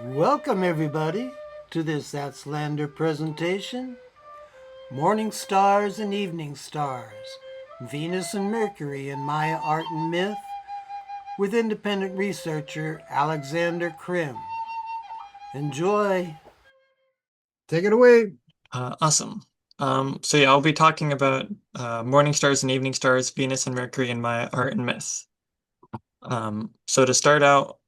Welcome, everybody, to this Aztlander presentation. Morning Stars and Evening Stars, Venus and Mercury in Maya Art and Myth, with independent researcher Alexander Crim. Enjoy! Take it away. Awesome. So yeah, I'll be talking about morning stars and evening stars, Venus and Mercury in my art and myth. So to start out,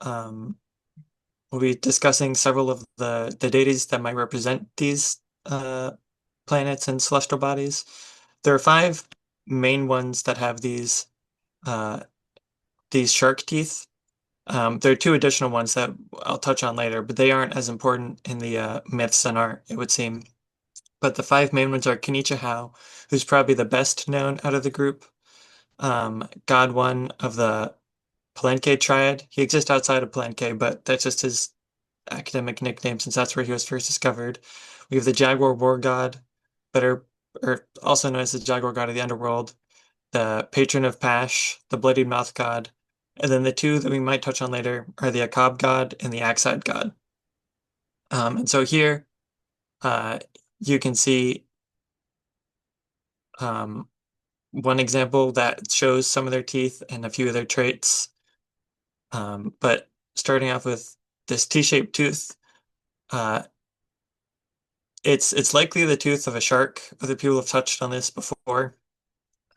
we'll be discussing several of the deities that might represent these planets and celestial bodies. There are five main ones that have uh, these shark teeth. There are two additional ones that I'll touch on later, but they aren't as important in the myths and art, it would seem. But the five main ones are Kanicha, who's probably the best known out of the group. God one of the Palenque triad. He exists outside of Palenque, but that's just his academic nickname since that's where he was first discovered. We have the Jaguar war god, better or also known as the Jaguar god of the underworld, the patron of Pash, the bloodied mouth god, and then the two that we might touch on later are the Akab god and the Axide god. And so here uh, you can see um, one example that shows some of their teeth and a few of their traits. But starting off with this T-shaped tooth, uh, it's likely the tooth of a shark. Other people have touched on this before.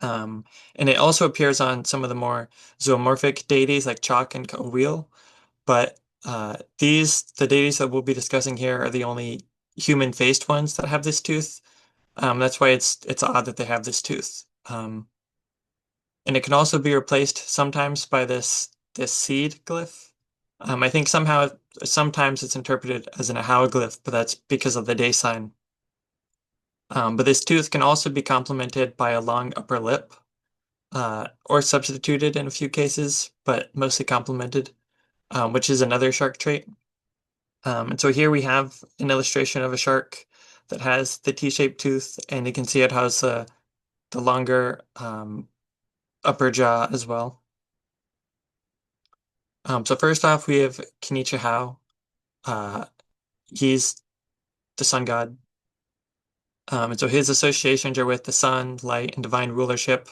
And it also appears on some of the more zoomorphic deities like Chalk and Wheel. But the deities that we'll be discussing here are the only human-faced ones that have this tooth. That's why it's odd that they have this tooth. And it can also be replaced sometimes by this seed glyph. I think sometimes it's interpreted as an ahau but that's because of the day sign. But this tooth can also be complemented by a long upper lip, or substituted in a few cases, but mostly complemented, which is another shark trait. And so here we have an illustration of a shark that has the T-shaped tooth, and you can see it has the longer upper jaw as well. So first off, we have Kinichihau. Uh, he's the sun god. And so his associations are with the sun, light, and divine rulership.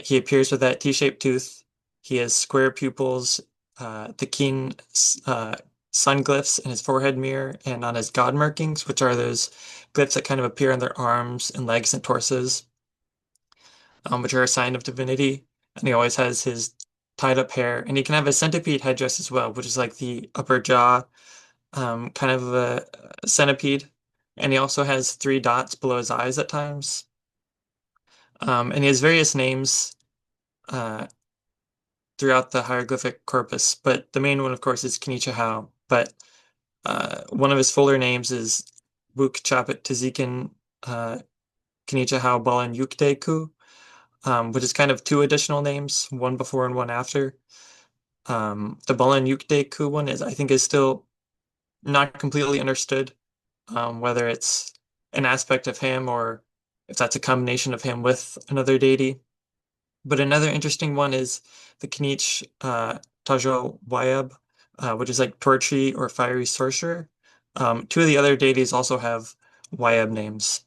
He appears with that T-shaped tooth. He has square pupils, the keen sun glyphs in his forehead mirror and on his god markings, which are those glyphs that kind of appear on their arms and legs and torsos, which are a sign of divinity. And he always has his tied up hair, and he can have a centipede headdress as well, which is like the upper jaw, kind of a centipede. And he also has three dots below his eyes at times. And he has various names uh, throughout the hieroglyphic corpus, but the main one, of course, is Kinichihau. But one of his fuller names is Buk Chapet Tizikin uh, Kinichihau Balan Yukdeku, which is kind of two additional names, one before and one after. The Balan Yukdeku one I think, is still not completely understood, whether it's an aspect of him or if that's a combination of him with another deity. But another interesting one is the Kinich Tajo Wayab, which is like torchy or fiery sorcerer. Two of the other deities also have Wayab names.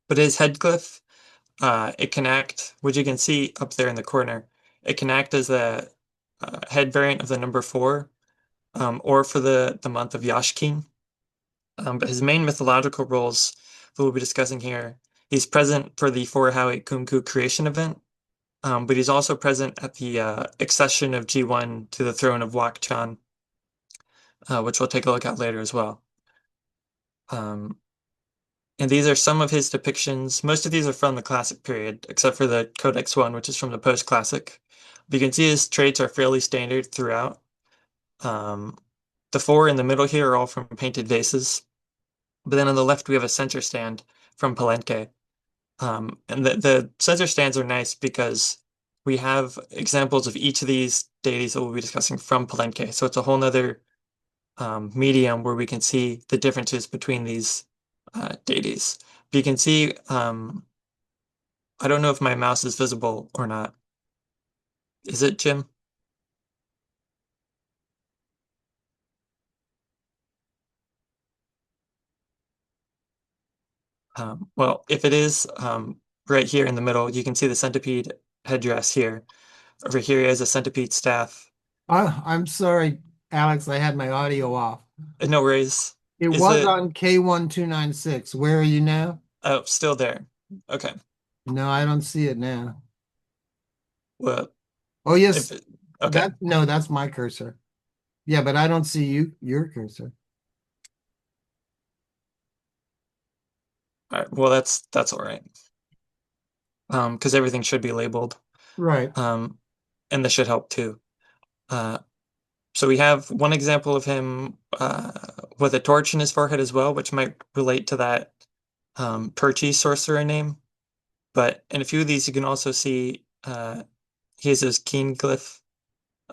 But his head glyph, it can act, which you can see up there in the corner, it can act as the head variant of the number four, or for the month of Yashkin. But his main mythological roles that we'll be discussing here, he's present for the Four Howie Kumku creation event, but he's also present at the accession of G1 to the throne of Wak Chan, which we'll take a look at later as well. Um, and these are some of his depictions. Most of these are from the classic period, except for the Codex one, which is from the post-classic. But you can see his traits are fairly standard throughout. Um, the four in the middle here are all from painted vases. But then on the left, we have a center stand from Palenque. And the center stands are nice because we have examples of each of these deities that we'll be discussing from Palenque. So it's a whole nother medium where we can see the differences between these deities. But you can see, I don't know if my mouse is visible or not. Is it, Jim? Well, if it is right here in the middle, you can see the centipede headdress here. Over here he has a centipede staff. I'm sorry, Alex, I had my audio off. No worries. It Is was it? on K1296. Where are you now? Oh, still there. Okay. No, I don't see it now. Well, Oh, if yes. it, okay. No, that's my cursor. Yeah, but I don't see your cursor. All right. Well, that's all right. Because everything should be labeled. Right. Um, and this should help too. Uh, so we have one example of him with a torch in his forehead as well, which might relate to that Perchi sorcerer name. But in a few of these, you can also see he has his keen glyph.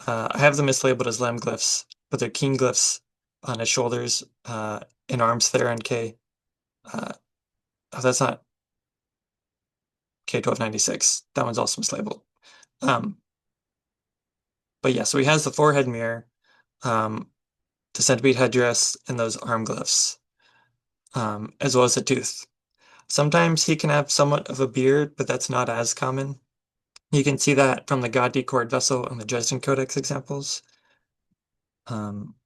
I have them mislabeled as lem glyphs, but they're keen glyphs on his shoulders and arms there on K. Oh, that's not K1296. That one's also mislabeled. Um, but yeah, so he has the forehead mirror, um, the centipede headdress, and those arm glyphs, as well as a tooth. Sometimes he can have somewhat of a beard, but that's not as common. You can see that from the god decored vessel and the Dresden Codex examples. Um,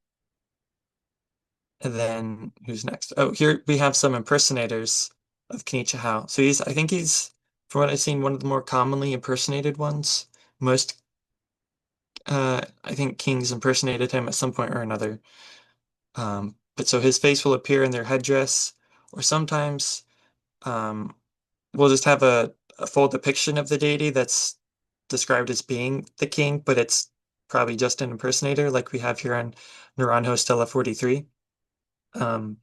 and then who's next? Oh, here we have some impersonators of Kenichi Hao. So I think he's, from what I've seen, one of the more commonly impersonated ones. Most, I think kings impersonated him at some point or another. But so his face will appear in their headdress, or sometimes um, we'll just have a full depiction of the deity that's described as being the king, but it's probably just an impersonator, like we have here on Naranjo Stella 43. Um,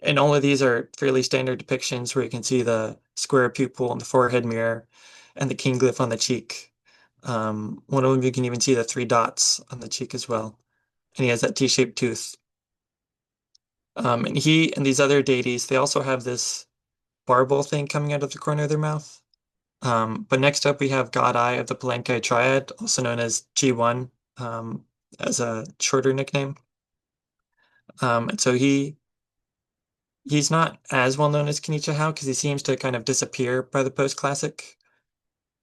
and all of these are fairly standard depictions where you can see the square pupil in the forehead mirror and the king glyph on the cheek. One of them you can even see the three dots on the cheek as well. And he has that T-shaped tooth. And he and these other deities, they also have this barbel thing coming out of the corner of their mouth. But next up, we have God Eye of the Palenque Triad, also known as G1, as a shorter nickname. And so he's not as well known as Kenichi Hao because he seems to kind of disappear by the post-classic.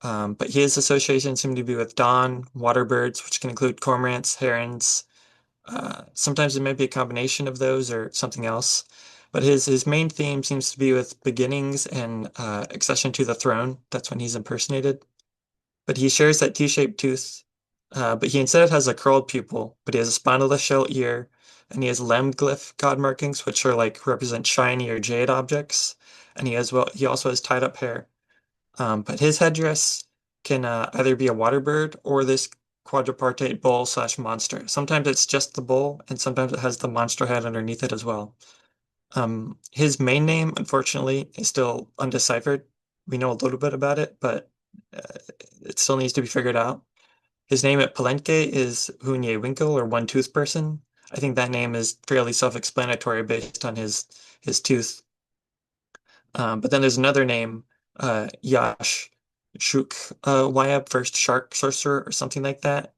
But his associations seem to be with dawn, water birds, which can include cormorants, herons. Sometimes it might be a combination of those or something else. But his main theme seems to be with beginnings and accession to the throne. That's when he's impersonated. But he shares that T-shaped tooth. But he instead has a curled pupil, but he has a spinaless shell ear, and he has lem glyph god markings, which are like represent shiny or jade objects. And he also has tied up hair. But his headdress can either be a water bird or this quadripartite bull slash monster. Sometimes it's just the bull, and sometimes it has the monster head underneath it as well. His main name, unfortunately, is still undeciphered. We know a little bit about it, but uh, it still needs to be figured out. His name at Palenque is Hunye Winkle or One Tooth Person. I think that name is fairly self-explanatory based on his tooth. But then there's another name, Yash Shuk Wayab, First Shark Sorcerer, or something like that.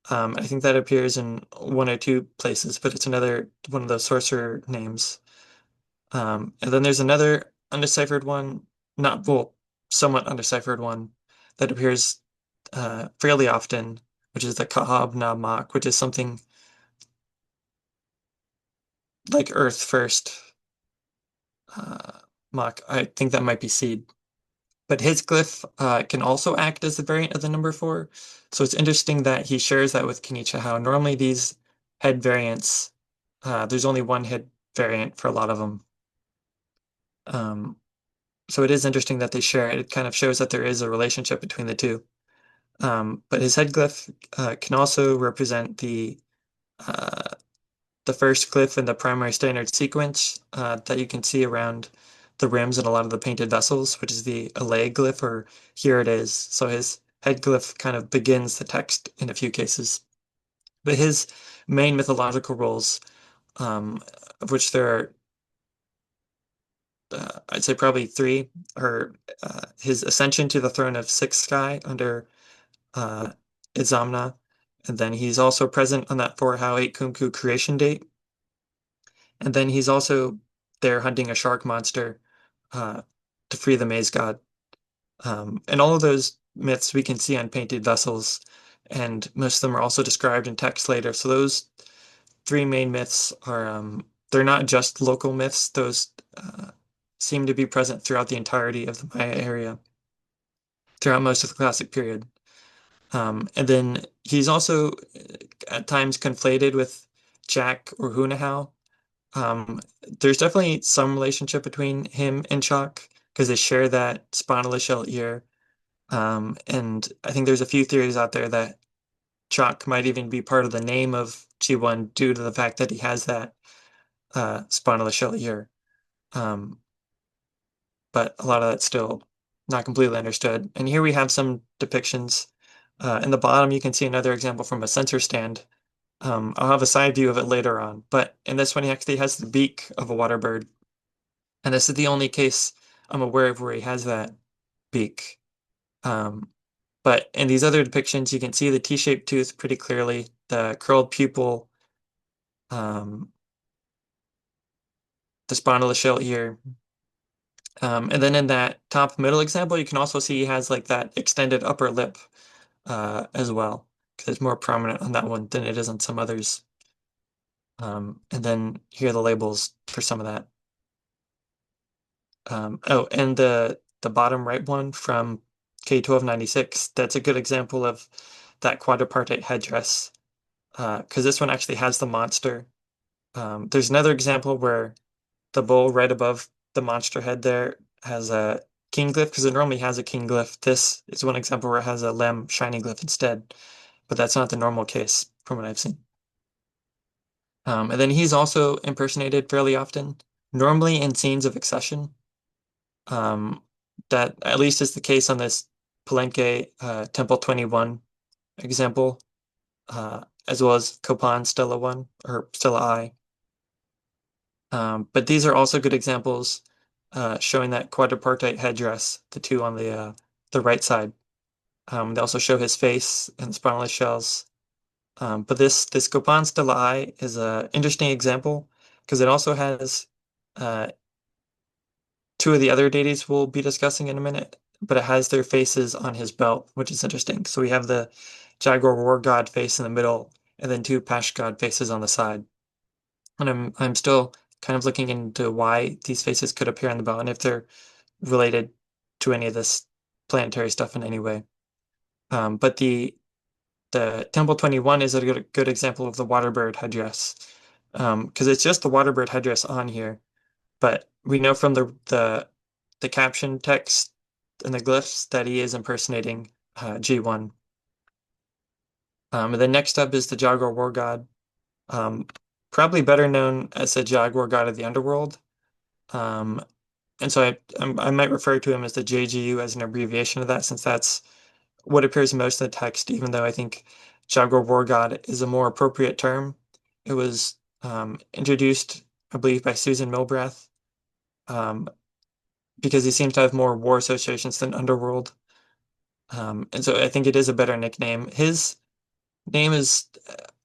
I think that appears in one or two places, but it's another one of those sorcerer names. And then there's another undeciphered one, not well, somewhat undeciphered one that appears fairly often, which is the Kahab Na Mak, which is something like Earth first. Uh, Mak, I think that might be seed. But his glyph can also act as the variant of the number four. So it's interesting that he shares that with Kenichi Hao. Normally these head variants, there's only one head variant for a lot of them. Um, so it is interesting that they share it. It kind of shows that there is a relationship between the two. But his head glyph can also represent uh, the first glyph in the primary standard sequence that you can see around the rims in a lot of the painted vessels, which is the Alay glyph, or here it is. So his head glyph kind of begins the text in a few cases. But his main mythological roles, um, of which there are, I'd say probably three, are his ascension to the throne of Sixth Sky under uh, Izamna, and then he's also present on that 4 How 8 Kumku creation date. And then he's also there hunting a shark monster to free the maize god. And all of those myths we can see on painted vessels, and most of them are also described in text later. So those three main myths are they're not just local myths. Those seem to be present throughout the entirety of the Maya area, throughout most of the classic period. And then he's also at times conflated with Jack or Hunahao. There's definitely some relationship between him and Chalk because they share that spinal shell ear. And I think there's a few theories out there that Chalk might even be part of the name of G1 due to the fact that he has that spinal shell ear. But a lot of that's still not completely understood. And here we have some depictions. In the bottom, you can see another example from a sensor stand. I'll have a side view of it later on, but in this one, he actually has the beak of a water bird. And this is the only case I'm aware of where he has that beak. But in these other depictions, you can see the T-shaped tooth pretty clearly, the curled pupil, the spinal shell ear. And then in that top middle example, you can also see he has like that extended upper lip as well, because it's more prominent on that one than it is on some others. And then here are the labels for some of that. Oh, and the bottom right one from K1296, that's a good example of that quadripartite headdress, because this one actually has the monster. There's another example where the bull right above the monster head there has a king glyph, because it normally has a king glyph. This is one example where it has a lem shiny glyph instead, but that's not the normal case from what I've seen. And then he's also impersonated fairly often, normally in scenes of accession. That at least is the case on this Palenque Temple 21 example, as well as Copan Stela 1 or Stela I. But these are also good examples showing that quadripartite headdress, the two on the right side. They also show his face and spinal shells. But this Copan Stela I is an interesting example because it also has two of the other deities we'll be discussing in a minute, but it has their faces on his belt, which is interesting. So we have the Jaguar War God face in the middle, and then two Pesh God faces on the side. And I'm still kind of looking into why these faces could appear on the belt and if they're related to any of this planetary stuff in any way. But the Temple 21 is a good example of the waterbird headdress, because it's just the waterbird headdress on here. But we know from the caption text and the glyphs that he is impersonating G1. And then next up is the Jaguar War God, probably better known as the Jaguar God of the Underworld. And so I might refer to him as the JGU as an abbreviation of that, since that's what appears most in the text, even though I think Jaguar War God is a more appropriate term. It was introduced, I believe, by Susan Milbrath, because he seems to have more war associations than Underworld. And so I think it is a better nickname. His name is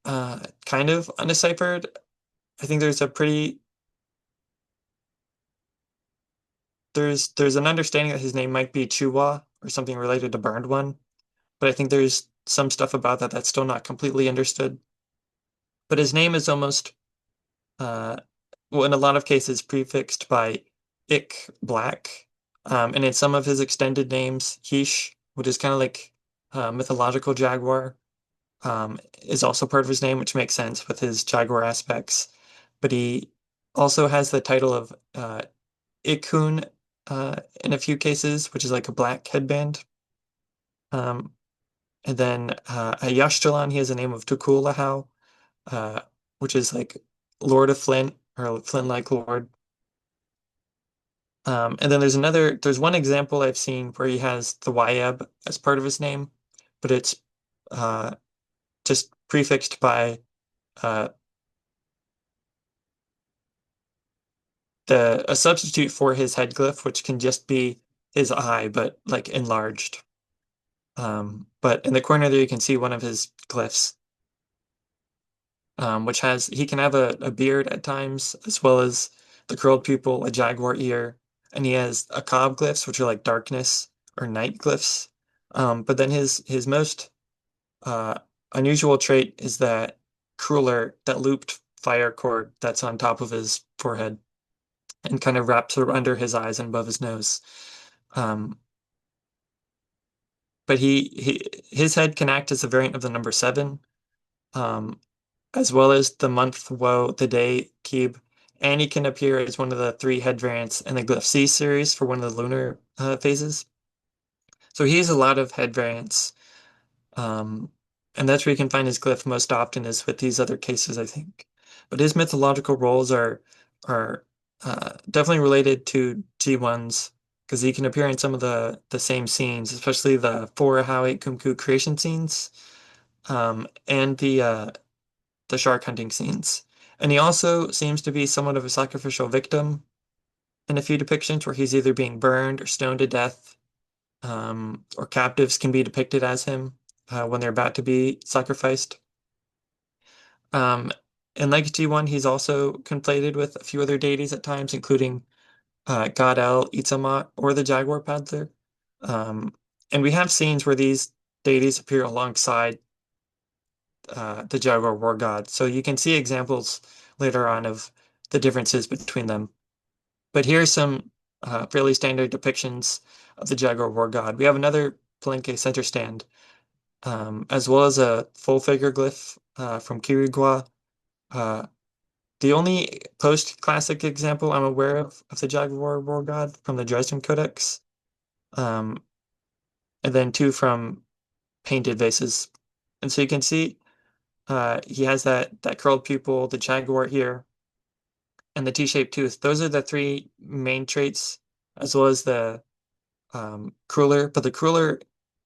kind of undeciphered. I think there's an understanding that his name might be Chua or something related to Burned One, but I think there's some stuff about that that's still not completely understood. But his name is almost, well, in a lot of cases, prefixed by Ik Black. And in some of his extended names, Hish, which is kind of like mythological jaguar, is also part of his name, which makes sense with his jaguar aspects. But he also has the title of Ikun in a few cases, which is like a black headband. And then Ayashtalan, he has the name of Tukulahau, which is like Lord of Flint or Flint-like Lord. And then there's one example I've seen where he has the Wayeb as part of his name, but it's just prefixed by a substitute for his head glyph, which can just be his eye, but like enlarged. But in the corner there, you can see one of his glyphs, which he can have a beard at times, as well as the curled pupil, a jaguar ear, and he has akab glyphs, which are like darkness or night glyphs. But then his most uh, unusual trait is that cruller, that looped fire cord that's on top of his forehead and kind of wraps under his eyes and above his nose. Um, but his head can act as a variant of the number seven, um, as well as the month woe, the day cube, and he can appear as one of the three head variants in the Glyph C series for one of the lunar phases. So he has a lot of head variants, um, and that's where you can find his glyph most often is with these other cases, I think. But his mythological roles are definitely related to G1's because he can appear in some of the same scenes, especially the four How Eight Kumku creation scenes, and the shark hunting scenes. And he also seems to be somewhat of a sacrificial victim in a few depictions where he's either being burned or stoned to death, or captives can be depicted as him when they're about to be sacrificed. Um, in Legacy 1, he's also conflated with a few other deities at times, including God El, Itzamot, or the Jaguar Paddler. And we have scenes where these deities appear alongside the Jaguar War God. So you can see examples later on of the differences between them. But here's some fairly standard depictions of the Jaguar War God. We have another Palenque center stand, as well as a full figure glyph from Quirigua. Uh, the only post-classic example I'm aware of the Jaguar War God from the Dresden Codex, um, and then two from painted vases. And so you can see he has that curled pupil, the jaguar here, and the T-shaped tooth. Those are the three main traits, as well as the cruller. But the cruller,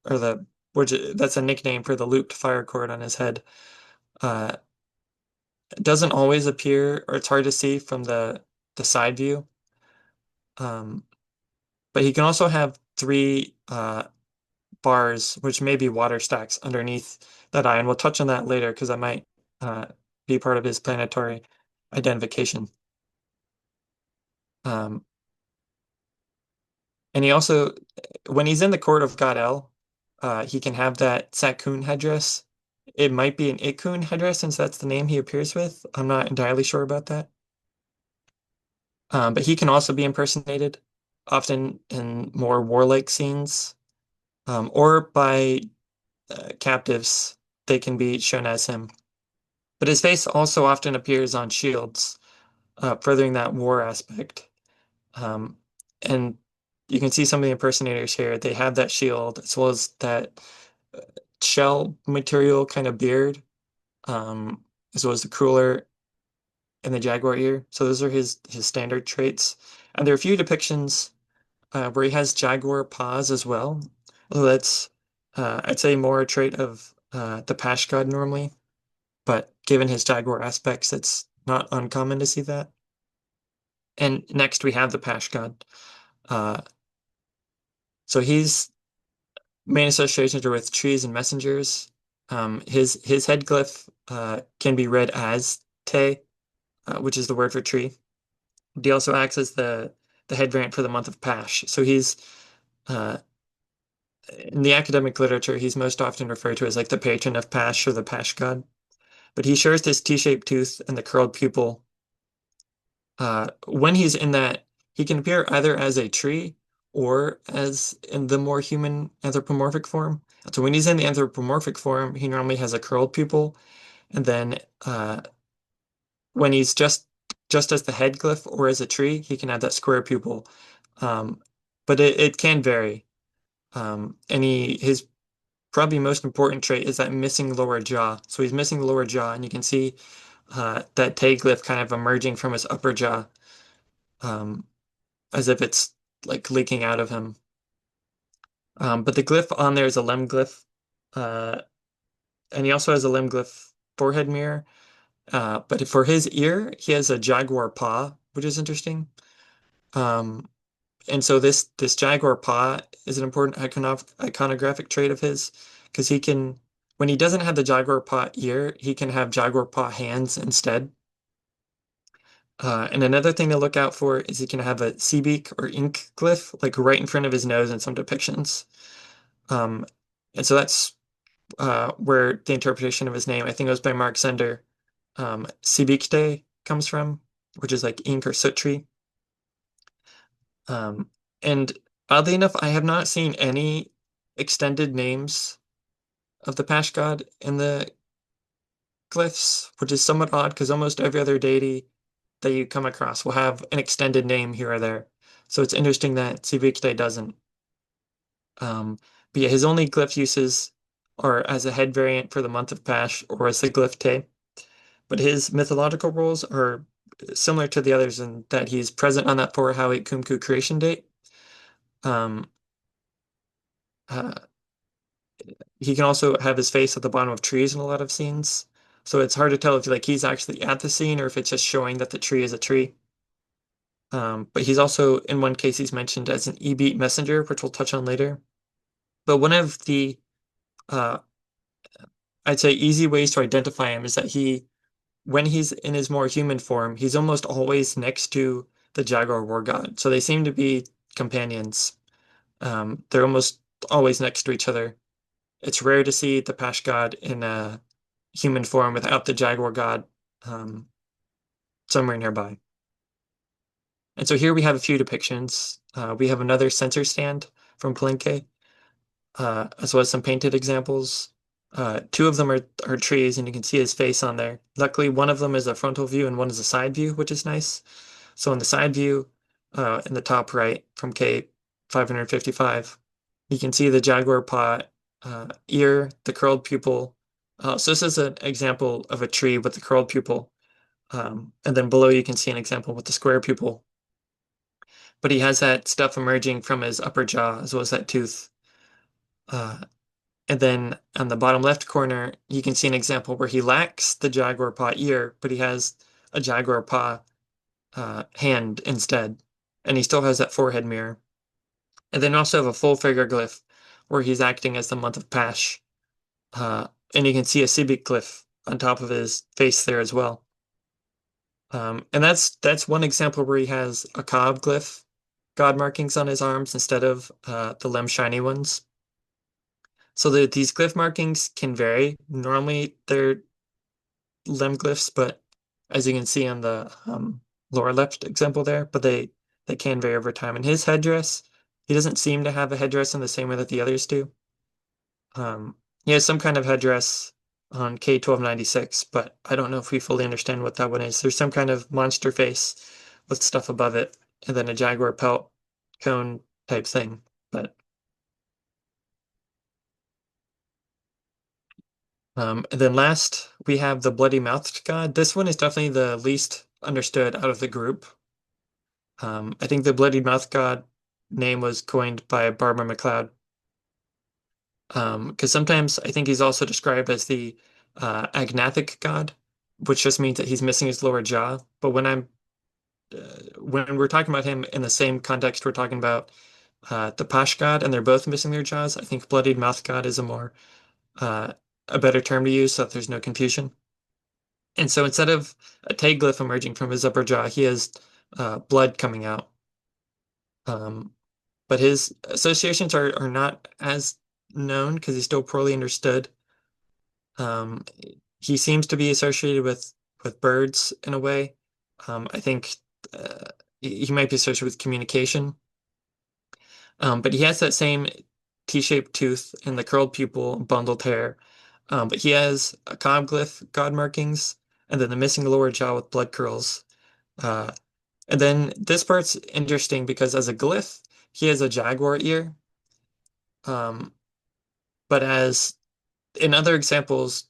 or that's a nickname for the looped fire cord on his head. Uh, doesn't always appear, or it's hard to see from the side view. Um, but he can also have three bars, which may be water stacks underneath that eye, and we'll touch on that later because that might uh, be part of his planetary identification. Um, and he also, when he's in the court of God El, he can have that Sakun headdress. It might be an Ikun headdress since that's the name he appears with. I'm not entirely sure about that. But he can also be impersonated, often in more warlike scenes, or by captives. They can be shown as him. But his face also often appears on shields, furthering that war aspect. Um, and you can see some of the impersonators here. They have that shield as well as that uh, shell material kind of beard, um, as well as the cruller and the jaguar ear. So those are his standard traits. And there are a few depictions where he has jaguar paws as well. Although that's I'd say more a trait of the Pash god normally, but given his jaguar aspects, it's not uncommon to see that. And next we have the Pash god. Uh, so he's main associations are with trees and messengers. His head glyph can be read as Te, which is the word for tree. He also acts as the head variant for the month of Pash. So he's uh, in the academic literature, he's most often referred to as like the patron of Pash or the Pash god. But he shares this T-shaped tooth and the curled pupil. When he's in that, he can appear either as a tree or as in the more human anthropomorphic form. So when he's in the anthropomorphic form, he normally has a curled pupil, and then when he's just as the head glyph or as a tree, he can have that square pupil. Um, but it can vary. And his probably most important trait is that missing lower jaw. So he's missing the lower jaw, and you can see that Tay glyph kind of emerging from his upper jaw, um, as if it's like leaking out of him. But the glyph on there is a lem glyph, uh, and he also has a lem glyph forehead mirror. But for his ear, he has a jaguar paw, which is interesting. Um, and so this jaguar paw is an important iconographic trait of his because he can, when he doesn't have the jaguar paw ear, he can have jaguar paw hands instead. And another thing to look out for is he can have a sea beak or ink glyph, like right in front of his nose in some depictions. Um, and so that's where the interpretation of his name, I think it was by Mark Zender, Sibikte comes from, which is like ink or soot tree. Um, and oddly enough, I have not seen any extended names of the Pash god in the glyphs, which is somewhat odd because almost every other deity that you come across will have an extended name here or there. So it's interesting that Sibikte doesn't. Um, but yeah, his only glyph uses are as a head variant for the month of Pash or as the glyph Te. But his mythological roles are similar to the others in that he's present on that 4 Howit Kumku creation date. Um, uh, he can also have his face at the bottom of trees in a lot of scenes. So it's hard to tell if like he's actually at the scene or if it's just showing that the tree is a tree. But he's also, in one case, he's mentioned as an E-beat messenger, which we'll touch on later. But one of the, uh, I'd say, easy ways to identify him is that when he's in his more human form, he's almost always next to the Jaguar War God. So they seem to be companions. They're almost always next to each other. It's rare to see the Pash God in a human form without the Jaguar God um, somewhere nearby. And so here we have a few depictions. We have another censer stand from Palenque, as well as some painted examples. Two of them are trees, and you can see his face on there. Luckily, one of them is a frontal view and one is a side view, which is nice. So in the side view, in the top right from K 555, you can see the jaguar paw ear, the curled pupil. So this is an example of a tree with the curled pupil. And then below you can see an example with the square pupil. But he has that stuff emerging from his upper jaw as well as that tooth. Uh, and then on the bottom left corner, you can see an example where he lacks the jaguar paw ear, but he has a jaguar paw hand instead. And he still has that forehead mirror. And then also have a full figure glyph where he's acting as the month of Pash. And you can see a Sibik glyph on top of his face there as well. And that's one example where he has a cob glyph, god markings on his arms instead of the lem shiny ones. So these glyph markings can vary. Normally they're lem glyphs, but as you can see on the lower left example there, but they can vary over time. And his headdress, he doesn't seem to have a headdress in the same way that the others do. He has some kind of headdress on K1296, but I don't know if we fully understand what that one is. There's some kind of monster face with stuff above it, and then a jaguar pelt cone type thing. But and then last we have the bloody mouthed god. This one is definitely the least understood out of the group. I think the bloody mouth god name was coined by Barbara McLeod. Because sometimes I think he's also described as the agnathic god, which just means that he's missing his lower jaw. But when we're talking about him in the same context, we're talking about the Pash god, and they're both missing their jaws. I think bloodied mouth god is uh, a better term to use, so that there's no confusion. And so instead of a taglyph emerging from his upper jaw, he has blood coming out. But his associations are not as known because he's still poorly understood. Um, he seems to be associated with birds in a way. I think he might be associated with communication. But he has that same T-shaped tooth and the curled pupil, bundled hair. But he has a cob glyph, god markings, and then the missing lower jaw with blood curls. Uh, and then this part's interesting because as a glyph, he has a jaguar ear. Um, but as in other examples,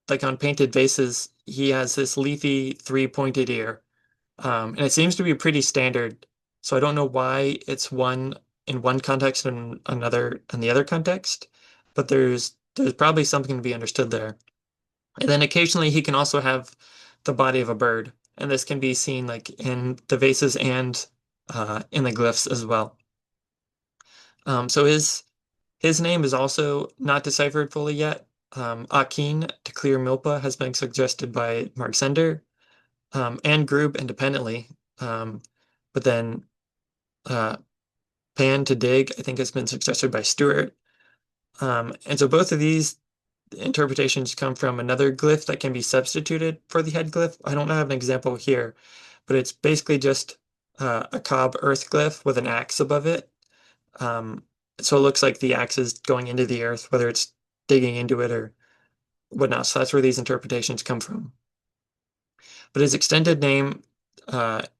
like on painted vases, he has this leafy three-pointed ear. And it seems to be pretty standard. So I don't know why it's one in one context and another in the other context, but there's probably something to be understood there. And then occasionally he can also have the body of a bird, and this can be seen like in the vases and in the glyphs as well. So his name is also not deciphered fully yet. Akin to clear Milpa has been suggested by Mark Zender. and group independently. But then uh, pan to dig, I think, has been successor by Stuart. And so both of these interpretations come from another glyph that can be substituted for the head glyph. I don't have an example here, but it's basically just a cob earth glyph with an axe above it. Um, so it looks like the axe is going into the earth, whether it's digging into it or whatnot. So that's where these interpretations come from. But his extended name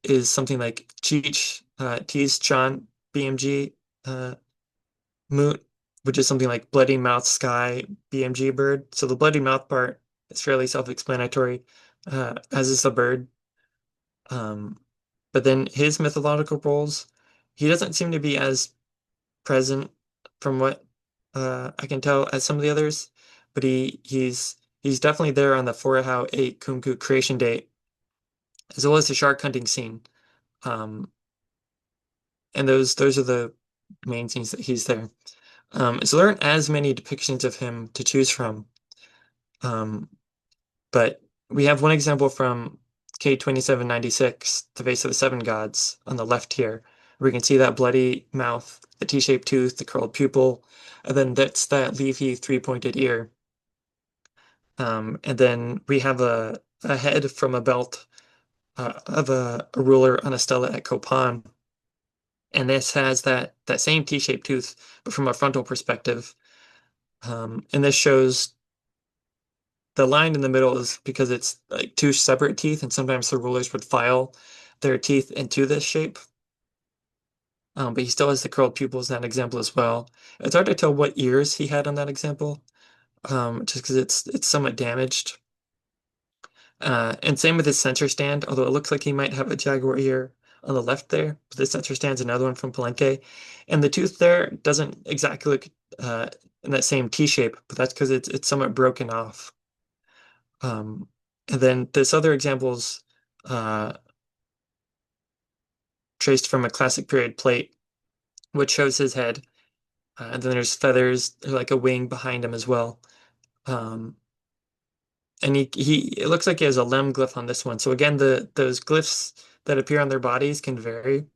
is something like Cheech, Tees Chan, BMG, Moot, which is something like Bloody Mouth Sky, BMG bird. So the bloody mouth part is fairly self-explanatory, as is the bird. Um, but then his mythological roles, he doesn't seem to be as present from what I can tell as some of the others, but he's definitely there on the Forahau 8 Kumku creation date, as well as the shark hunting scene. Um, and those are the main scenes that he's there. So there aren't as many depictions of him to choose from. Um, but we have one example from K2796, the Vase of the Seven Gods, on the left here, where we can see that bloody mouth, the T-shaped tooth, the curled pupil, and then that's that leafy three-pointed ear. And then we have a head from a belt of a ruler on a stela at Copan. And this has that same T-shaped tooth, but from a frontal perspective. And this shows the line in the middle is because it's like two separate teeth, and sometimes the rulers would file their teeth into this shape. But he still has the curled pupils in that example as well. It's hard to tell what ears he had on that example, just because it's somewhat damaged. And same with his sensor stand, although it looks like he might have a jaguar ear on the left there. But the sensor stand's another one from Palenque. And the tooth there doesn't exactly look in that same T shape, but that's because it's somewhat broken off. Um, and then this other example's uh, traced from a classic period plate, which shows his head. And then there's feathers, like a wing behind him as well. Um, and it looks like he has a lem glyph on this one. So again, those glyphs that appear on their bodies can vary.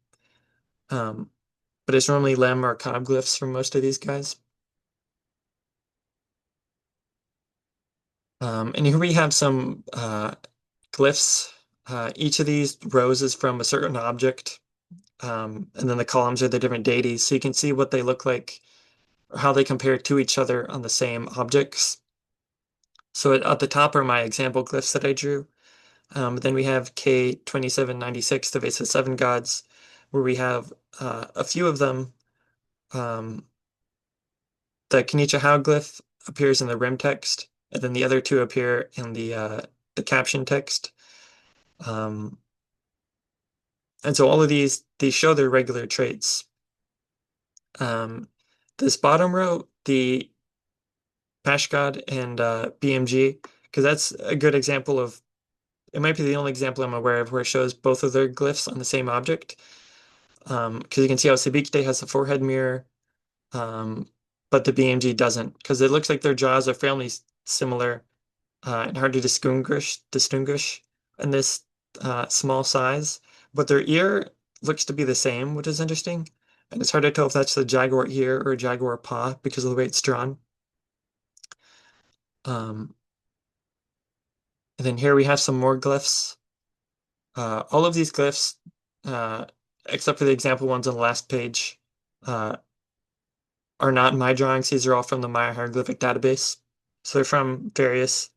Um, but it's normally lem or cob glyphs for most of these guys. And here we have some glyphs. Each of these rows is from a certain object. And then the columns are the different deities. So you can see what they look like or how they compare to each other on the same objects. So at the top are my example glyphs that I drew. Then we have K2796, the Vase of Seven Gods, where we have a few of them. The Kenichi glyph appears in the rim text, and then the other two appear in the caption text. Um, and so all of these show their regular traits. This bottom row, the Pashkad and BMG, because that's a good example of, it might be the only example I'm aware of where it shows both of their glyphs on the same object. Because you can see how Ceviche has the forehead mirror, but the BMG doesn't, because it looks like their jaws are fairly similar and hard to distinguish in this small size. But their ear looks to be the same, which is interesting. And it's hard to tell if that's the jaguar ear or jaguar paw because of the way it's drawn. Um, and then here we have some more glyphs. All of these glyphs, uh, except for the example ones on the last page, uh, are not my drawings. These are all from the Maya hieroglyphic database. So they're from various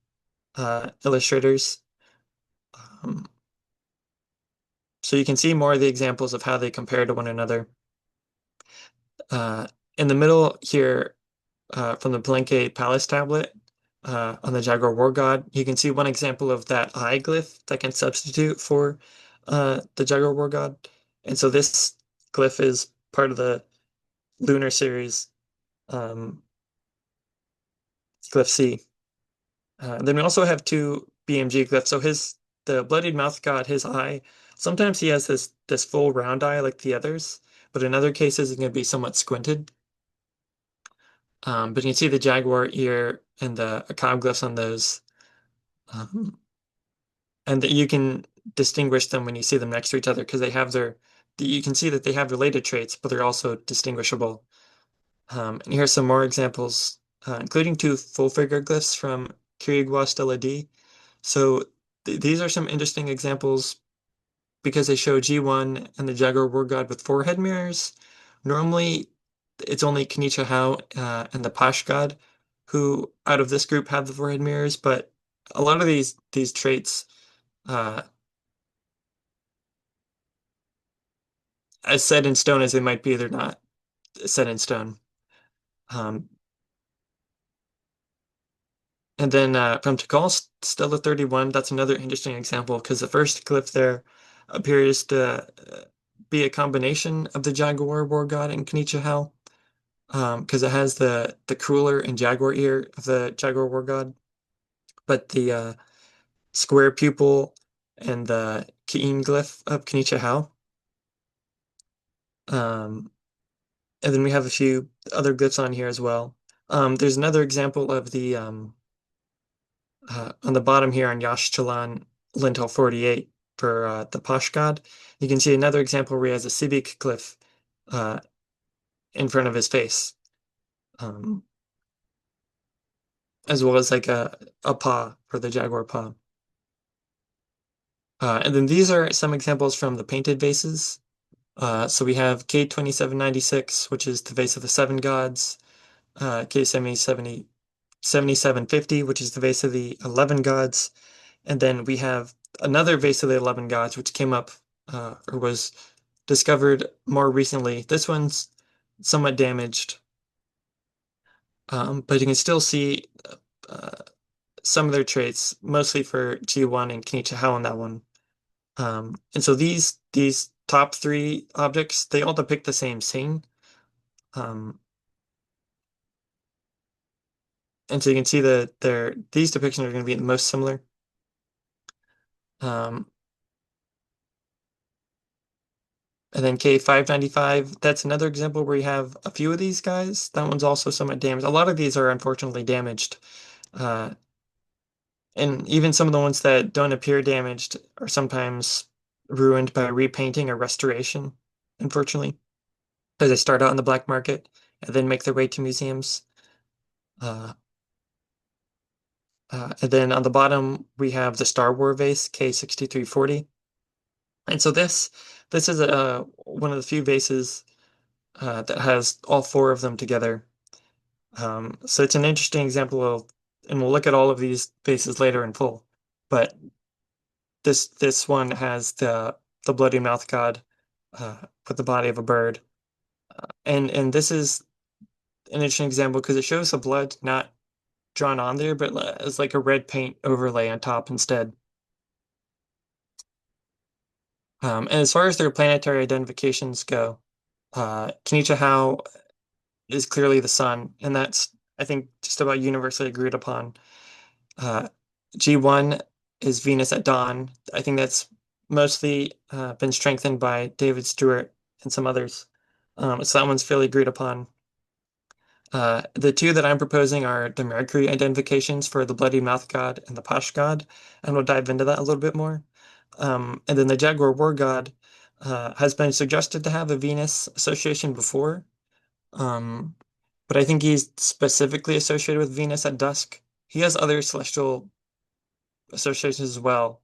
illustrators. Um, so you can see more of the examples of how they compare to one another. In the middle here, from the Palenque Palace tablet, on the Jaguar War God, you can see one example of that eye glyph that can substitute for the Jaguar War God. And so this glyph is part of the lunar series, glyph C. Then we also have two BMG glyphs. So the bloodied mouth god, his eye, sometimes he has this full round eye like the others, but in other cases it can be somewhat squinted. But you can see the jaguar ear and the cob glyphs on those. And that you can distinguish them when you see them next to each other because you can see that they have related traits, but they're also distinguishable. And here's some more examples, including two full figure glyphs from Kirigua Stela D. So these are some interesting examples because they show G1 and the Jaguar War God with forehead mirrors. Normally, it's only Kenichi Hao and the Pash God who, out of this group, have the forehead mirrors. But a lot of these traits, uh, as set in stone as they might be, they're not set in stone. Um, and then from Tikal Stela 31, that's another interesting example because the first glyph there appears to be a combination of the Jaguar War God and Kenichi Hao. Because it has the crueler and jaguar ear of the jaguar war god, but the square pupil and the Ki'in glyph of Kenichi Hao. And then we have a few other glyphs on here as well. There's another example of the on the bottom here on Yash Chalan Lintel 48 for the Posh god. You can see another example where he has a Sibik glyph uh, in front of his face. As well as like a paw for the jaguar paw. And then these are some examples from the painted vases. So we have K2796, which is the vase of the seven gods, K7750, which is the vase of the 11 gods, and then we have another vase of the 11 gods, which came up or was discovered more recently. This one's somewhat damaged, but you can still see uh, some of their traits, mostly for G1 and Kenichi Hao on that one. And so these top three objects, they all depict the same scene. And so you can see that these depictions are going to be the most similar. Um, and then K595, that's another example where you have a few of these guys. That one's also somewhat damaged. A lot of these are unfortunately damaged. And even some of the ones that don't appear damaged are sometimes ruined by repainting or restoration, unfortunately, because they start out in the black market and then make their way to museums. And then on the bottom, we have the Star Wars vase, K6340. And so this is one of the few vases that has all four of them together. So it's an interesting example of, and we'll look at all of these vases later in full. But this one has the bloody mouth god with the body of a bird, and this is an interesting example because it shows the blood not drawn on there, but as like a red paint overlay on top instead. And as far as their planetary identifications go, Kenichi Hao is clearly the sun, and that's, I think, just about universally agreed upon. Uh, G1 is Venus at dawn. I think that's mostly been strengthened by David Stewart and some others. So that one's fairly agreed upon. The two that I'm proposing are the Mercury identifications for the Bloody Mouth God and the Pash God, and we'll dive into that a little bit more. And then the Jaguar War God has been suggested to have a Venus association before, but I think he's specifically associated with Venus at dusk. He has other celestial associations as well,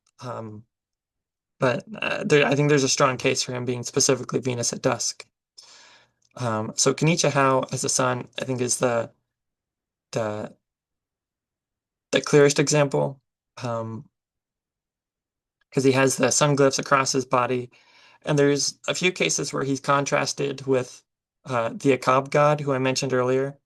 but I think there's a strong case for him being specifically Venus at dusk. So Kenichi Hao as the sun, I think, is the the clearest example, because he has the sun glyphs across his body, and there's a few cases where he's contrasted with the Akkad god, who I mentioned earlier.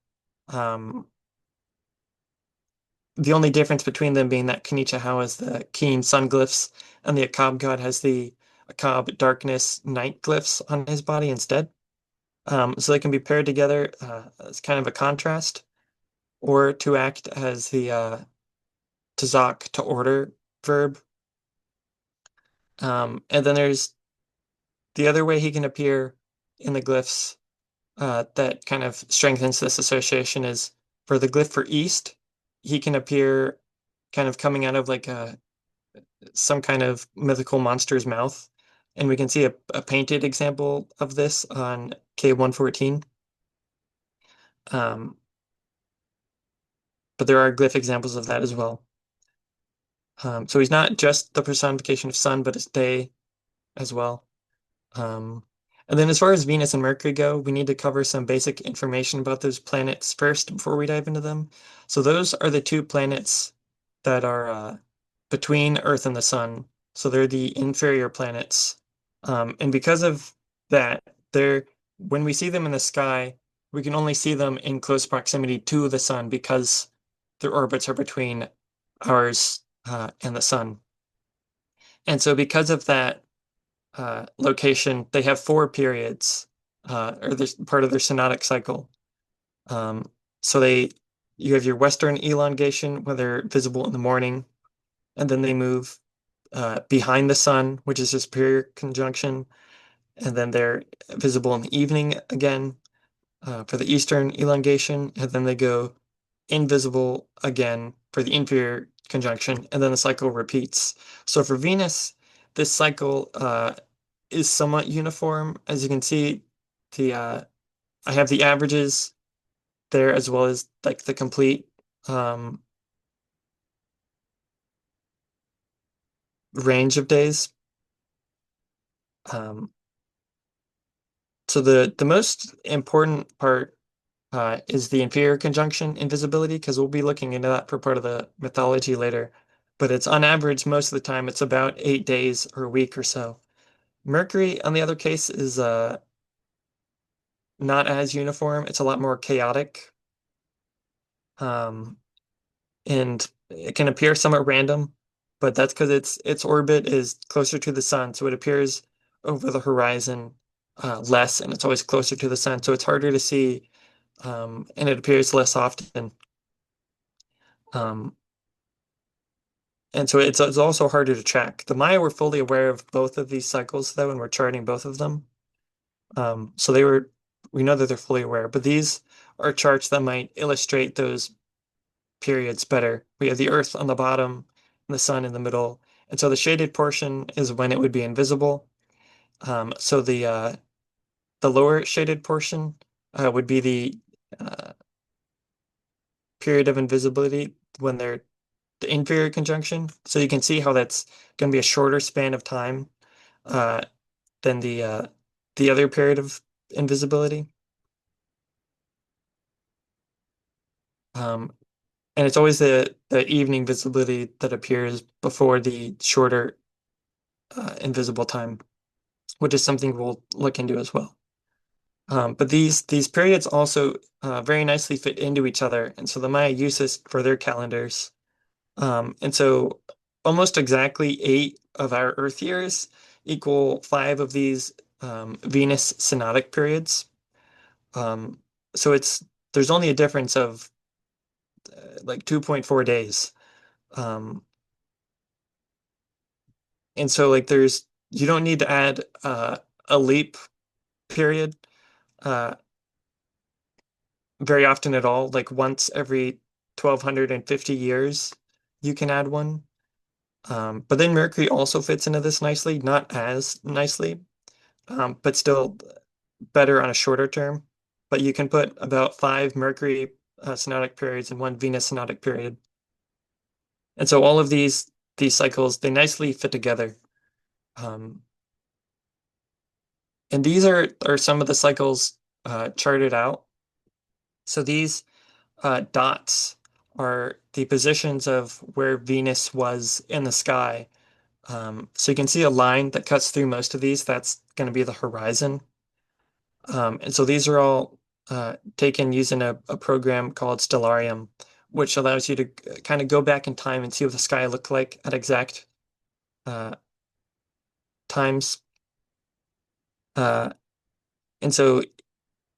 The only difference between them being that Kenichi Hao has the keen sun glyphs, and the Akkad god has the Akkad darkness night glyphs on his body instead. So they can be paired together as kind of a contrast, or to act as the tazak, to order verb. And then there's the other way he can appear in the glyphs that kind of strengthens this association is for the glyph for east, he can appear kind of coming out of like some kind of mythical monster's mouth. And we can see a painted example of this on K114. But there are glyph examples of that as well. So he's not just the personification of sun, but his day as well. And then as far as Venus and Mercury go, we need to cover some basic information about those planets first before we dive into them. So those are the two planets that are between Earth and the Sun. So they're the inferior planets. And because of that, when we see them in the sky, we can only see them in close proximity to the Sun because their orbits are between ours and the Sun. And so because of that, location, they have 4 periods, or this part of their synodic cycle. So you have your western elongation where they're visible in the morning, and then they move behind the sun, which is a superior conjunction, and then they're visible in the evening again for the eastern elongation, and then they go invisible again for the inferior conjunction, and then the cycle repeats. So for Venus, this cycle is somewhat uniform. As you can see, I have the averages there as well as like the complete range of days. So the most important part is the inferior conjunction invisibility, because we'll be looking into that for part of the mythology later. But it's on average, most of the time, it's about 8 days or a week or so. Mercury, on the other case, is not as uniform. It's a lot more chaotic. And it can appear somewhat random, but that's because its orbit is closer to the sun, so it appears over the horizon less, and it's always closer to the sun, so it's harder to see, and it appears less often. Um, and so it's also harder to track. The Maya were fully aware of both of these cycles, though, and we're charting both of them. So we know that they're fully aware, but these are charts that might illustrate those periods better. We have the Earth on the bottom and the sun in the middle. And so the shaded portion is when it would be invisible. So the lower shaded portion would be the period of invisibility when they're the inferior conjunction. So you can see how that's going to be a shorter span of time uh, than the other period of invisibility. And it's always the evening visibility that appears before the shorter invisible time, which is something we'll look into as well. But these periods also very nicely fit into each other, and so the Maya use this for their calendars. And so almost exactly 8 of our Earth years equal 5 of these Venus synodic periods. So there's only a difference of like 2.4 days. And so like you don't need to add a leap period very often at all. Like once every 1250 years, you can add one. But then Mercury also fits into this nicely, not as nicely, but still better on a shorter term. But you can put about 5 Mercury synodic periods and 1 Venus synodic period. And so all of these cycles, they nicely fit together. And these are some of the cycles charted out. So these dots are the positions of where Venus was in the sky. So you can see a line that cuts through most of these. That's going to be the horizon. And so these are all taken using a program called Stellarium, which allows you to kind of go back in time and see what the sky looked like at exact times. And so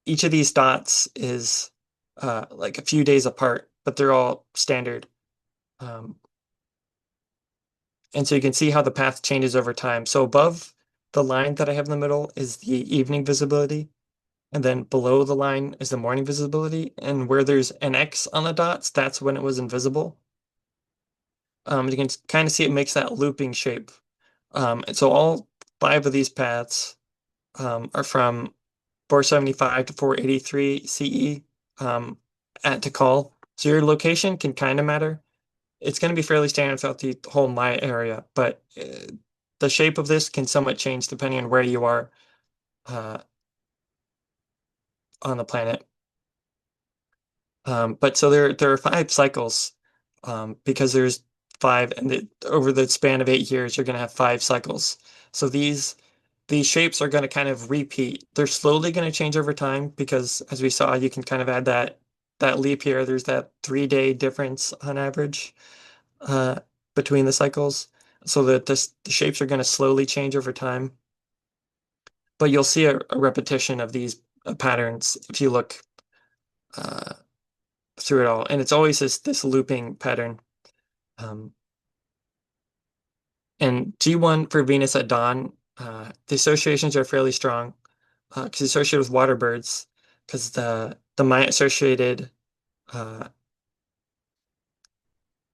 each of these dots is like a few days apart, but they're all standard. And so you can see how the path changes over time. So above the line that I have in the middle is the evening visibility. And then below the line is the morning visibility. And where there's an X on the dots, that's when it was invisible. You can kind of see it makes that looping shape. And so all five of these paths are from 475 to 483 CE at Tikal. So your location can kind of matter. It's going to be fairly standard throughout the whole Maya area, but the shape of this can somewhat change depending on where you are uh, on the planet. But so there are five cycles because there's five, and over the span of 8 years, you're going to have five cycles. So these shapes are going to kind of repeat. They're slowly going to change over time because, as we saw, you can kind of add that leap year. There's that 3-day difference on average uh, between the cycles, so that the shapes are going to slowly change over time. But you'll see a repetition of these patterns if you look uh, through it all, and it's always this looping pattern. Um, and G1 for Venus at dawn, the associations are fairly strong because it's associated with water birds, because the Maya associated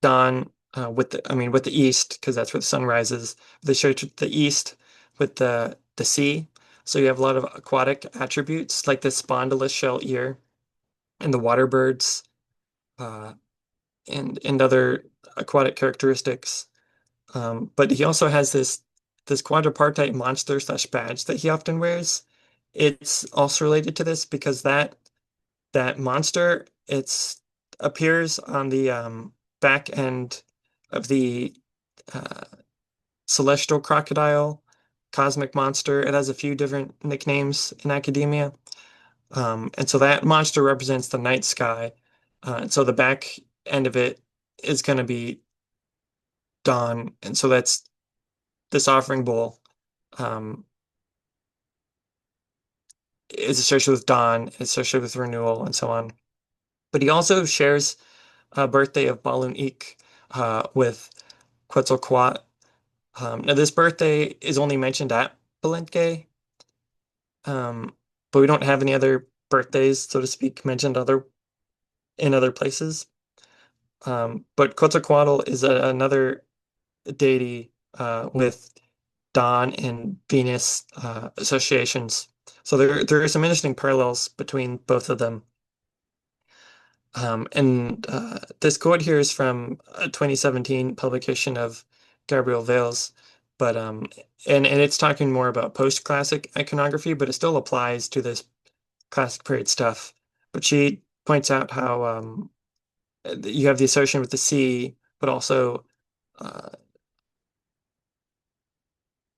dawn with the east, because that's where the sun rises. They associate the east with the sea, so you have a lot of aquatic attributes like the spondylus shell ear and the water birds uh, and other aquatic characteristics. But he also has this quadripartite monster slash badge that he often wears. It's also related to this because that monster, it's appears on the back end of the uh, celestial crocodile, cosmic monster. It has a few different nicknames in academia. And so that monster represents the night sky. And so the back end of it is going to be dawn. And so that's this offering bowl um, is associated with dawn, it's associated with renewal, and so on. But he also shares a birthday of Balun Ik with Quetzalcoatl. Now, this birthday is only mentioned at Palenque, but we don't have any other birthdays, so to speak, mentioned in other places. But Quetzalcoatl is another deity with Dawn and Venus associations. So there are some interesting parallels between both of them. And this quote here is from a 2017 publication of Gabriel Vales, but and it's talking more about post-classic iconography, but it still applies to this classic period stuff. But she points out how you have the association with the sea, but also uh,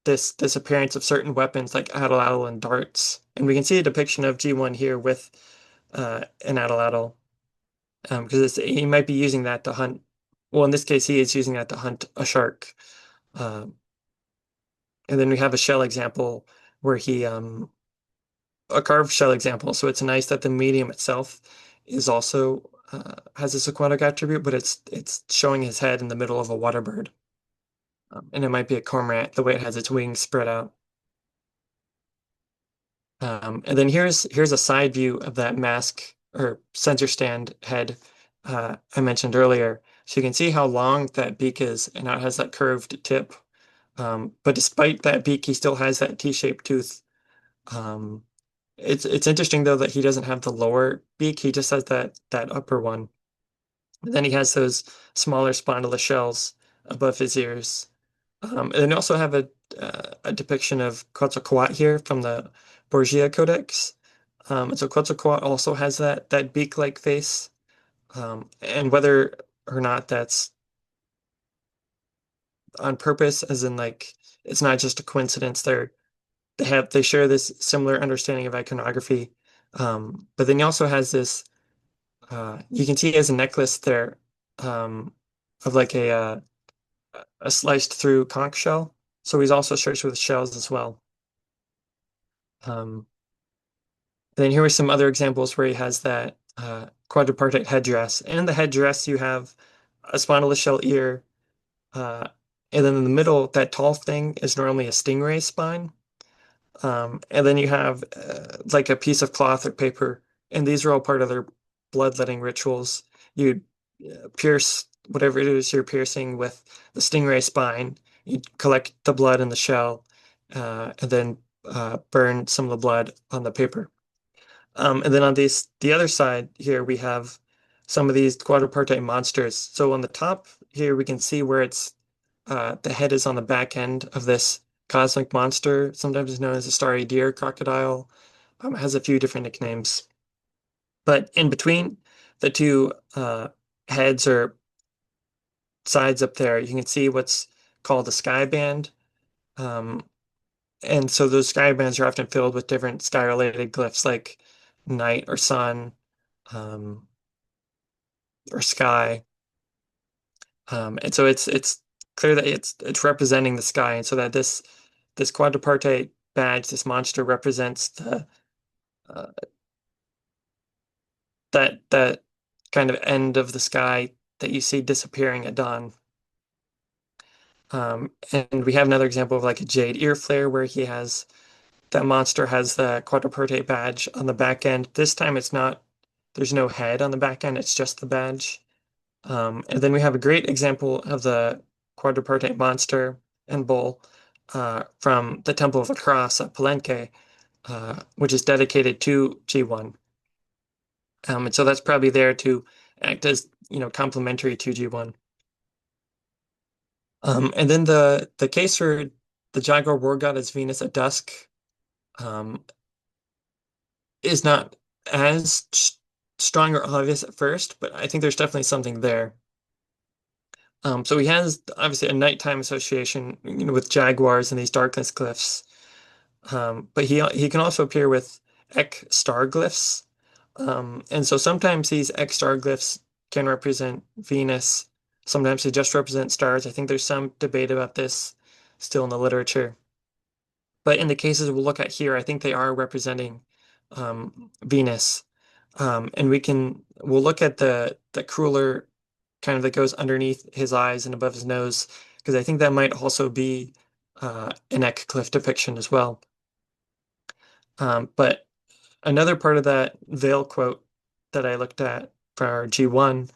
this appearance of certain weapons like atlatl and darts. And we can see a depiction of G1 here with an atlatl. Because he might be using that to hunt. Well, in this case, he is using that to hunt a shark. Um, and then we have a shell example where a carved shell example. So it's nice that the medium itself is also has this aquatic attribute, but it's showing his head in the middle of a water bird. And it might be a cormorant, the way it has its wings spread out. And then here's a side view of that mask or sensor stand head I mentioned earlier. So you can see how long that beak is and how it has that curved tip. But despite that beak, he still has that T-shaped tooth. Um, it's interesting though that he doesn't have the lower beak. He just has that upper one. And then he has those smaller spondylus shells above his ears. And then you also have a depiction of Quetzalcoatl here from the Borgia Codex. And so Quetzalcoatl also has that beak-like face. And whether or not that's on purpose, as in like it's not just a coincidence, they share this similar understanding of iconography. But then he also has this you can see he has a necklace there of like a sliced through conch shell. So he's also searched with shells as well. Um, then here are some other examples where he has that quadripartite headdress. And in the headdress, you have a spineless shell ear. And then in the middle, that tall thing is normally a stingray spine. And then you have like a piece of cloth or paper. And these are all part of their bloodletting rituals. You pierce whatever it is you're piercing with the stingray spine. You collect the blood in the shell, and then burn some of the blood on the paper. And then on the other side here, we have some of these quadripartite monsters. So on the top here, we can see where the head is on the back end of this cosmic monster, sometimes known as a starry deer crocodile. It has a few different nicknames. But in between the two heads or sides up there, you can see what's called a sky band. Um, and so those sky bands are often filled with different sky-related glyphs like night or sun, um, or sky. And so it's clear that it's representing the sky, and so that this quadripartite badge, this monster represents the uh, that kind of end of the sky that you see disappearing at dawn. And we have another example of like a jade ear flare where that monster has the quadripartite badge on the back end. This time there's no head on the back end, it's just the badge. And then we have a great example of the quadripartite monster and bull from the Temple of the Cross at Palenque, which is dedicated to G1. And so that's probably there to act as, complementary to G1. And then the case for the Jaguar war god as Venus at dusk um, is not as strong or obvious at first, but I think there's definitely something there. So he has obviously a nighttime association, with jaguars and these darkness glyphs. But he can also appear with Ek star glyphs. And so sometimes these Ek star glyphs can represent Venus. Sometimes they just represent stars. I think there's some debate about this still in the literature. But in the cases we'll look at here, I think they are representing Venus. And we'll look at the crueler kind of that goes underneath his eyes and above his nose, because I think that might also be an Eclipse depiction as well. But another part of that veil quote that I looked at for our G1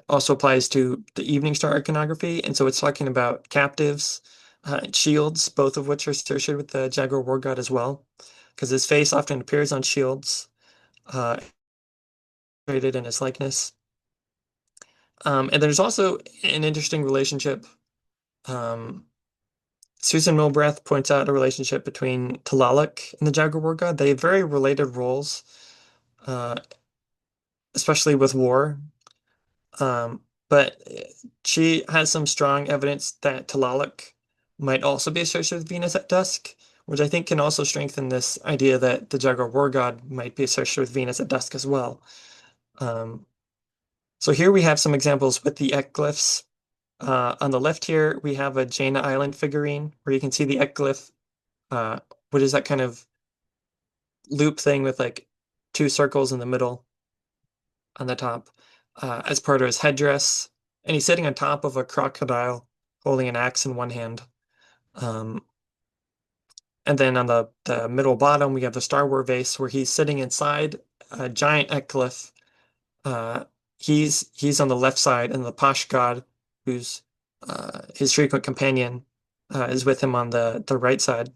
also applies to the evening star iconography. And so it's talking about captives, shields, both of which are associated with the Jaguar war god as well, because his face often appears on shields, created in his likeness. And there's also an interesting relationship. Susan Milbrath points out a relationship between Tlaloc and the Jaguar war god. They have very related roles, uh, especially with war. But she has some strong evidence that Tlaloc might also be associated with Venus at dusk, which I think can also strengthen this idea that the Jaguar war god might be associated with Venus at dusk as well. So here we have some examples with the ecglyphs. On the left here, we have a Jaina Island figurine where you can see the ecglyph, what is that kind of loop thing with like two circles in the middle on the top, as part of his headdress. And he's sitting on top of a crocodile holding an axe in one hand. And then on the middle bottom, we have the Star Wars vase where he's sitting inside a giant ecglyph. He's on the left side, and the Posh god, who's his frequent companion, is with him on the right side.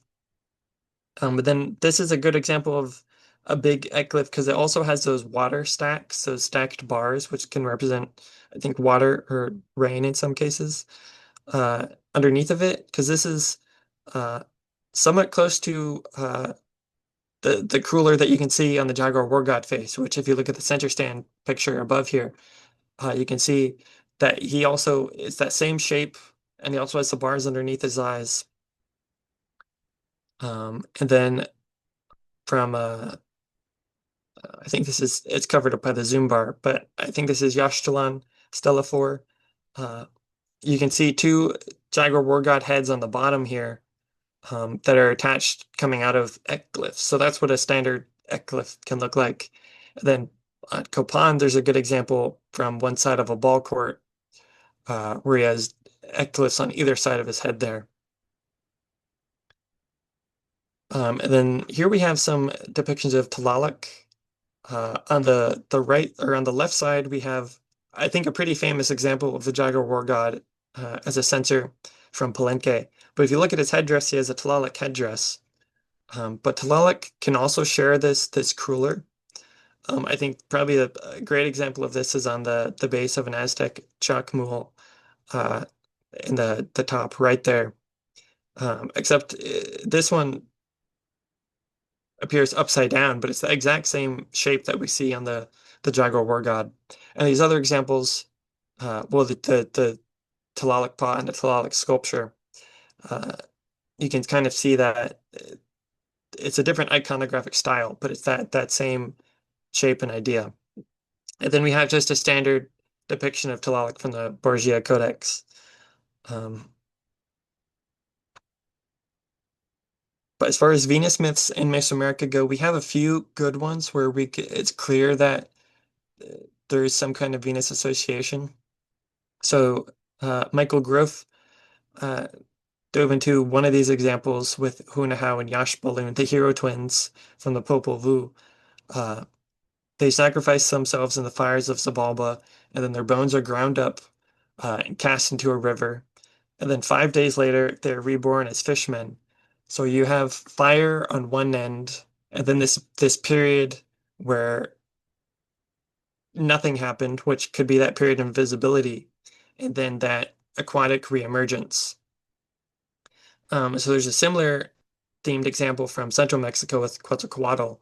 But then this is a good example of a big eclipse because it also has those water stacks, those stacked bars, which can represent, I think, water or rain in some cases, underneath of it, because this is somewhat close to the crueler that you can see on the Jaguar war god face, which if you look at the center stand picture above here, you can see that he also is that same shape, and he also has the bars underneath his eyes. And then from I think it's covered up by the zoom bar, but I think this is Yashtalan Stella 4. You can see two Jaguar war god heads on the bottom here, that are attached coming out of ecglyphs. So that's what a standard ecglyph can look like. And then at Copan, there's a good example from one side of a ball court, where he has ecglyphs on either side of his head there. And then here we have some depictions of Tlaloc. On the right or on the left side, we have, I think, a pretty famous example of the Jaguar war god as a censor from Palenque. But if you look at his headdress, he has a Tlaloc headdress. But Tlaloc can also share this cruller. I think probably a great example of this is on the base of an Aztec chalk mule uh, in the top right there. Except this one appears upside down, but it's the exact same shape that we see on the Jaguar war god. And these other examples, well, the Tlaloc pot and the Tlaloc sculpture, uh, you can kind of see that it's a different iconographic style, but it's that same shape and idea. And then we have just a standard depiction of Tlaloc from the Borgia Codex. Um, but as far as Venus myths in Mesoamerica go, we have a few good ones where it's clear that there is some kind of Venus association. So Michael Groth uh, dove into one of these examples with Hunahau and Yashbalun, the hero twins from the Popol Vuh. Uh, they sacrifice themselves in the fires of Zabalba, and then their bones are ground up and cast into a river. And then 5 days later, they're reborn as fishmen. So you have fire on one end, and then this period where nothing happened, which could be that period of invisibility, and then that aquatic reemergence. So there's a similar themed example from central Mexico with Quetzalcoatl,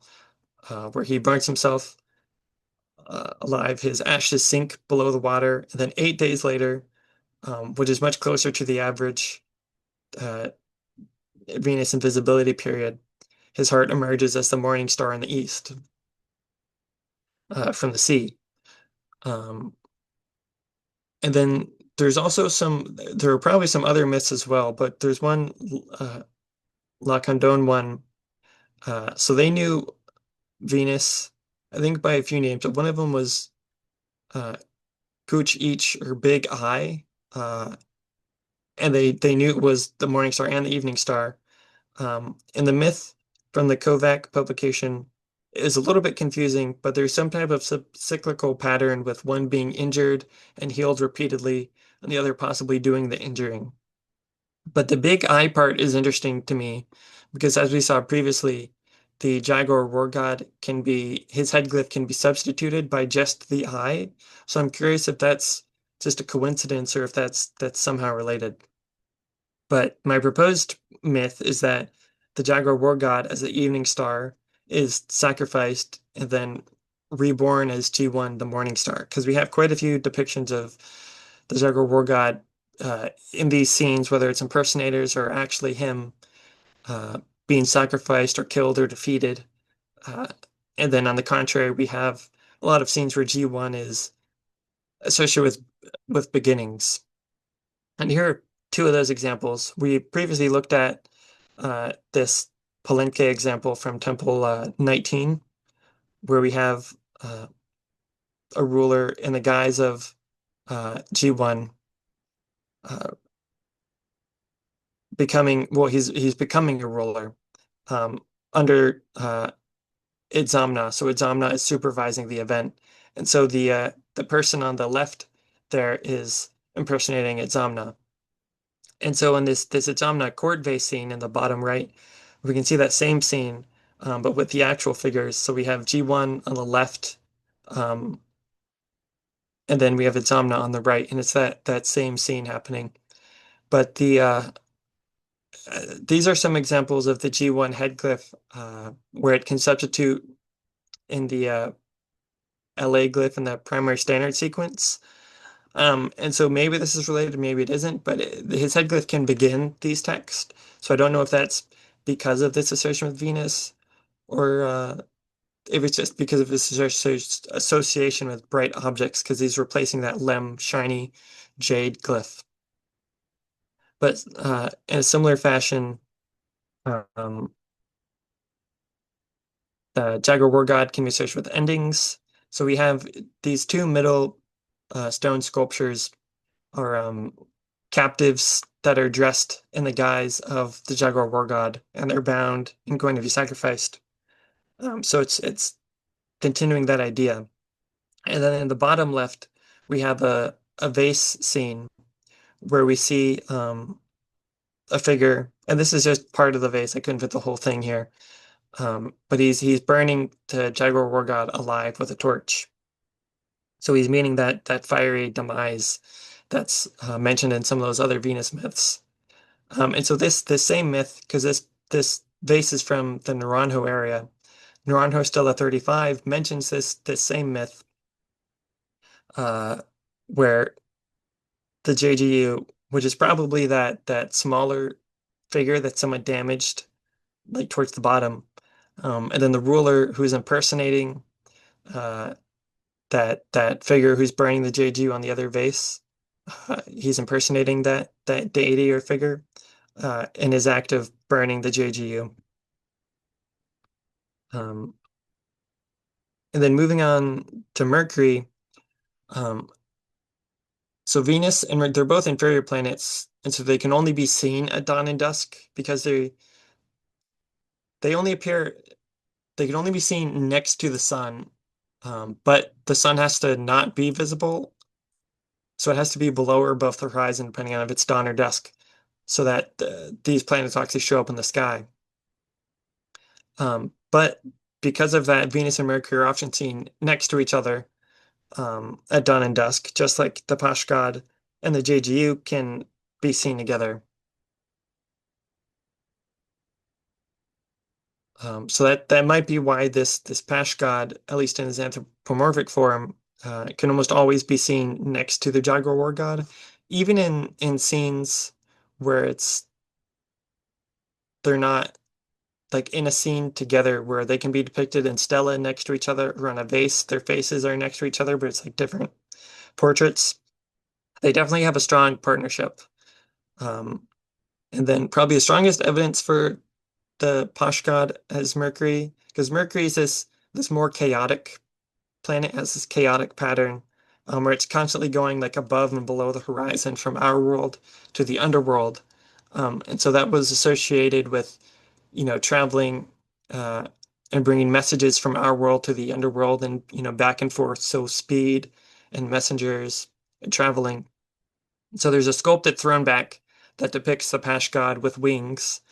where he burns himself alive. His ashes sink below the water, and then 8 days later, which is much closer to the average uh, Venus invisibility period, his heart emerges as the morning star in the east from the sea. Um, and then there are probably some other myths as well, but there's one, La Condone one. So they knew Venus, I think by a few names, but one of them was uh, Gooch Each or Big Eye. And they knew it was the morning star and the evening star. And the myth from the Kovac publication is a little bit confusing, but there's some type of cyclical pattern with one being injured and healed repeatedly, and the other possibly doing the injuring. But the big eye part is interesting to me because, as we saw previously, the Jaguar war god his head glyph can be substituted by just the eye. So I'm curious if that's just a coincidence or if that's somehow related. But my proposed myth is that the Jaguar war god as the evening star is sacrificed and then reborn as G1, the morning star. Because we have quite a few depictions of the Jaguar war god in these scenes, whether it's impersonators or actually him being sacrificed or killed or defeated. Uh, and then on the contrary, we have a lot of scenes where G1 is associated with beginnings. And here are two of those examples. We previously looked at this Palenque example from Temple 19, where we have a ruler in the guise of G1 uh, he's becoming a ruler under Itzamna. So Itzamna is supervising the event. And so the person on the left there is impersonating Itzamna. And so in this Itzamna court vase scene in the bottom right, we can see that same scene, but with the actual figures. So we have G1 on the left, um, and then we have Itzamna on the right, and it's that same scene happening. But these are some examples of the G1 head glyph where it can substitute in the LA glyph in the primary standard sequence. And so maybe this is related, maybe it isn't, but his head glyph can begin these texts. So I don't know if that's because of this association with Venus or if it's just because of this association with bright objects, because he's replacing that Lem shiny jade glyph. But in a similar fashion, um, the Jaguar War God can be associated with endings. So we have these two middle stone sculptures are captives that are dressed in the guise of the Jaguar War God, and they're bound and going to be sacrificed. So it's continuing that idea. And then in the bottom left, we have a vase scene where we see a figure, and this is just part of the vase. I couldn't fit the whole thing here. But he's burning the Jaguar war god alive with a torch. So he's meaning that fiery demise that's mentioned in some of those other Venus myths. And so this same myth, because this vase is from the Naranjo area, Naranjo Stella 35 mentions this same myth, where the JGU, which is probably that smaller figure that someone damaged, like towards the bottom, and then the ruler who's impersonating uh, that figure who's burning the JGU on the other vase. He's impersonating that deity or figure in his act of burning the JGU. And then moving on to Mercury. So Venus and they're both inferior planets, and so they can only be seen at dawn and dusk because they only appear they can only be seen next to the sun, but the sun has to not be visible, so it has to be below or above the horizon, depending on if it's dawn or dusk, so that these planets actually show up in the sky. But because of that, Venus and Mercury are often seen next to each other at dawn and dusk, just like the Pashgad and the JGU can be seen together. So that might be why this Pashgad, at least in his anthropomorphic form, can almost always be seen next to the Jaguar war god, even in scenes where they're not like in a scene together where they can be depicted in stela next to each other or on a vase. Their faces are next to each other, but it's like different portraits. They definitely have a strong partnership. Um, and then probably the strongest evidence for the Pashgad as Mercury, because Mercury is this more chaotic planet, has this chaotic pattern where it's constantly going like above and below the horizon from our world to the underworld. And so that was associated with, traveling uh, and bringing messages from our world to the underworld and, back and forth. So speed and messengers and traveling. So there's a sculpted throne back that depicts the Pashgad with wings,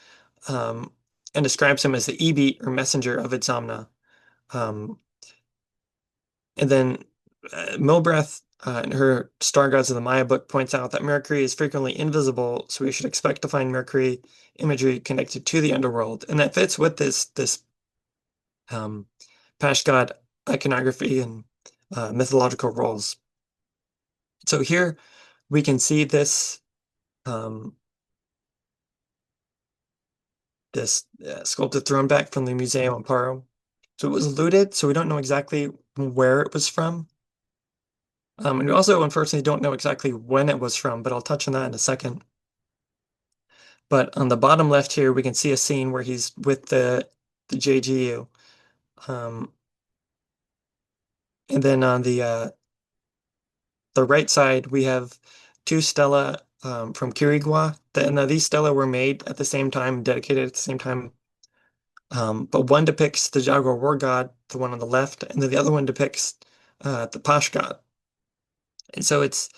um, and describes him as the Ebit or messenger of Itzamna. Um, and then Milbrath, in her Star Gods of the Maya book, points out that Mercury is frequently invisible, so we should expect to find Mercury imagery connected to the underworld, and that fits with this um, Pashgad iconography and mythological roles. So here we can see um, this sculpted throne back from the Museo Amparo. So it was looted, so we don't know exactly where it was from. And we also, unfortunately, don't know exactly when it was from, but I'll touch on that in a second. But on the bottom left here, we can see a scene where he's with the JGU. And then on the right side, we have two stela from Quirigua. Now these stela were made at the same time, dedicated at the same time. But one depicts the Jaguar war god, the one on the left, and then the other one depicts the Pash god. And so it's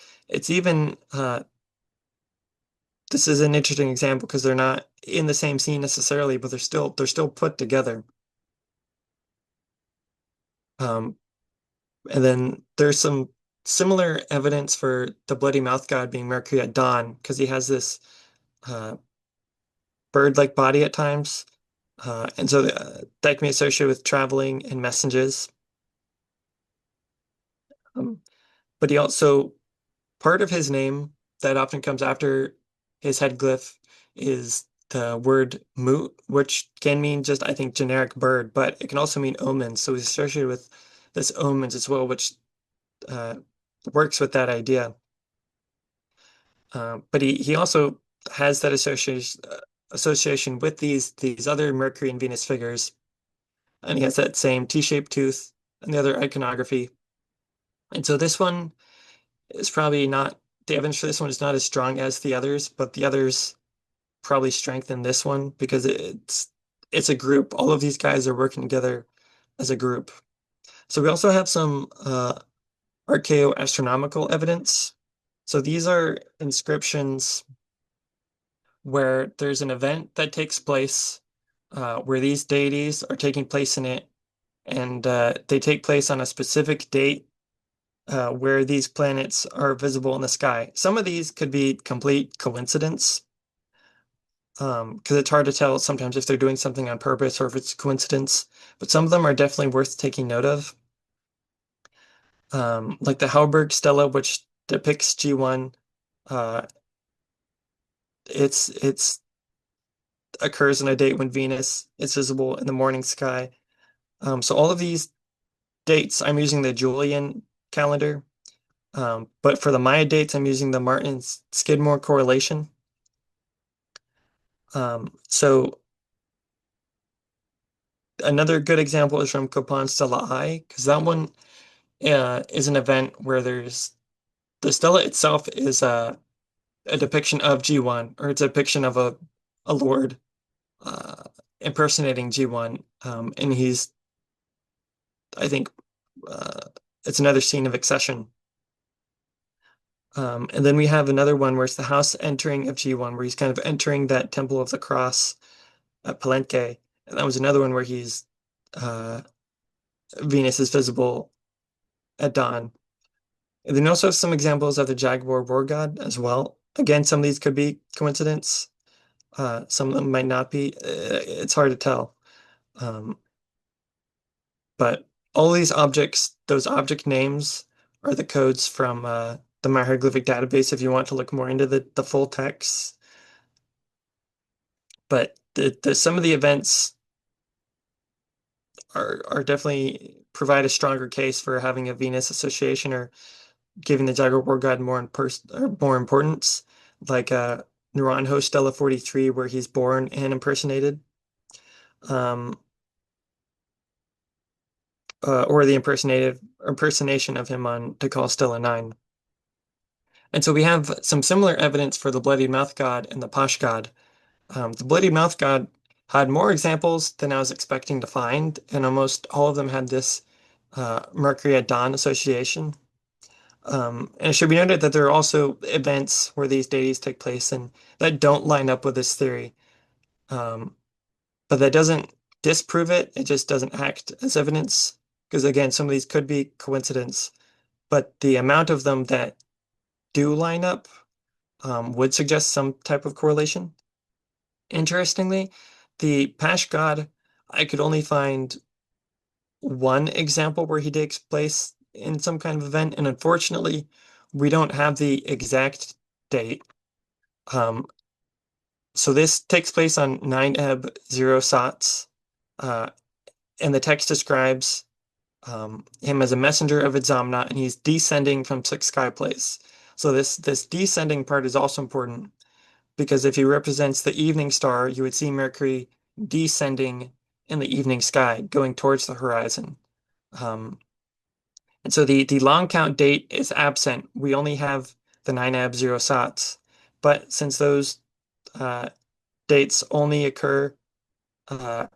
even this is an interesting example because they're not in the same scene necessarily, but they're still put together. Um, and then there's some similar evidence for the Bloody Mouth god being Mercury at dawn because he has this uh, bird-like body at times, and so that can be associated with traveling and messages. But he also part of his name that often comes after his head glyph is the word moot, which can mean just, I think, generic bird, but it can also mean omens. So he's associated with this omens as well, which uh, works with that idea. But he also has that association with these other Mercury and Venus figures, and he has that same T-shaped tooth and the other iconography. And so this one is probably not the evidence for this one is not as strong as the others, but the others probably strengthen this one because it's a group. All of these guys are working together as a group. So we also have some archaeoastronomical evidence. So these are inscriptions where there's an event that takes place where these deities are taking place in it, and they take place on a specific date where these planets are visible in the sky. Some of these could be complete coincidence, because it's hard to tell sometimes if they're doing something on purpose or if it's coincidence, but some of them are definitely worth taking note of. Like the Hauberg stela, which depicts G1, uh, it's occurs on a date when Venus is visible in the morning sky. So all of these dates, I'm using the Julian calendar, but for the Maya dates, I'm using the Martin Skidmore correlation. So another good example is from Copan Stella I, because that one is an event where there's the stela itself is a depiction of G1, or it's a depiction of a lord uh, impersonating G1, and he's, I think, uh, it's another scene of accession. And then we have another one where it's the house entering of G1, where he's kind of entering that Temple of the Cross at Palenque. And that was another one where he's uh, Venus is visible at dawn. And then you also have some examples of the Jaguar war god as well. Again, some of these could be coincidence. Some of them might not be. It's hard to tell. Um, but all these objects, those object names are the codes from the My Hieroglyphic database if you want to look more into the full text. But some of the events are definitely provide a stronger case for having a Venus association or giving the Jaguar war god more importance, like Naranjo Stella 43, where he's born and impersonated. Um, or the impersonation of him on Tikal Stella 9. And so we have some similar evidence for the Bloody Mouth God and the Posh God. The Bloody Mouth God had more examples than I was expecting to find, and almost all of them had this Mercury at dawn association. And it should be noted that there are also events where these deities take place and that don't line up with this theory. Um, but that doesn't disprove it, it just doesn't act as evidence. Because again, some of these could be coincidence, but the amount of them that do line up would suggest some type of correlation. Interestingly, the Pash God, I could only find one example where he takes place in some kind of event, and unfortunately, we don't have the exact date. Um, so this takes place on 9 Eb 0 Sots, and the text describes him as a messenger of Itzamna, and he's descending from 6 sky places. So this descending part is also important because if he represents the evening star, you would see Mercury descending in the evening sky, going towards the horizon. Um, and so the long count date is absent. We only have the 9 Ab 0 Sots. But since those uh, dates only occur uh,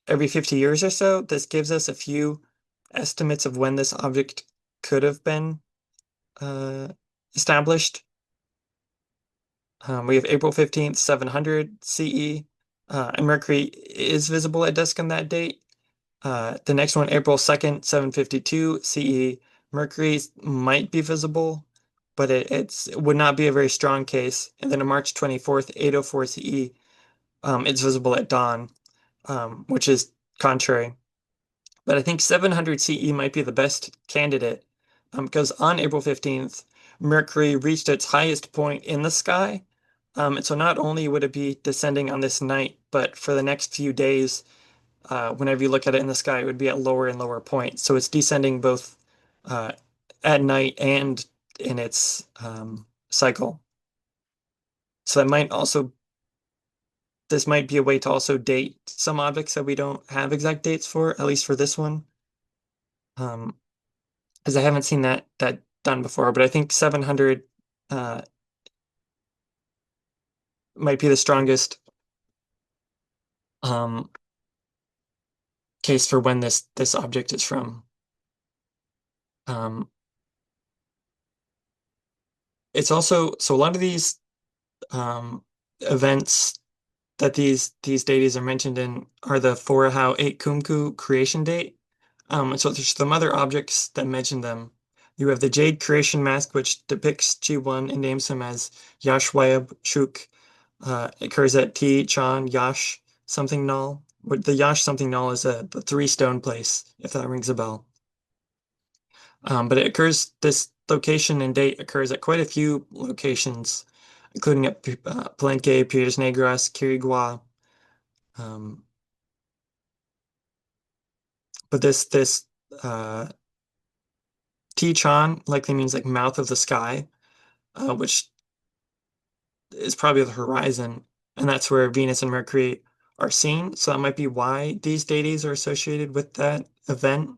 every 50 years or so, this gives us a few estimates of when this object could have been established. We have April 15th, 700 CE, and Mercury is visible at dusk on that date. The next one, April 2nd, 752 CE, Mercury might be visible, but it would not be a very strong case. And then on March 24th, 804 CE, it's visible at dawn, which is contrary. But I think 700 CE might be the best candidate because on April 15th, Mercury reached its highest point in the sky. And so not only would it be descending on this night, but for the next few days, whenever you look at it in the sky, it would be at lower and lower points. So it's descending both uh, at night and in its cycle. So that might also, this might be a way to also date some objects that we don't have exact dates for, at least for this one. Because I haven't seen that done before, but I think 700 uh, might be the strongest um, case for when this object is from. Um, it's also so a lot of these events that these deities are mentioned in are the Forahau 8 Kumku creation date. And so there's some other objects that mention them. You have the jade creation mask, which depicts Chi1 and names him as Yashwayab Shuk. Occurs at T Chan Yash something null. The Yash something null is the three stone place, if that rings a bell. But it occurs, this location and date occurs at quite a few locations, including at Palenque, Piedras Negras, Quirigua. Um, but this uh, T-chan likely means like mouth of the sky, which is probably the horizon, and that's where Venus and Mercury are seen. So that might be why these deities are associated with that event.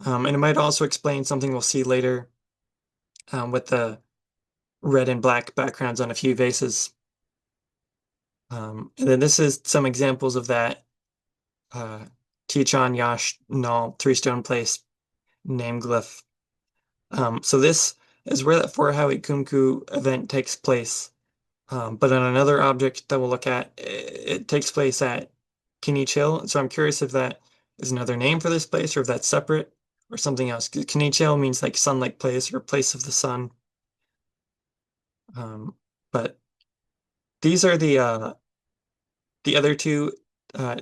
And it might also explain something we'll see later with the red and black backgrounds on a few vases. And then this is some examples of that uh, Tichan Yash Null three stone place name glyph. So this is where that Forhawi Kumku event takes place. But on another object that we'll look at, it takes place at Kinichil. So I'm curious if that is another name for this place or if that's separate or something else. Kinichil means like sun-like place or place of the sun. But these are the other two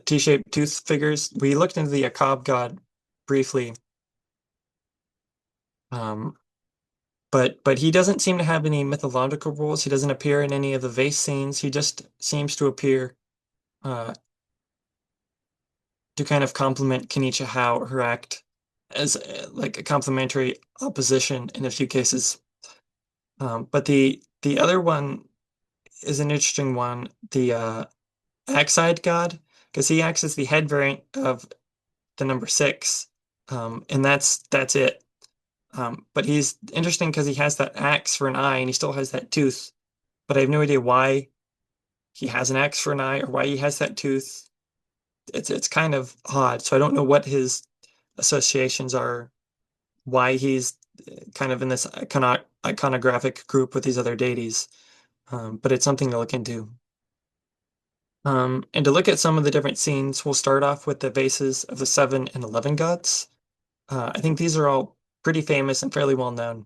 T-shaped tooth figures. We looked into the Akkad god briefly, um, but he doesn't seem to have any mythological roles. He doesn't appear in any of the vase scenes. He just seems to appear uh, to kind of complement Kenichi Hao, her act as like a complementary opposition in a few cases. But the other one is an interesting one, the Axide god, because he acts as the head variant of the number 6, and that's it. But he's interesting because he has that axe for an eye and he still has that tooth, but I have no idea why he has an axe for an eye or why he has that tooth. It's kind of odd, so I don't know what his associations are, why he's kind of in this iconographic group with these other deities, but it's something to look into. And to look at some of the different scenes, we'll start off with the vases of the 7 and 11 gods. I think these are all pretty famous and fairly well known.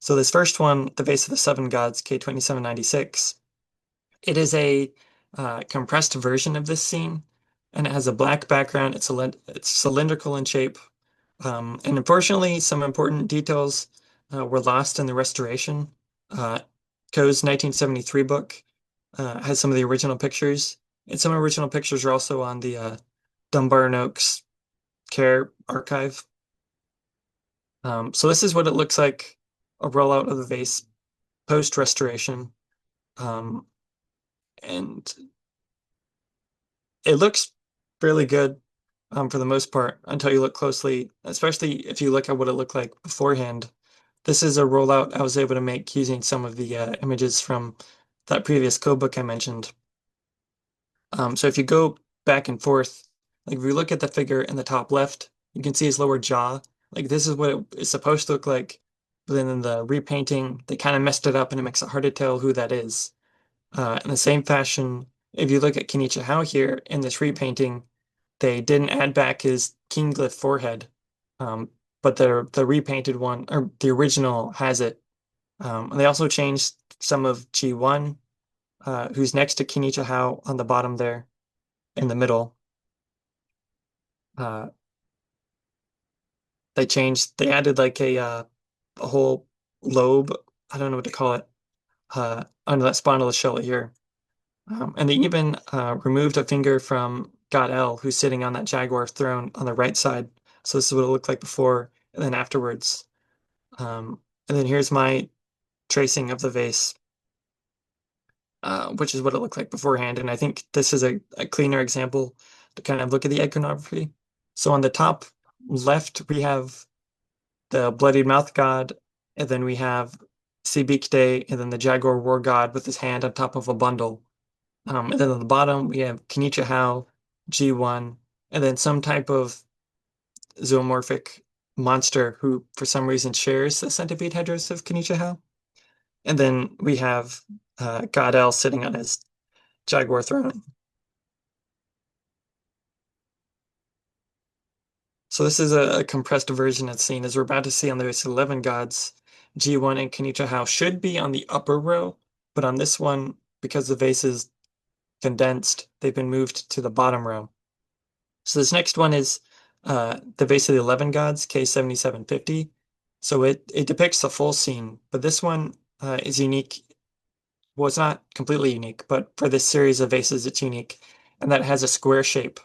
So this first one, the Vase of the Seven Gods, K2796, it is a compressed version of this scene, and it has a black background. It's cylindrical in shape. And unfortunately, some important details were lost in the restoration. Coe's 1973 book has some of the original pictures, and some original pictures are also on the Dunbar and Oaks Care archive. So this is what it looks like, a rollout of the vase post-restoration. And it looks fairly good for the most part until you look closely, especially if you look at what it looked like beforehand. This is a rollout I was able to make using some of the images from that previous code book I mentioned. So if you go back and forth, like if you look at the figure in the top left, you can see his lower jaw. Like this is what it is supposed to look like. But then in the repainting, they kind of messed it up and it makes it hard to tell who that is. In the same fashion, if you look at Kenichi Hao here in this repainting, they didn't add back his king glyph forehead. But the repainted one, or the original, has it. And they also changed some of Chi1, who's next to Kenichi Hao on the bottom there in the middle. Uh, they added like a whole lobe, I don't know what to call it, under that spinal shell here. And they even removed a finger from God El, who's sitting on that jaguar throne on the right side. So this is what it looked like before and then afterwards. And then here's my tracing of the vase, which is what it looked like beforehand. And I think this is a cleaner example to kind of look at the iconography. So on the top left, we have the bloodied mouth god, and then we have Sibikde, and then the jaguar war god with his hand on top of a bundle. And then on the bottom, we have Kenichi Hao, G1, and then some type of zoomorphic monster who, for some reason, shares the centipede headdress of Kanichiha. And then we have God El sitting on his jaguar throne. So this is a compressed version of the scene. As we're about to see on those 11 gods, G1 and Kanichiha should be on the upper row, but on this one, because the vase is condensed, they've been moved to the bottom row. So this next one is the vase of the 11 gods, K7750. So it depicts the full scene, but this one is unique. Well, it's not completely unique, but for this series of vases, it's unique, and that has a square shape.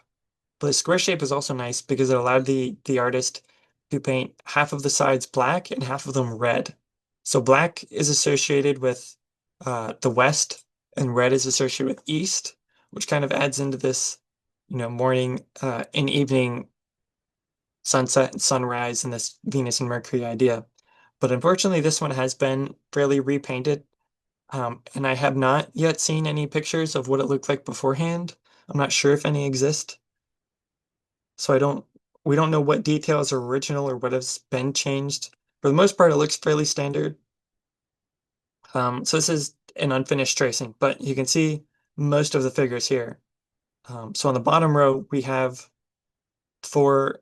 But the square shape is also nice because it allowed the artist to paint half of the sides black and half of them red. So black is associated with the west, and red is associated with east, which kind of adds into this, morning and evening, sunset and sunrise, and this Venus and Mercury idea. But unfortunately, this one has been fairly repainted. And I have not yet seen any pictures of what it looked like beforehand. I'm not sure if any exist. So we don't know what details are original or what has been changed. For the most part, it looks fairly standard. So this is an unfinished tracing, but you can see most of the figures here. So on the bottom row, we have four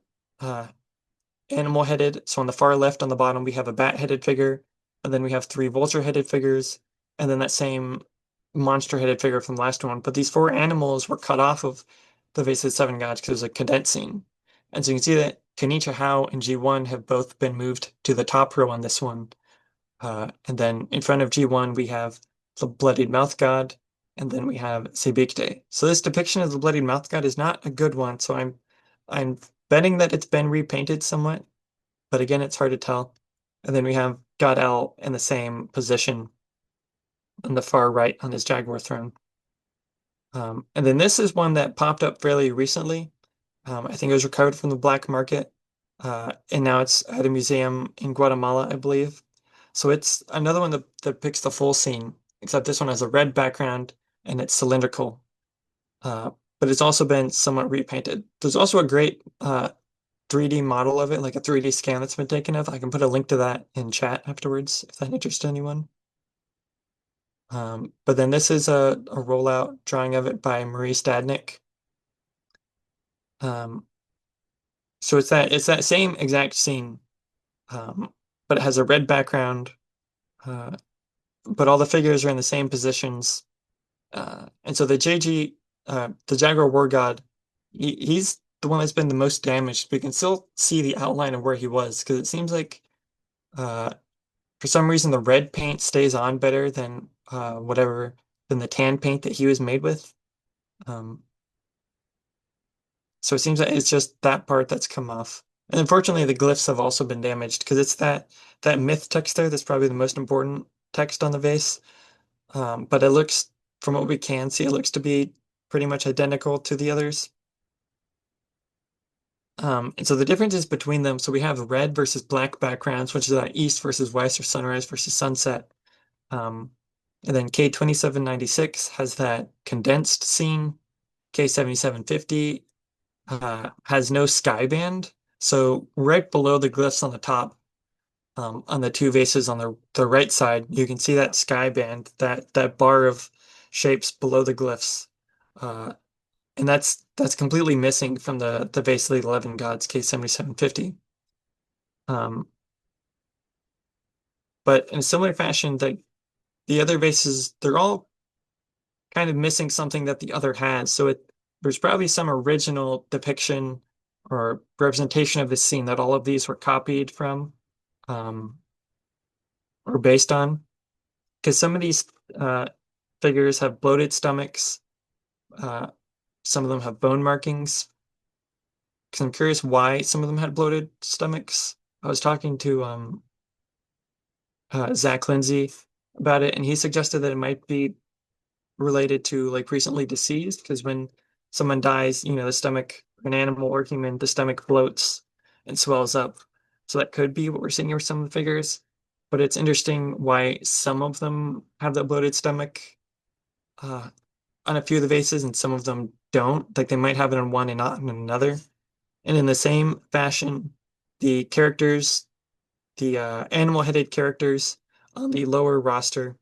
animal-headed. So on the far left on the bottom, we have a bat-headed figure, and then we have three vulture-headed figures, and then that same monster-headed figure from the last one. But these four animals were cut off of the Vase of the Seven Gods because it was a condensed scene. And so you can see that Kanicha Hao and G1 have both been moved to the top row on this one. And then in front of G1, we have the Bloodied Mouth God, and then we have Sebikte. So this depiction of the Bloodied Mouth God is not a good one, so I'm betting that it's been repainted somewhat, but again, it's hard to tell. And then we have God El in the same position on the far right on his jaguar throne. And then this is one that popped up fairly recently. I think it was recovered from the black market, and now it's at a museum in Guatemala, I believe. So it's another one that depicts the full scene, except this one has a red background and it's cylindrical. But it's also been somewhat repainted. There's also a great 3D model of it, like a 3D scan that's been taken of. I can put a link to that in chat afterwards if that interests anyone. But then this is a rollout drawing of it by Marie Stadnick. So it's that same exact scene, but it has a red background, but all the figures are in the same positions. And so the the Jaguar War God, he's the one that's been the most damaged. We can still see the outline of where he was because it seems like for some reason the red paint stays on better than than the tan paint that he was made with. So it seems like it's just that part that's come off. And unfortunately, the glyphs have also been damaged because it's that myth text there that's probably the most important text on the vase. But it looks, from what we can see, it looks to be pretty much identical to the others. And so the differences between them, so we have red versus black backgrounds, which is east versus west or sunrise versus sunset. And then K2796 has that condensed scene. K7750 has no sky band. So right below the glyphs on the top, on the two vases on the right side, you can see that sky band, that bar of shapes below the glyphs. And that's completely missing from the vase of the 11 gods, K7750. But in a similar fashion, the other vases, they're all kind of missing something that the other has. So there's probably some original depiction or representation of this scene that all of these were copied from or based on. Because some of these figures have bloated stomachs. Some of them have bone markings. Because I'm curious why some of them had bloated stomachs. I was talking to Zach Lindsay about it, and he suggested that it might be related to like recently deceased, because when someone dies, the stomach, an animal or human, the stomach bloats and swells up. So that could be what we're seeing here with some of the figures. But it's interesting why some of them have that bloated stomach on a few of the vases and some of them don't. Like they might have it on one and not in another. And in the same fashion, the characters, the animal-headed characters on the lower roster.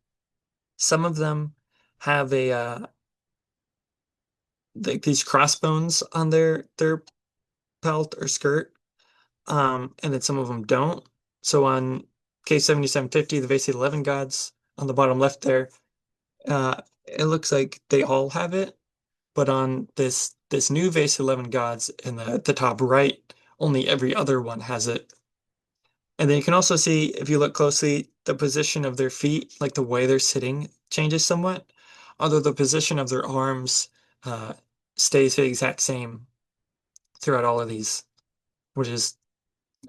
Some of them have a these crossbones on their pelt or skirt, and then some of them don't. So on K7750, the Vase of the 11 Gods, on the bottom left there, it looks like they all have it, but on this new Vase of 11 Gods in the top right, only every other one has it. And then you can also see, if you look closely, the position of their feet, like the way they're sitting, changes somewhat, although the position of their arms uh, stays the exact same throughout all of these, which is,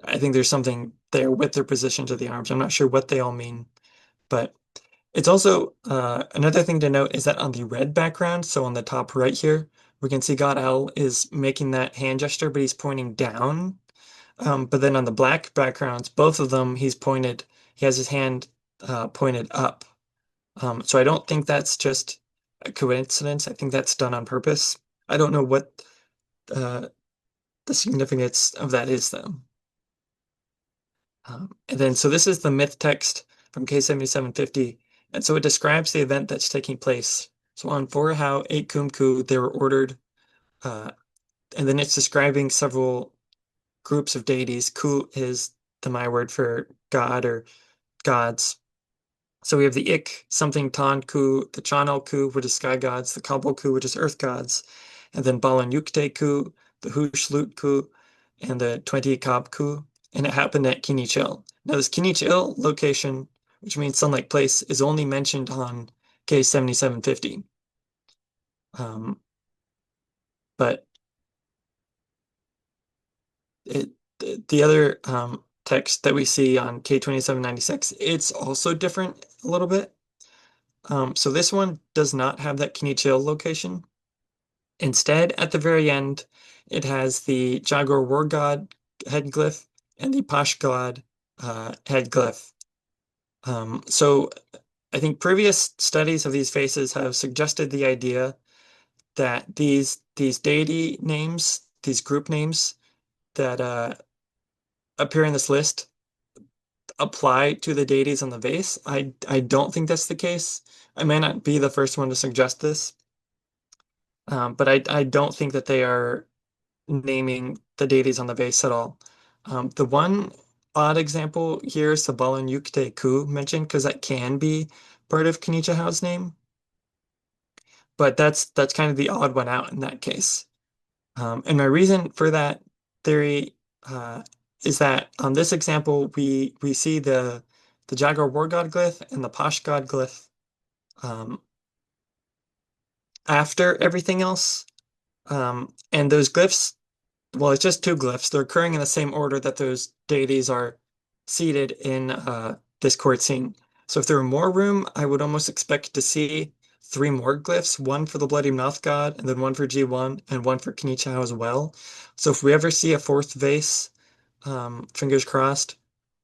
I think there's something there with their positions of the arms. I'm not sure what they all mean, but it's also another thing to note is that on the red background, so on the top right here, we can see God El is making that hand gesture, but he's pointing down. But then on the black backgrounds, both of them, he has his hand pointed up. So I don't think that's just a coincidence. I think that's done on purpose. I don't know what uh, the significance of that is, though. And then, so this is the myth text from K7750. And so it describes the event that's taking place. So on for how 8 Kumku, they were ordered. And then it's describing several groups of deities. Ku is the Maya word for god or gods. So we have the Ik, something Tan Ku, the Chanel Ku, which is sky gods, the Kabul Ku, which is earth gods, and then Balan Yukte Ku, the Hushlut Ku, and the 20 Kab Ku. And it happened at Kinichil. Now, this Kinichil location, which means sunlight place, is only mentioned on K7750. But the other text that we see on K2796, it's also different a little bit. So this one does not have that Kinichil location. Instead, at the very end, it has the Jaguar War God head glyph and the Pash God head glyph. So I think previous studies of these faces have suggested the idea that these deity names, these group names that appear in this list apply to the deities on the vase. I don't think that's the case. I may not be the first one to suggest this, but I don't think that they are naming the deities on the vase at all. The one odd example here is the Balan Yukte Ku mentioned, because that can be part of Kanichihao's name, but that's kind of the odd one out in that case. And my reason for that theory is that on this example, we see the Jaguar War God glyph and the Pash God glyph after everything else. And those glyphs, well, it's just two glyphs. They're occurring in the same order that those deities are seated in this court scene. So if there were more room, I would almost expect to see 3 more glyphs, one for the Bloody Mouth God, and then one for G1, and one for Kanichao as well. So if we ever see a 4th vase, fingers crossed,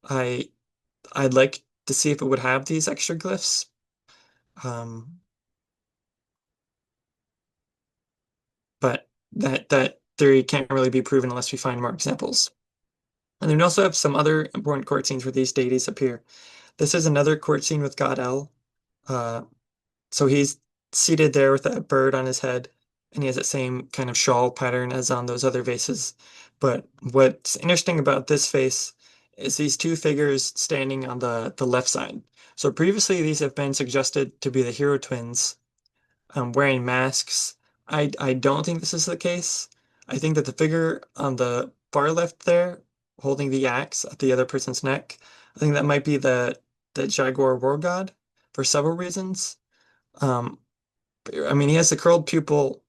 I'd like to see if it would have these extra glyphs. But that theory can't really be proven unless we find more examples. And then we also have some other important court scenes where these deities appear. This is another court scene with God El. So he's seated there with that bird on his head, and he has that same kind of shawl pattern as on those other vases. But what's interesting about this vase is these two figures standing on the left side. So previously these have been suggested to be the hero twins wearing masks. I don't think this is the case. I think that the figure on the far left there, holding the axe at the other person's neck, I think that might be the Jaguar War God for several reasons. I mean, he has the curled pupil,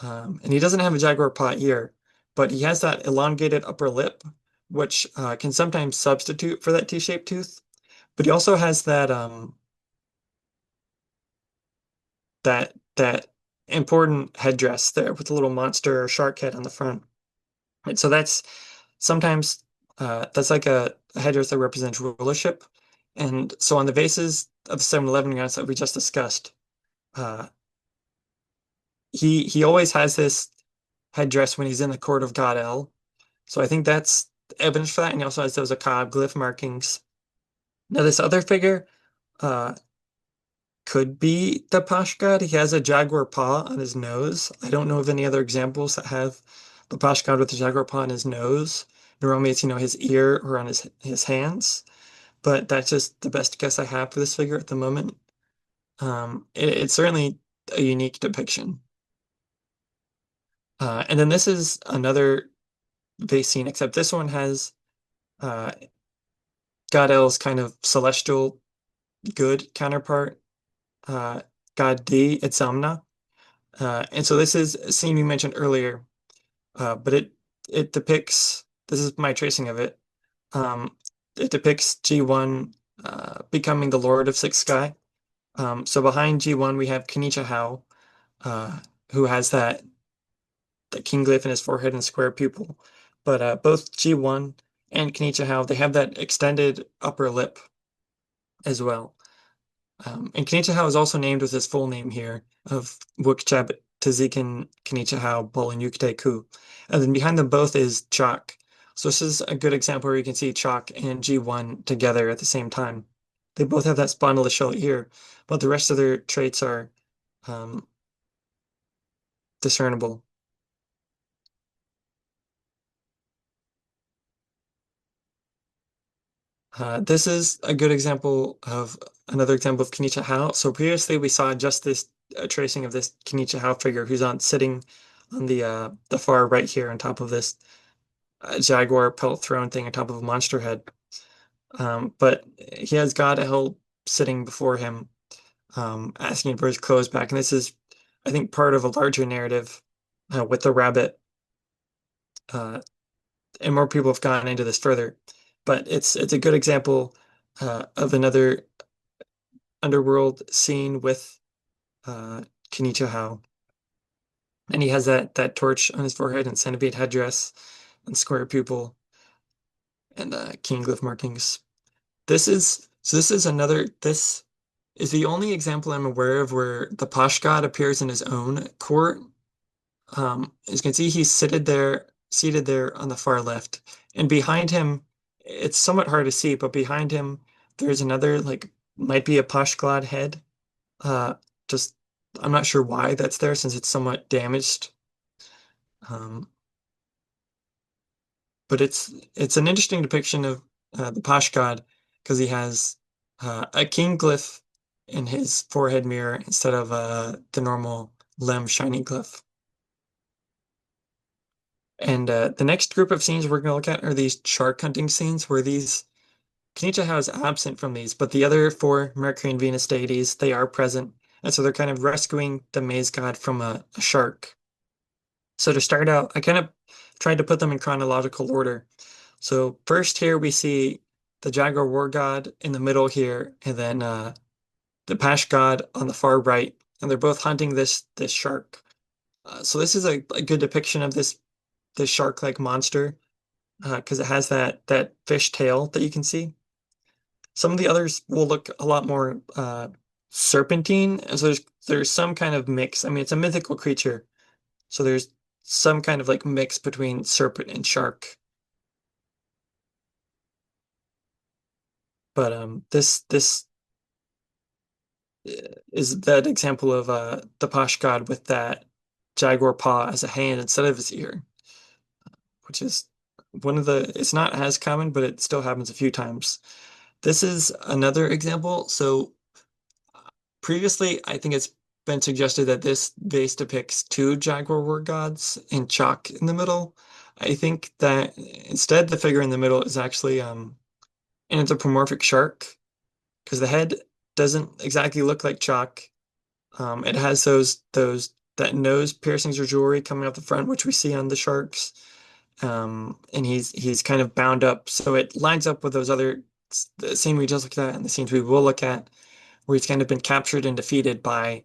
and he doesn't have a jaguar paw ear, but he has that elongated upper lip, which can sometimes substitute for that T-shaped tooth. But he also has that important headdress there with a little monster or shark head on the front. And so that's sometimes that's like a headdress that represents rulership. And so on the vases of the 7-11 gods that we just discussed, he always has this headdress when he's in the court of God El. So I think that's evidence for that, and he also has those glyph markings. Now, this other figure could be the Pash god. He has a jaguar paw on his nose. I don't know of any other examples that have the Pash god with the jaguar paw on his nose. Normally it's, his ear or on his hands, but that's just the best guess I have for this figure at the moment. It's certainly a unique depiction. And then this is another vase scene, except this one has God El's kind of celestial good counterpart, God D, Itzamna. And so this is a scene you mentioned earlier, but it depicts, this is my tracing of it. It depicts G1 becoming the Lord of Sixth Sky. So behind G1 we have Kenichi Hao, who has that king glyph in his forehead and square pupil. But both G1 and Kenichi Hao, they have that extended upper lip as well. And Kenichi Hao is also named with his full name here of Wukchab Tazikin Kenichi Hao Bolin Yukte Ku. And then behind them both is Chak. So this is a good example where you can see Chak and G1 together at the same time. They both have that spondylishal ear, but the rest of their traits are discernible. This is a good example of another example of Kenichi Hao. So previously we saw just this tracing of this Kenichi Hao figure who's sitting on the far right here on top of this jaguar pelt throne thing on top of a monster head. But he has God El sitting before him, asking for his clothes back. And this is, I think, part of a larger narrative with the rabbit. And more people have gone into this further. But it's a good example of another underworld scene with Kenichi Hao. And he has that torch on his forehead and centipede headdress and square pupil and king glyph markings. This is the only example I'm aware of where the Pash god appears in his own court. As you can see, he's seated there on the far left, and behind him, it's somewhat hard to see, but behind him, there's another might be a Pash god head. Just I'm not sure why that's there since it's somewhat damaged. But it's an interesting depiction of the Pash god because he has a king glyph in his forehead mirror instead of the normal lem shiny glyph. And the next group of scenes we're going to look at are these shark hunting scenes where Kenichi Hao is absent from these, but the other four Mercury and Venus deities, they are present. And so they're kind of rescuing the maze god from a shark. So to start out, I kind of tried to put them in chronological order. So first here we see the Jaguar War God in the middle here, and then the Pash God on the far right, and they're both hunting this shark. So this is a good depiction of this shark-like monster because it has that fish tail that you can see. Some of the others will look a lot more serpentine, and so there's some kind of mix. I mean, it's a mythical creature, so there's some kind of mix between serpent and shark. But this is that example of the Pash god with that jaguar paw as a hand instead of his ear, which is it's not as common, but it still happens a few times. This is another example. So previously, I think it's been suggested that this vase depicts two jaguar war gods and chalk in the middle. I think that instead the figure in the middle is actually an anthropomorphic shark because the head doesn't exactly look like chalk. It has that nose piercings or jewelry coming out the front, which we see on the sharks. And he's kind of bound up, so it lines up with those other the scene we just looked at and the scenes we will look at, where he's kind of been captured and defeated by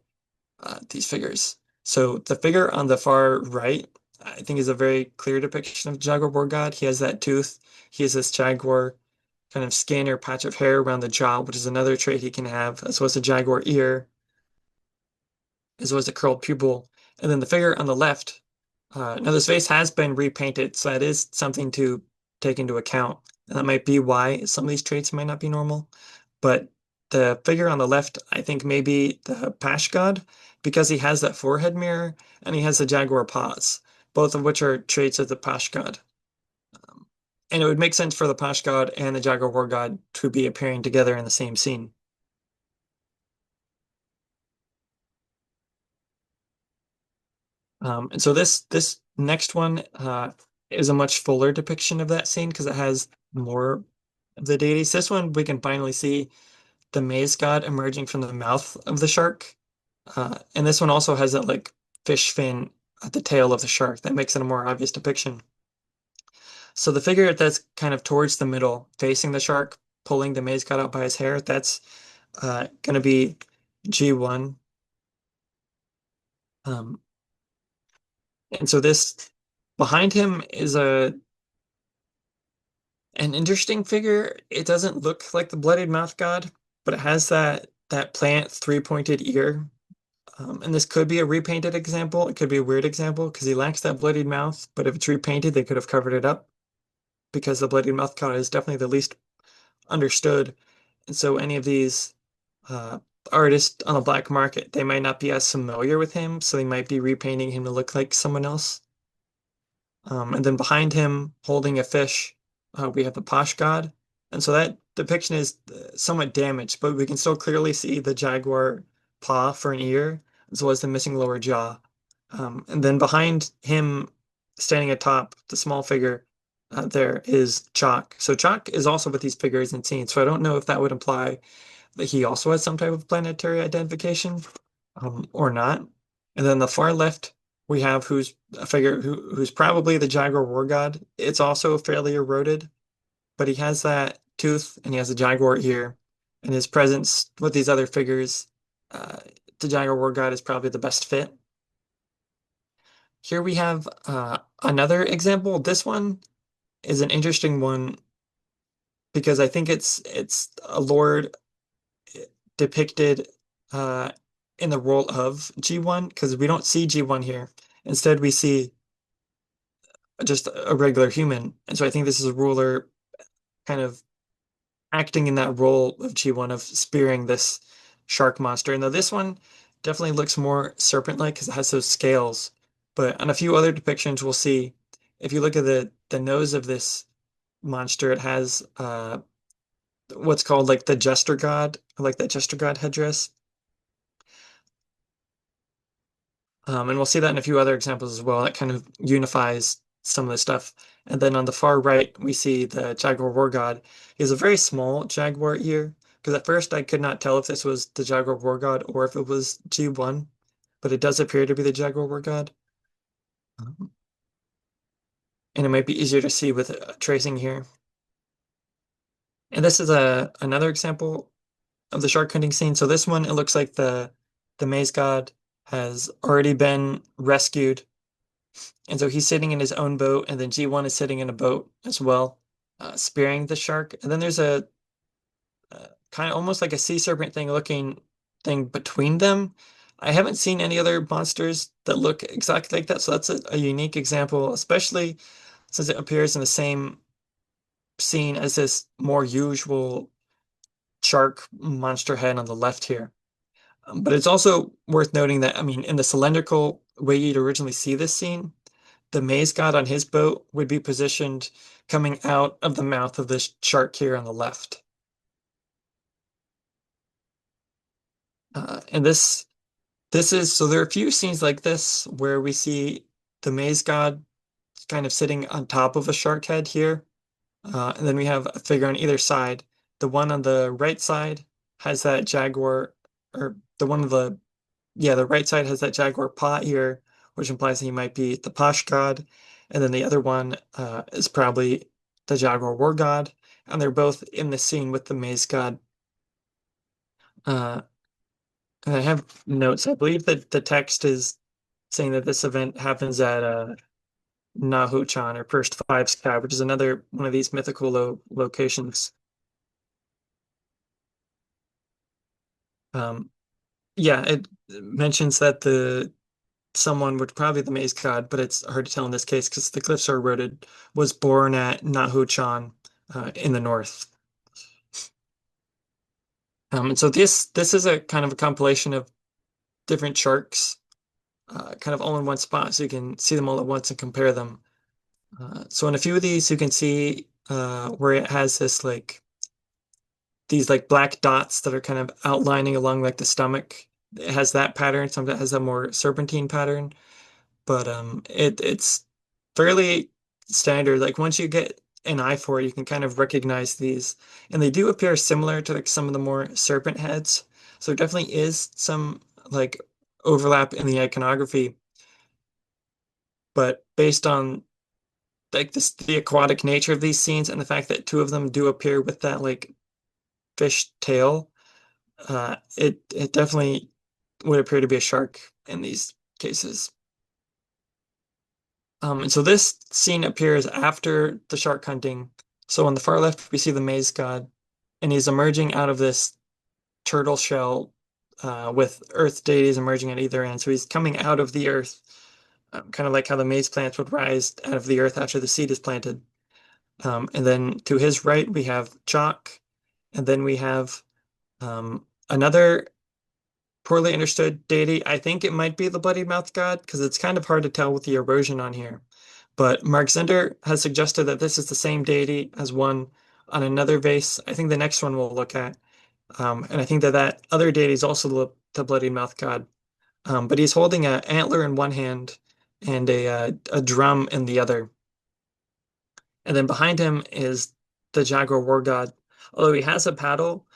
these figures. So the figure on the far right, I think, is a very clear depiction of Jaguar War God. He has that tooth. He has this jaguar kind of skin or patch of hair around the jaw, which is another trait he can have, as well as a jaguar ear, as well as a curled pupil. And then the figure on the left, now this vase has been repainted, so that is something to take into account. And that might be why some of these traits might not be normal. But the figure on the left, I think, may be the Pash god because he has that forehead mirror and he has the jaguar paws, both of which are traits of the Pash god. And it would make sense for the Pash god and the jaguar war god to be appearing together in the same scene. And so this next one is a much fuller depiction of that scene because it has more of the deities. This one we can finally see the maize god emerging from the mouth of the shark. And this one also has that like fish fin at the tail of the shark. That makes it a more obvious depiction. So the figure that's kind of towards the middle, facing the shark, pulling the maize god out by his hair, that's going to be G1. Um, and so this behind him is an interesting figure. It doesn't look like the bloodied mouth god, but it has that plant three-pointed ear. And this could be a repainted example. It could be a weird example because he lacks that bloodied mouth, but if it's repainted, they could have covered it up because the bloodied mouth god is definitely the least understood. And so any of these uh, artists on the black market, they might not be as familiar with him, so they might be repainting him to look like someone else. And then behind him, holding a fish, we have the Posh God. And so that depiction is somewhat damaged, but we can still clearly see the jaguar paw for an ear, as well as the missing lower jaw. And then behind him, standing atop the small figure, there is Chalk. So Chalk is also with these figures and scenes. So I don't know if that would imply that he also has some type of planetary identification, or not. And then the far left, we have who's a figure who's probably the jaguar war god. It's also fairly eroded, but he has that tooth and he has a jaguar ear, and his presence with these other figures, uh, the jaguar war god is probably the best fit. Here we have another example. This one is an interesting one because I think it's a lord depicted uh, in the role of G1 because we don't see G1 here. Instead, we see just a regular human. And so I think this is a ruler kind of acting in that role of G1 of spearing this shark monster. And though this one definitely looks more serpent-like because it has those scales. But on a few other depictions, we'll see if you look at the nose of this monster, it has what's called like the jester god, like that jester god headdress. And we'll see that in a few other examples as well. That kind of unifies some of the stuff. And then on the far right, we see the Jaguar War God. He has a very small Jaguar ear, because at first I could not tell if this was the Jaguar War God or if it was G1, but it does appear to be the Jaguar War God. And it might be easier to see with tracing here. And this is another example of the shark hunting scene. So this one, it looks like the maize god has already been rescued. And so he's sitting in his own boat, and then G1 is sitting in a boat as well, spearing the shark. And then there's a kind of almost like a sea serpent thing looking thing between them. I haven't seen any other monsters that look exactly like that, so that's a unique example, especially since it appears in the same scene as this more usual shark monster head on the left here. But it's also worth noting that, I mean, in the cylindrical way you'd originally see this scene, the maize god on his boat would be positioned coming out of the mouth of this shark here on the left. And this is so there are a few scenes like this where we see the maize god kind of sitting on top of a shark head here. And then we have a figure on either side. The one on the right side has that jaguar, or the one on the right side has that jaguar paw here, which implies that he might be the Posh god. And then the other one is probably the jaguar war god. And they're both in the scene with the maize god. Uh, and I have notes. I believe that the text is saying that this event happens at Nahu-chan or First Five Sky, which is another one of these mythical locations. Um, yeah, it mentions that someone, which probably the maize god, but it's hard to tell in this case because the cliffs are eroded, was born at Nahu-chan in the north. And so this is a kind of a compilation of different sharks, kind of all in one spot, so you can see them all at once and compare them. So in a few of these, you can see where it has this like these like black dots that are kind of outlining along like the stomach. It has that pattern. Sometimes it has a more serpentine pattern, but it's fairly standard. Like once you get an eye for it, you can kind of recognize these, and they do appear similar to like some of the more serpent heads. So there definitely is some like overlap in the iconography, but based on like this the aquatic nature of these scenes and the fact that two of them do appear with that like fish tail, it definitely would appear to be a shark in these cases. And so this scene appears after the shark hunting. So on the far left, we see the maize god, and he's emerging out of this turtle shell with earth deities emerging at either end. So he's coming out of the earth, kind of like how the maize plants would rise out of the earth after the seed is planted. And then to his right, we have chalk, and then we have another poorly understood deity. I think it might be the Bloody Mouth God because it's kind of hard to tell with the erosion on here. But Mark Zender has suggested that this is the same deity as one on another vase. I think the next one we'll look at. And I think that that other deity is also the Bloody Mouth God. But he's holding an antler in one hand and a drum in the other. And then behind him is the Jaguar War God, although he has a paddle.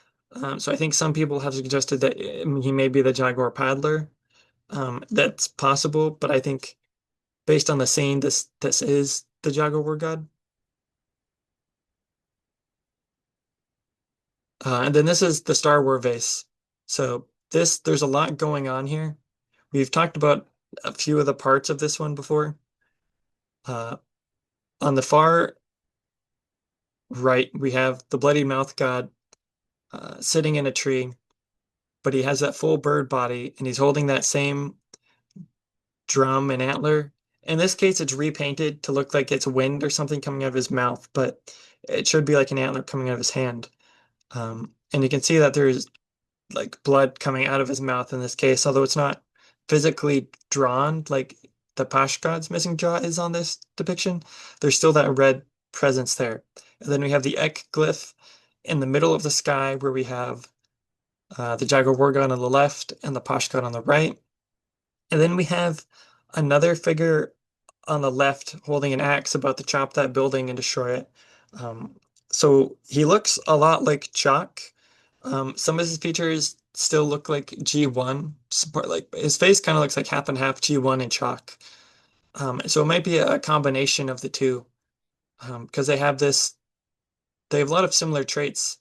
So I think some people have suggested that he may be the Jaguar paddler. That's possible, but I think based on the scene, this is the Jaguar War God. And then this is the Star War vase. So there's a lot going on here. We've talked about a few of the parts of this one before. Uh, on the far right, we have the Bloody Mouth God sitting in a tree, but he has that full bird body and he's holding that same drum and antler. In this case, it's repainted to look like it's wind or something coming out of his mouth, but it should be like an antler coming out of his hand. And you can see that there's like blood coming out of his mouth in this case, although it's not physically drawn like the Pash God's missing jaw is on this depiction. There's still that red presence there. And then we have the Ek glyph in the middle of the sky where we have the Jaguar War God on the left and the Pash God on the right. And then we have another figure on the left holding an axe about to chop that building and destroy it. Um, so he looks a lot like Chuck. Some of his features still look like G1. Like his face kind of looks like half and half G1 and Chuck. So it might be a combination of the two because they have a lot of similar traits.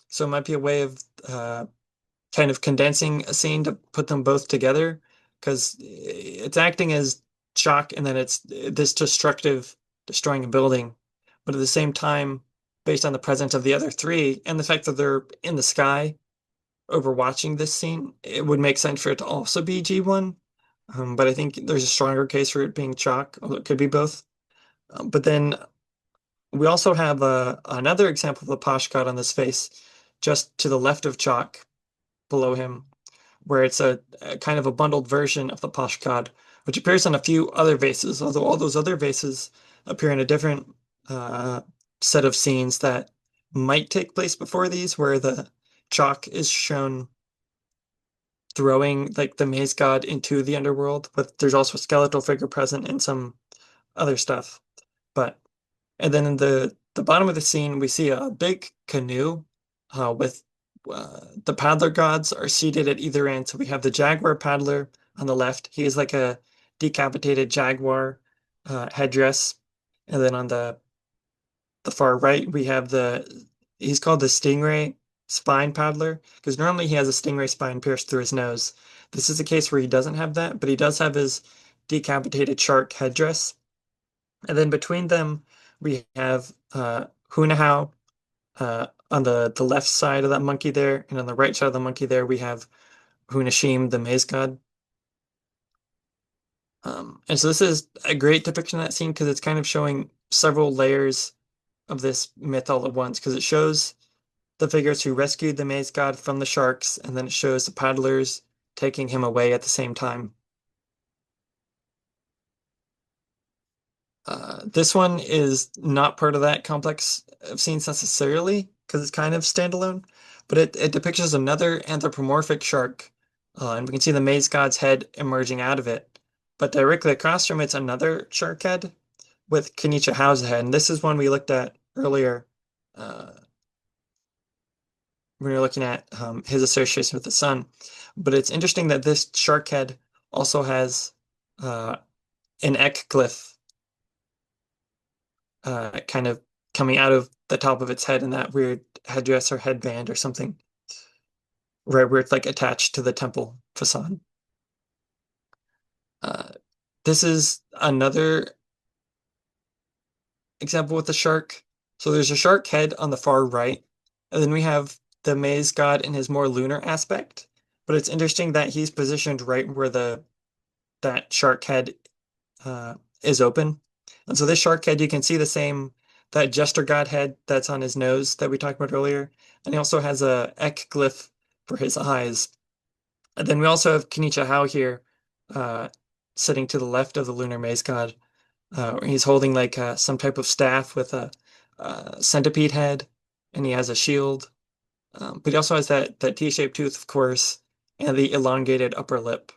So it might be a way of kind of condensing a scene to put them both together because it's acting as shock and then it's this destructive, destroying a building. But at the same time, based on the presence of the other three and the fact that they're in the sky overwatching this scene, it would make sense for it to also be G1. But I think there's a stronger case for it being chalk, although it could be both. But then we also have another example of the Posh God on this face, just to the left of chalk, below him, where it's a kind of a bundled version of the Posh God, which appears on a few other vases, although all those other vases appear in a different uh, set of scenes that might take place before these, where the chalk is shown throwing like the maze god into the underworld, but there's also a skeletal figure present and some other stuff. But and then in the bottom of the scene, we see a big canoe with the paddler gods are seated at either end. So we have the jaguar paddler on the left. He is like a decapitated jaguar headdress, and then on the far right, we have he's called the stingray spine paddler because normally he has a stingray spine pierced through his nose. This is a case where he doesn't have that, but he does have his decapitated shark headdress. And then between them, we have Hunahao on the left side of that monkey there, and on the right side of the monkey there, we have Hunashim, the maze god. And so this is a great depiction of that scene because it's kind of showing several layers of this myth all at once, because it shows the figures who rescued the maze god from the sharks, and then it shows the paddlers taking him away at the same time. This one is not part of that complex of scenes necessarily, because it's kind of standalone, but it depicts another anthropomorphic shark, and we can see the maze god's head emerging out of it. But directly across from it's another shark head with Kenichi Howe's head, and this is one we looked at earlier uh, when we were looking at his association with the sun. But it's interesting that this shark head also has uh, an ekglyph kind of coming out of the top of its head in that weird headdress or headband or something, right where it's like attached to the temple facade. Uh, this is another example with the shark. So there's a shark head on the far right, and then we have the maze god in his more lunar aspect. But it's interesting that he's positioned right where that shark head is open. And so this shark head, you can see the same, that jester god head that's on his nose that we talked about earlier. And he also has a ekglyph for his eyes. And then we also have Kenichi Hao here, uh, sitting to the left of the lunar maze god. He's holding like some type of staff with a centipede head, and he has a shield. But he also has that T-shaped tooth, of course, and the elongated upper lip.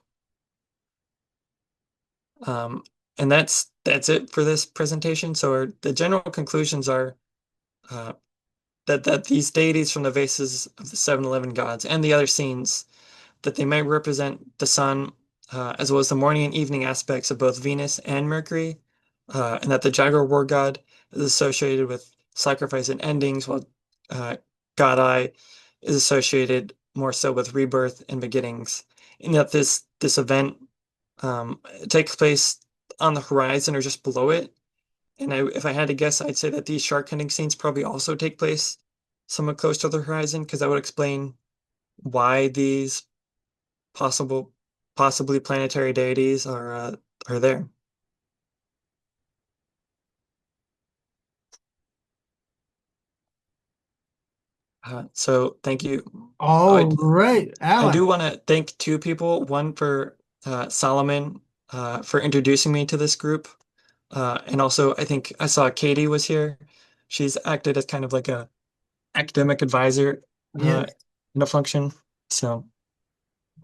Um, and that's it for this presentation. So the general conclusions are uh, that these deities from the vases of the 7-Eleven gods and the other scenes, that they might represent the sun, as well as the morning and evening aspects of both Venus and Mercury, and that the Jaguar war god is associated with sacrifice and endings, while uh, God Eye is associated more so with rebirth and beginnings, and that this event takes place on the horizon or just below it. And if I had to guess, I'd say that these shark hunting scenes probably also take place somewhat close to the horizon, because that would explain why these possibly planetary deities are there. So thank you. All I, right, I Alex. do want to thank two people. One for Solomon for introducing me to this group, and also I think I saw Katie was here. She's acted as kind of like a academic advisor uh, Yes. in a function. So, and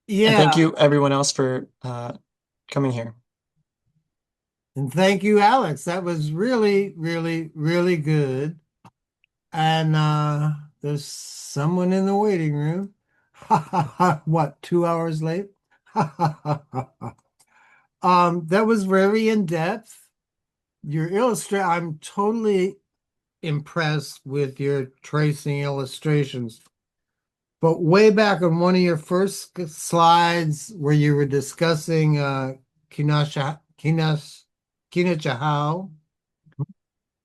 Yeah, thank you everyone else for coming here. and thank you, Alex. That was really, really, really good. And there's someone in the waiting room. What, 2 hours late? That was very in depth. Your illustrate, I'm totally impressed with your tracing illustrations. But way back on one of your first slides where you were discussing Kinachahau,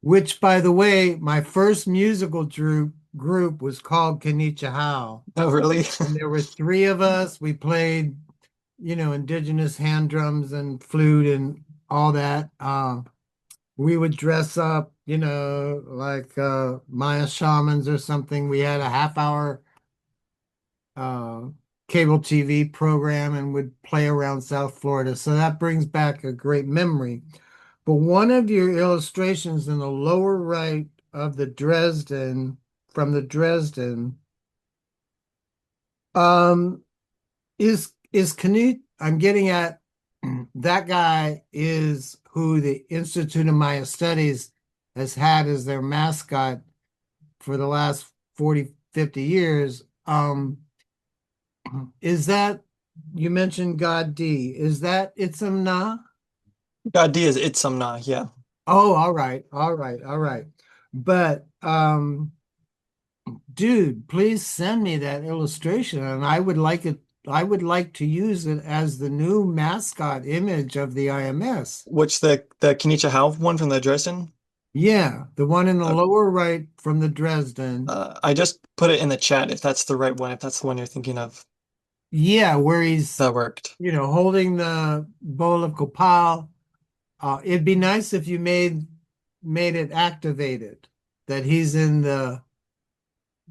which by the way, my first musical group was called Kanichahau. Oh, really? And there were three of us. We played, indigenous hand drums and flute and all that. We would dress up, like Maya shamans or something. We had a half hour uh, cable TV program and would play around South Florida. So that brings back a great memory. But one of your illustrations in the lower right of the Dresden, from the Dresden, um, is Canute. I'm getting at that guy is who the Institute of Maya Studies has had as their mascot for the last 40, 50 years. Is that, you mentioned God D, is that Itzamna? God D is Itzamna, yeah. Oh, all right, all right, all right. But dude, please send me that illustration and I would like to use it as the new mascot image of the IMS. Which the Kenichi Hao one from the Dresden? Yeah, the one in the Uh, lower right from the Dresden. I just put it in the chat if that's the right one, if that's the one you're thinking of. Yeah, where he's, That worked. holding the bowl of copal. It'd be nice if you made it activated, that he's in the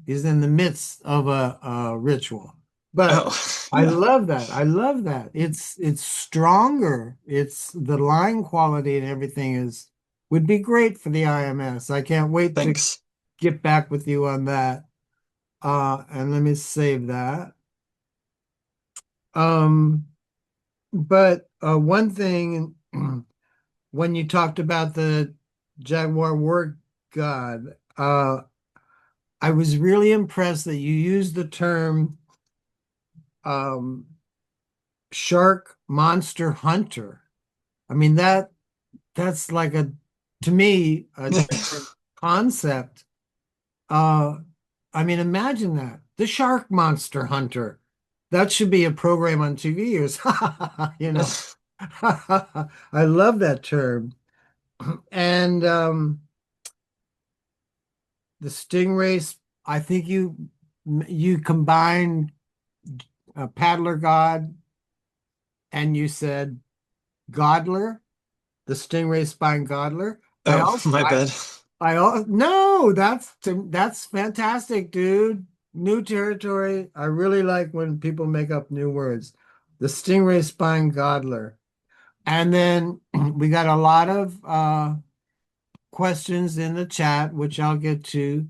midst of a ritual. But Oh, I yeah. love that. I love that. It's stronger. It's the line quality and everything would be great for the IMS. I can't wait to Thanks. get back with you on that. And let me save that. Um, but one thing when you talked about the Jaguar war god, I was really impressed that you used the term um, shark monster hunter. I mean that's like to me a different concept. Uh, I mean, imagine that. The shark monster hunter. That should be a program on TV or you know. I love that term. And the stingrays, I think you combined a paddler god and you said godler, the stingray spine godler. I Oh, also my bad. no, that's fantastic, dude. New territory. I really like when people make up new words. The stingray spine godler. And then we got a lot of questions in the chat, which I'll get to.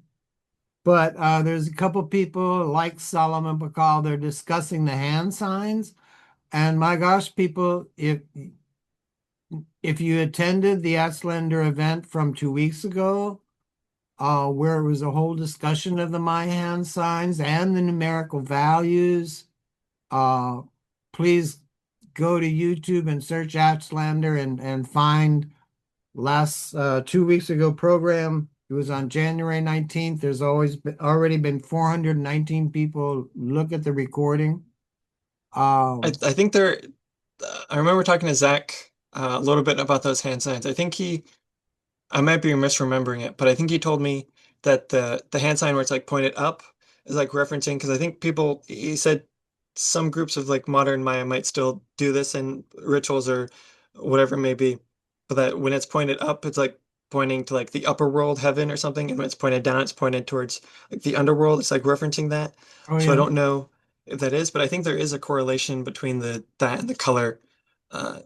But there's a couple people like Solomon Bacall. They're discussing the hand signs. And my gosh, people, if you attended the Aztlander event from 2 weeks ago, where it was a whole discussion of the Mayan signs and the numerical values. Uh, Please go to YouTube and search Aztlander and find last 2 weeks ago program. It was on January 19th. There's already been 419 people look at the recording. Um, I think I remember talking to Zach a little bit about those hand signs. I might be misremembering it, but I think he told me that the hand sign where it's like pointed up is like referencing because I think he said some groups of like modern Maya might still do this in rituals or whatever it may be, but that when it's pointed up, it's like pointing to like the upper world, heaven or something, and when it's pointed down, it's pointed towards like the underworld. It's like referencing that. oh So I yeah. don't know if that is, but I think there is a correlation between that and the color. Uh,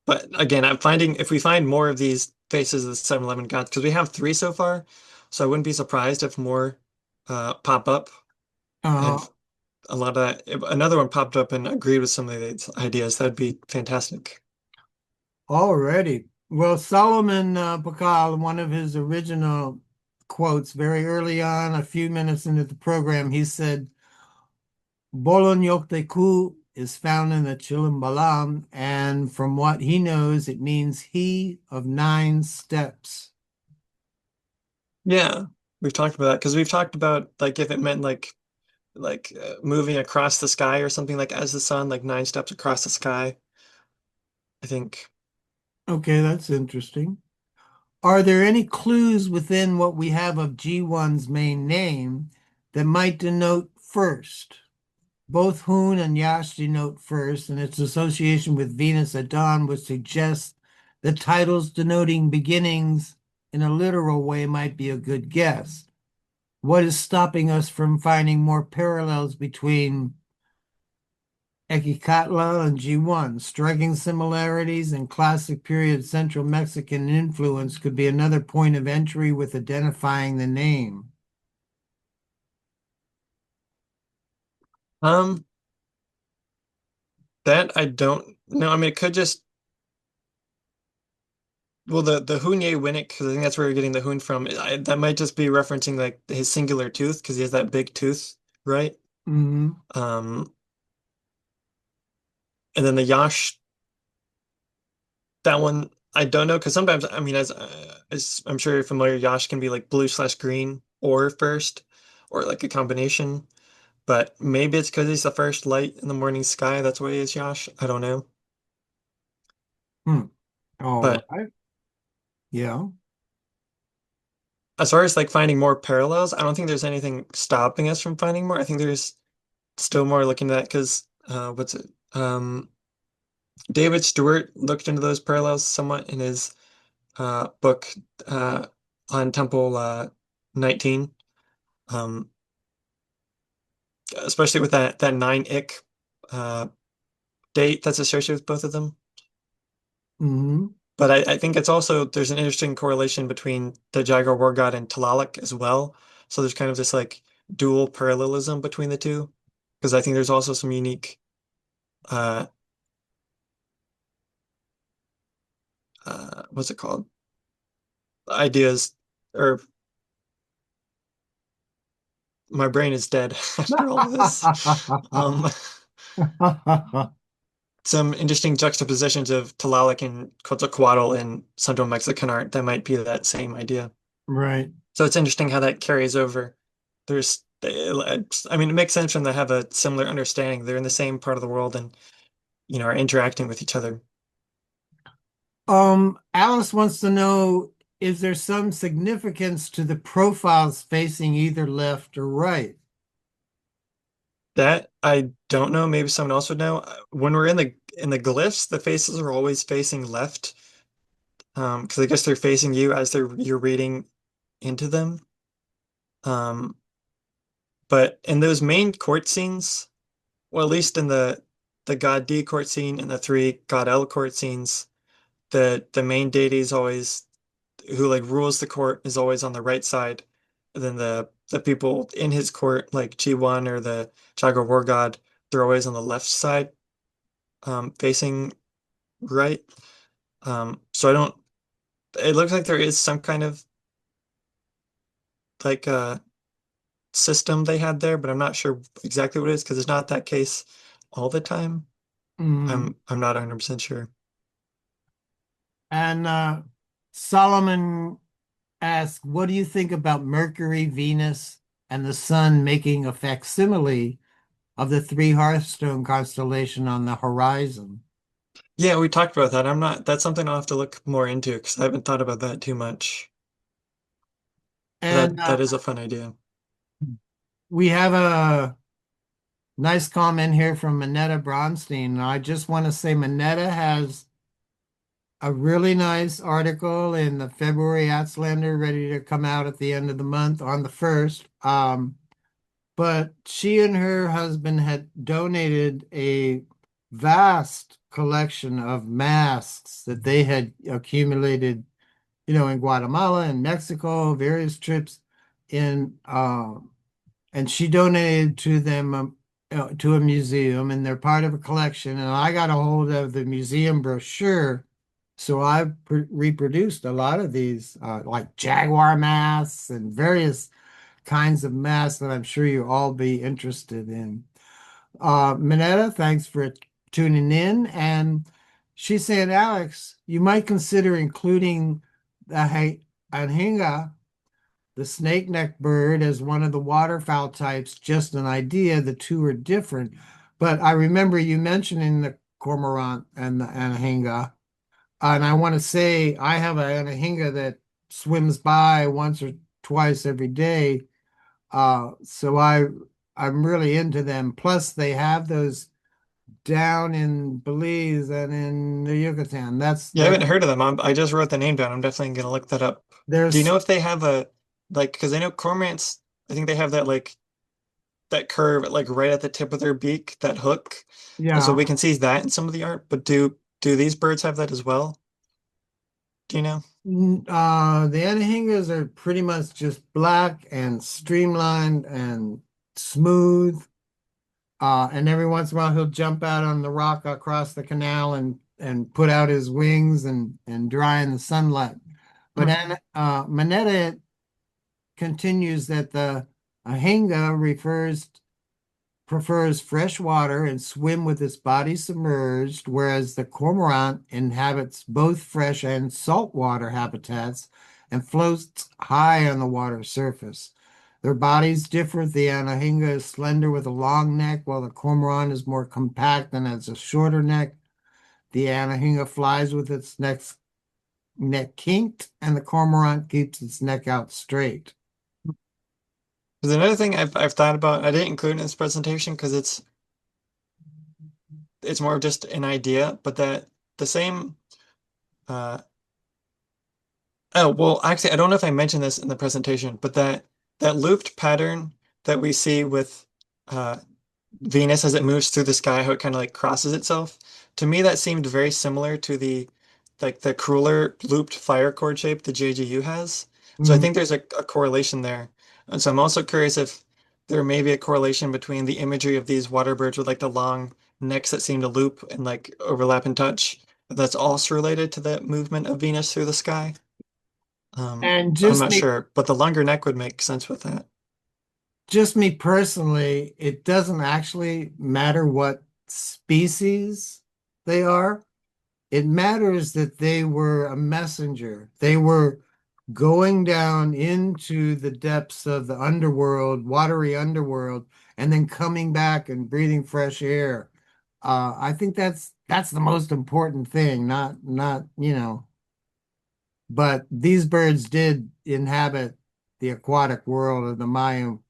but again, I'm finding if we find more of these faces of the 7-Eleven gods, because we have three so far, so I wouldn't be surprised if more pop up. And Uh, if if another one popped up and agreed with some of these ideas, that'd be fantastic. Already. Well, Solomon Bacall, one of his original quotes very early on, a few minutes into the program, he said, Bolonyokteku is found in the Chilimbalam, and from what he knows, it means he of 9 steps. Yeah, we've talked about that because we've talked about like if it meant like moving across the sky or something like as the sun, like 9 steps across the sky. I think. Okay, that's interesting. Are there any clues within what we have of G1's main name that might denote first? Both Hoon and Yash denote first, and its association with Venus at dawn would suggest that titles denoting beginnings in a literal way might be a good guess. What is stopping us from finding more parallels between Ecatl and G1? Striking similarities and classic period Central Mexican influence could be another point of entry with identifying the name. Um, that I don't know. I mean, it could just well the Hunye Winnick because I think that's where you're getting the Hoon from. That might just be referencing like his singular tooth because he has that big tooth, right? Mhm. Um, and then the Yash, that one I don't know because sometimes I mean as I'm sure you're familiar, Yash can be like blue/green or first or like a combination. But maybe it's because he's the first light in the morning sky. That's why he is Yash. I don't know. Hmm. All But right. Yeah. as far as like finding more parallels, I don't think there's anything stopping us from finding more. I think there's still more looking at that because what's it? David Stewart looked into those parallels somewhat in his book uh, on Temple 19, um, especially with that 9 uh, date that's associated with both of them. Hmm. But I think it's also there's an interesting correlation between the Jaguar War God and Tlaloc as well. So there's kind of this like dual parallelism between the two, because I think there's also some unique uh, what's it called? Ideas, or my brain is dead after all of this. Um, some interesting juxtapositions of Tlaloc and Quetzalcoatl in Central Mexican art that might be that same idea. Right. So it's interesting how that carries over. There's, I mean, it makes sense when they have a similar understanding. They're in the same part of the world and, are interacting with each other. Alice wants to know, is there some significance to the profiles facing either left or right? That I don't know. Maybe someone else would know. When we're in the glyphs, the faces are always facing left. Because I guess they're facing you as you're reading into them. Um, but in those main court scenes, well, at least in the God D court scene and the three God L court scenes, the main deity is always who like rules the court is always on the right side. And then the people in his court, like G1 or the Jaguar War God, they're always on the left side, facing right. So I don't. It looks like there is some kind of like system they had there, but I'm not sure exactly what it is because it's not that case all the time. Mhm. I'm not 100% sure. And Solomon asks, what do you think about Mercury, Venus, and the sun making a facsimile of the three Hearthstone constellation on the horizon? Yeah, we talked about that. That's something I'll have to look more into because I haven't thought about that too much. But And that is a fun idea. we have a nice comment here from Minetta Bronstein. I just want to say Minetta has a really nice article in the February Aztlander ready to come out at the end of the month on the 1st. But she and her husband had donated a vast collection of masks that they had accumulated, in Guatemala and Mexico, various trips in, and she donated to them to a museum, and they're part of a collection. And I got a hold of the museum brochure, so I reproduced a lot of these, like jaguar masks and various kinds of masks that I'm sure you all be interested in. Minetta, thanks for tuning in. And she said, Alex, you might consider including the anhinga, the snake neck bird, as one of the waterfowl types. Just an idea. The two are different. But I remember you mentioning the cormorant and the anhinga. And I want to say I have an anhinga that swims by once or twice every day. So I'm really into them. Plus, they have those down in Belize and in the Yucatan. Yeah, I haven't heard of them. I just wrote the name down. I'm definitely gonna look that up. Do you there's know if they have a like? Because I know cormorants. I think they have that like that curve like right at the tip of their beak, that hook, and so yeah. we can see that in some of the art. But do these birds have that as well? Do you know? The Anhingas are pretty much just black and streamlined and smooth. And every once in a while he'll jump out on the rock across the canal and put out his wings and dry in the sunlight. But Hmm. Manetta continues that the Ahinga prefers fresh water and swim with its body submerged, whereas the cormorant inhabits both fresh and saltwater habitats and floats high on the water surface. Their bodies differ. The Anahinga is slender with a long neck, while the cormorant is more compact and has a shorter neck. The Anahinga flies with its neck kinked, and the cormorant keeps its neck out straight. There's another thing I've thought about. I didn't include in this presentation because it's more of just an idea, but that the same uh oh well actually I don't know if I mentioned this in the presentation, but that looped pattern that we see with uh Venus as it moves through the sky, how it kind of like crosses itself. To me, that seemed very similar to the like the crueler looped fire cord shape the JGU has. So I think Mhm. there's a correlation there. And so I'm also curious if there may be a correlation between the imagery of these water birds with like the long necks that seem to loop and like overlap and touch. If that's also related to the movement of Venus through the sky. And I'm not sure, but the longer neck would make sense with that. just me personally, it doesn't actually matter what species they are. It matters that they were a messenger. They were going down into the depths of the underworld, watery underworld, and then coming back and breathing fresh air. I think that's the most important thing, not, but these birds did inhabit the aquatic world of the Mayan.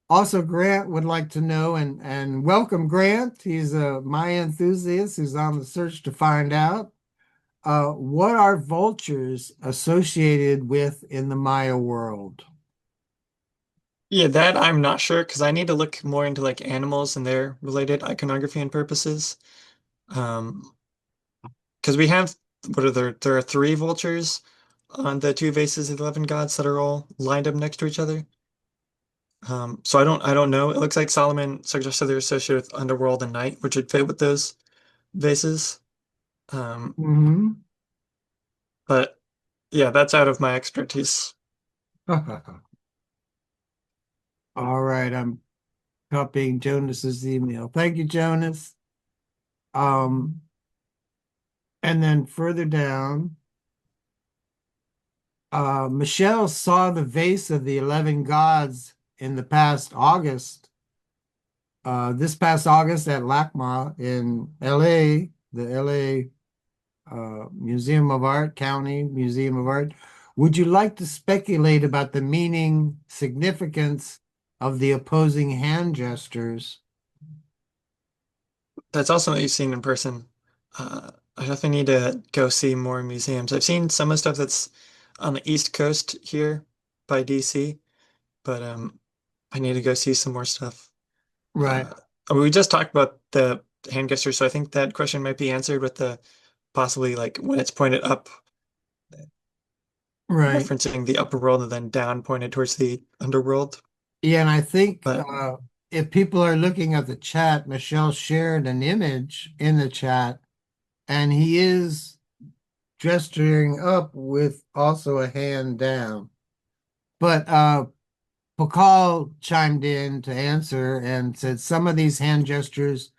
Also, Grant would like to know, and welcome Grant. He's a Maya enthusiast who's on the search to find out. What are vultures associated with in the Maya world? Yeah, that I'm not sure because I need to look more into like animals and their related iconography and purposes. Um, because we have what are there are three vultures on the two vases of the 11 gods that are all lined up next to each other. So I don't know. It looks like Solomon suggested they're associated with underworld and night, which would fit with those vases. Um, Hmm. but yeah, that's out of my expertise. All right, I'm copying Jonas's email. Thank you, Jonas. Um, and then further down, Michelle saw the vase of the 11 gods in the past August. This past August at LACMA in LA, the LA Museum of Art, County Museum of Art. Would you like to speculate about the meaning, significance of the opposing hand gestures? That's also what you've seen in person. I definitely need to go see more museums. I've seen some of the stuff that's on the East Coast here by DC, but I need to go see some more stuff. Right, We just talked about the hand gesture, so I think that question might be answered with the possibly like when it's pointed up, right. referencing the upper world, and then down pointed towards the underworld. Yeah, and I think But if people are looking at the chat, Michelle shared an image in the chat, and he is gesturing up with also a hand down. But Pakal chimed in to answer and said some of these hand gestures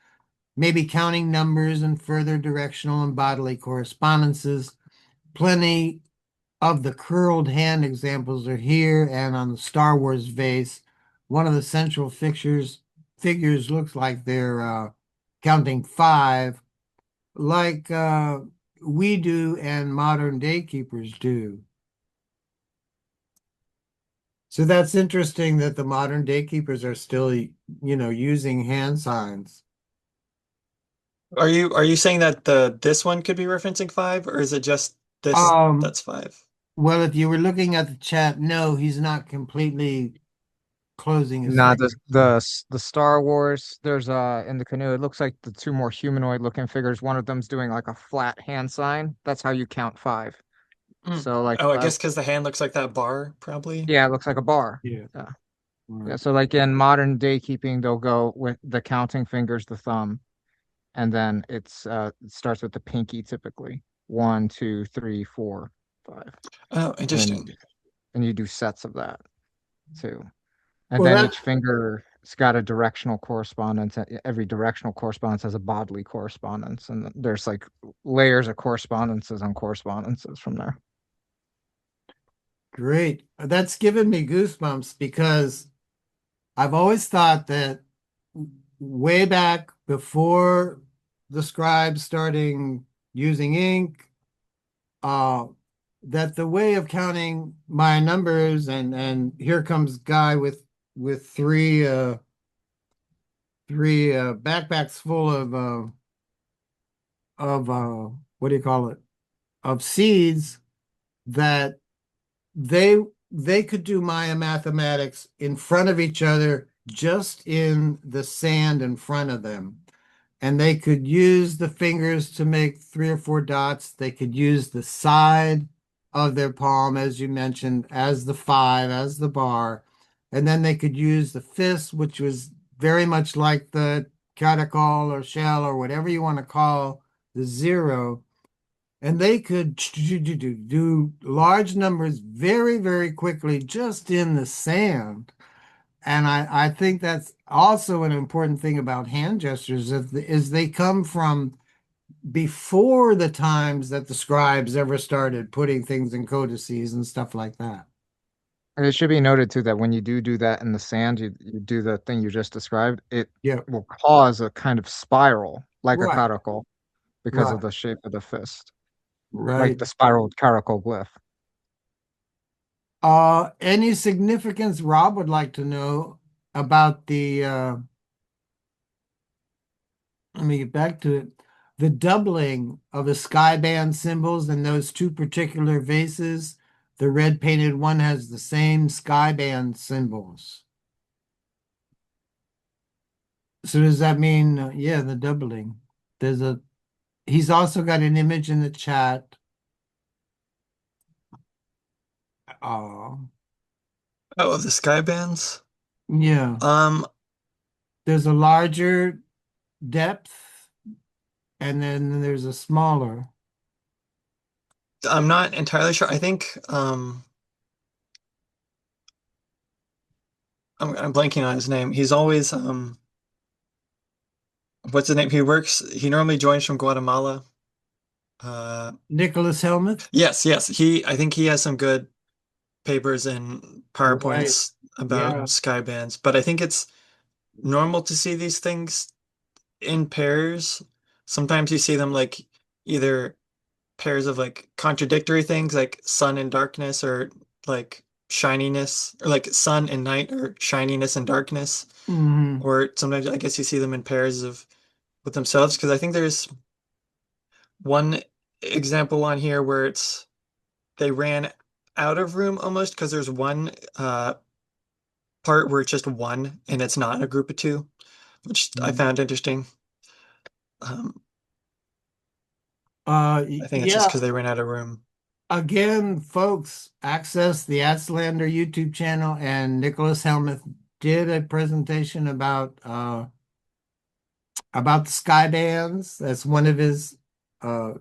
may be counting numbers and further directional and bodily correspondences. Plenty of the curled hand examples are here and on the Star Wars vase. One of the central figures looks like they're counting five, like we do and modern day keepers do. So that's interesting that the modern day keepers are still, using hand signs. are you saying that the this one could be referencing five, or is it just this Um, that's five? well, if you were looking at the chat, no, he's not completely closing his Nah, fingers. the Star Wars, there's in the canoe, it looks like the two more humanoid looking figures. One of them's doing like a flat hand sign. That's how you count five. Mm. So like Oh, I guess because the hand looks like that bar, probably. yeah, it looks like a bar. Yeah. Yeah. Yeah. Right. So like in modern day keeping, they'll go with the counting fingers, the thumb, and then it starts with the pinky typically. One, two, three, four, five. Oh, And then interesting. you do sets of that too. And Well, then that each finger's got a directional correspondence. Every directional correspondence has a bodily correspondence, and there's like layers of correspondences on correspondences from there. great. That's given me goosebumps because I've always thought that way back before the scribes starting using ink, uh, that the way of counting my numbers and here comes guy with with three backpacks full of what do you call it? Of seeds that they they could do Maya mathematics in front of each other, just in the sand in front of them. And they could use the fingers to make 3 or 4 dots. They could use the side of their palm, as you mentioned, as the 5, as the bar. And then they could use the fist, which was very much like the catacol or shell or whatever you want to call the 0. And they could do large numbers very, very quickly just in the sand. And I think that's also an important thing about hand gestures is they come from before the times that the scribes ever started putting things in codices and stuff like that. And it should be noted too that when you do that in the sand, you do the thing you just described, it Yeah, will cause a kind of spiral, like a right, caracal, because of right, the shape of the fist, like right. the spiraled caracal glyph. Any significance Rob would like to know about let me get back to it. The doubling of the sky band symbols in those two particular vases. The red painted one has the same sky band symbols. So does that mean, yeah, the doubling? He's also got an image in the chat. Uh, Oh, the sky bands. yeah, Um, there's a larger depth and then there's a smaller. I'm not entirely sure. I think I'm blanking on his name. He's always what's his name? He normally joins from Guatemala. Uh Nicholas Helmuth? yes, yes. I think he has some good papers and Right. PowerPoints Yeah. about sky bands, but I think it's normal to see these things in pairs. Sometimes you see them like either pairs of like contradictory things like sun and darkness, or like shininess, or like sun and night, or shininess and darkness. Hmm. Or sometimes I guess you see them in pairs of with themselves, because I think there's one example on here where it's they ran out of room almost, because there's one part where it's just one and it's not a group of two, which I found interesting. Um, I think it's just Yeah. because they ran out of room. Again, folks, access the Aztlander YouTube channel, and Nicholas Helmuth did a presentation about the sky bands. That's one of his uh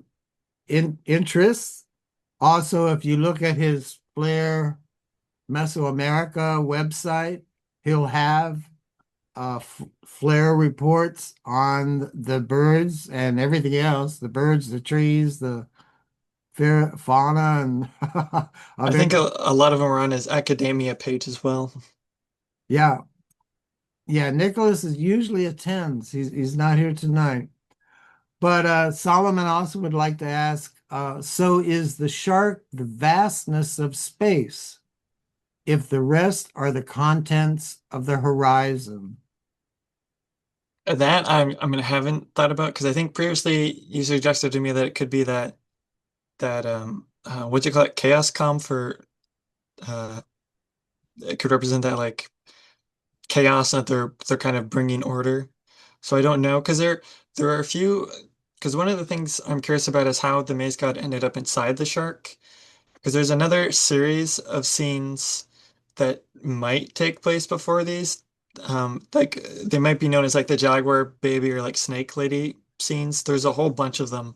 interests. Also, if you look at his Flare Mesoamerica website, he'll have flare reports on the birds and everything else, the birds, the trees, the fauna, and I of think every, a lot of them are on his academia page as well. yeah. Yeah, Nicholas is usually attends. He's not here tonight. But Solomon also would like to ask, so is the shark the vastness of space, if the rest are the contents of the horizon? That I mean, I haven't thought about, because I think previously you suggested to me that it could be that what do you call it, chaos comp, for uh it could represent that like chaos, and that they're kind of bringing order. So I don't know, because there are a few, because one of the things I'm curious about is how the maze god ended up inside the shark, because there's another series of scenes that might take place before these. Like they might be known as like the jaguar baby or like snake lady scenes. There's a whole bunch of them.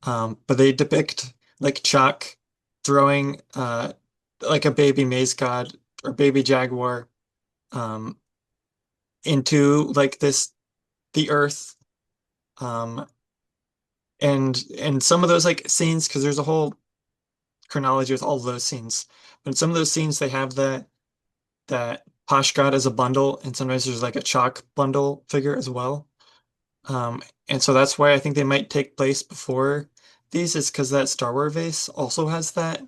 But they depict like Chuck throwing like a baby maze god or baby jaguar um into like the earth. Um and some of those like scenes, because there's a whole chronology with all of those scenes. But in some of those scenes they have that Posh God as a bundle, and sometimes there's like a chalk bundle figure as well. And so that's why I think they might take place before these, is because that Star Wars vase also has that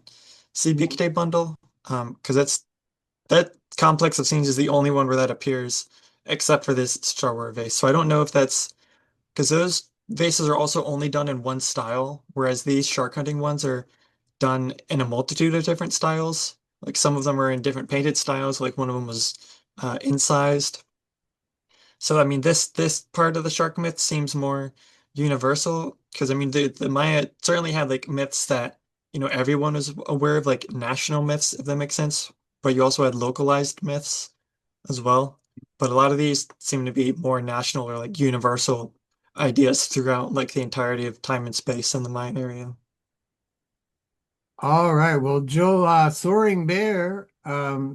CBK bundle. Because that complex of scenes is the only one where that appears, except for this starware vase. So I don't know if that's because those vases are also only done in one style, whereas these shark hunting ones are done in a multitude of different styles. Like some of them are in different painted styles, like one of them was incised. So I mean, this part of the shark myth seems more universal because I mean the Maya certainly had like myths that everyone was aware of, like national myths, if that makes sense. But you also had localized myths as well. But a lot of these seem to be more national or like universal ideas throughout like the entirety of time and space in the Mayan area. All right. Well, Joe, Soaring Bear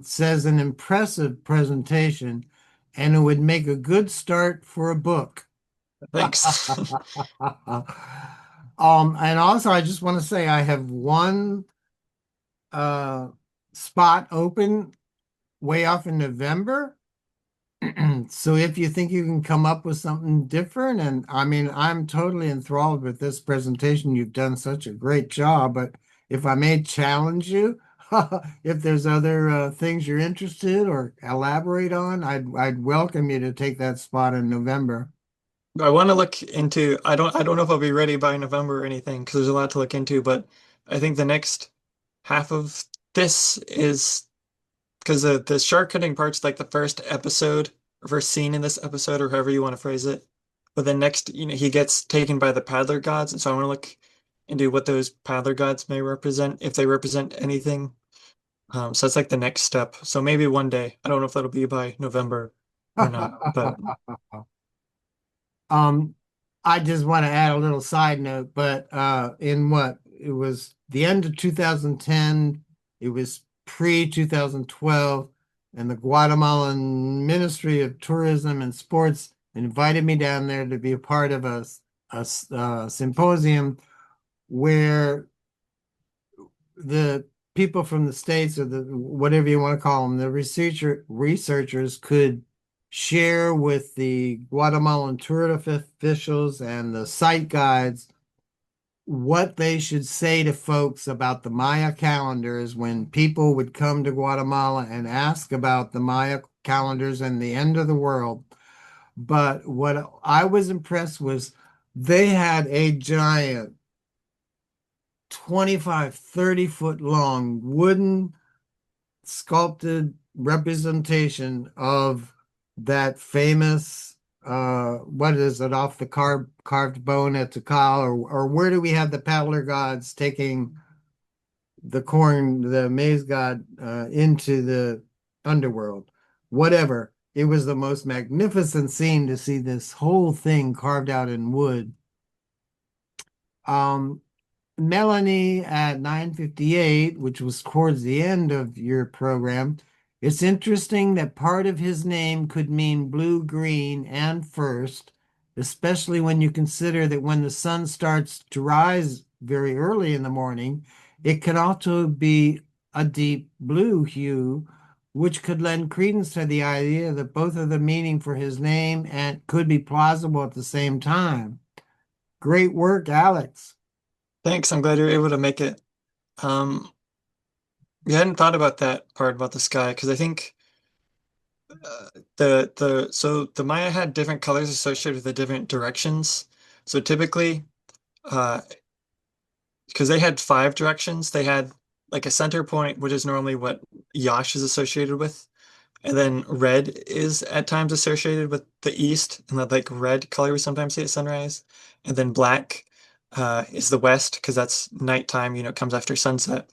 says an impressive presentation, and it would make a good start for a book. Thanks. And also I just want to say I have one uh spot open way off in November. So if you think you can come up with something different, and I mean, I'm totally enthralled with this presentation. You've done such a great job, but if I may challenge you, if there's other things you're interested or elaborate on, I'd welcome you to take that spot in November. I want to look into I don't know if I'll be ready by November or anything because there's a lot to look into, but I think the next half of this is because the shark cutting part's like the first episode or first scene in this episode or however you want to phrase it. But then next, he gets taken by the paddler gods, and so I want to look into what those paddler gods may represent, if they represent anything. So that's like the next step. So maybe one day. I don't know if that'll be by November or not, but Um, I just want to add a little side note, but in what it was the end of 2010, it was pre-2012, and the Guatemalan Ministry of Tourism and Sports invited me down there to be a part of a symposium where the people from the States or the whatever you want to call them, the researchers could share with the Guatemalan tourist officials and the site guides what they should say to folks about the Maya calendars when people would come to Guatemala and ask about the Maya calendars and the end of the world. But what I was impressed was they had a giant 25, 30-foot long wooden sculpted representation of that famous what is it, off the carved bone at Tikal, or where do we have the paddler gods taking the maize god into the underworld? Whatever. It was the most magnificent scene to see this whole thing carved out in wood. Um, Melanie at 9:58, which was towards the end of your program, it's interesting that part of his name could mean blue, green, and first, especially when you consider that when the sun starts to rise very early in the morning, it can also be a deep blue hue, which could lend credence to the idea that both of the meaning for his name and could be plausible at the same time. Great work, Alex. thanks. I'm glad you're able to make it. Um, we hadn't thought about that part about the sky because I think the Maya had different colors associated with the different directions. So typically, uh, because they had five directions, they had like a center point, which is normally what Yash is associated with. And then red is at times associated with the east, and that like red color we sometimes see at sunrise. And then black is the west because that's nighttime, it comes after sunset.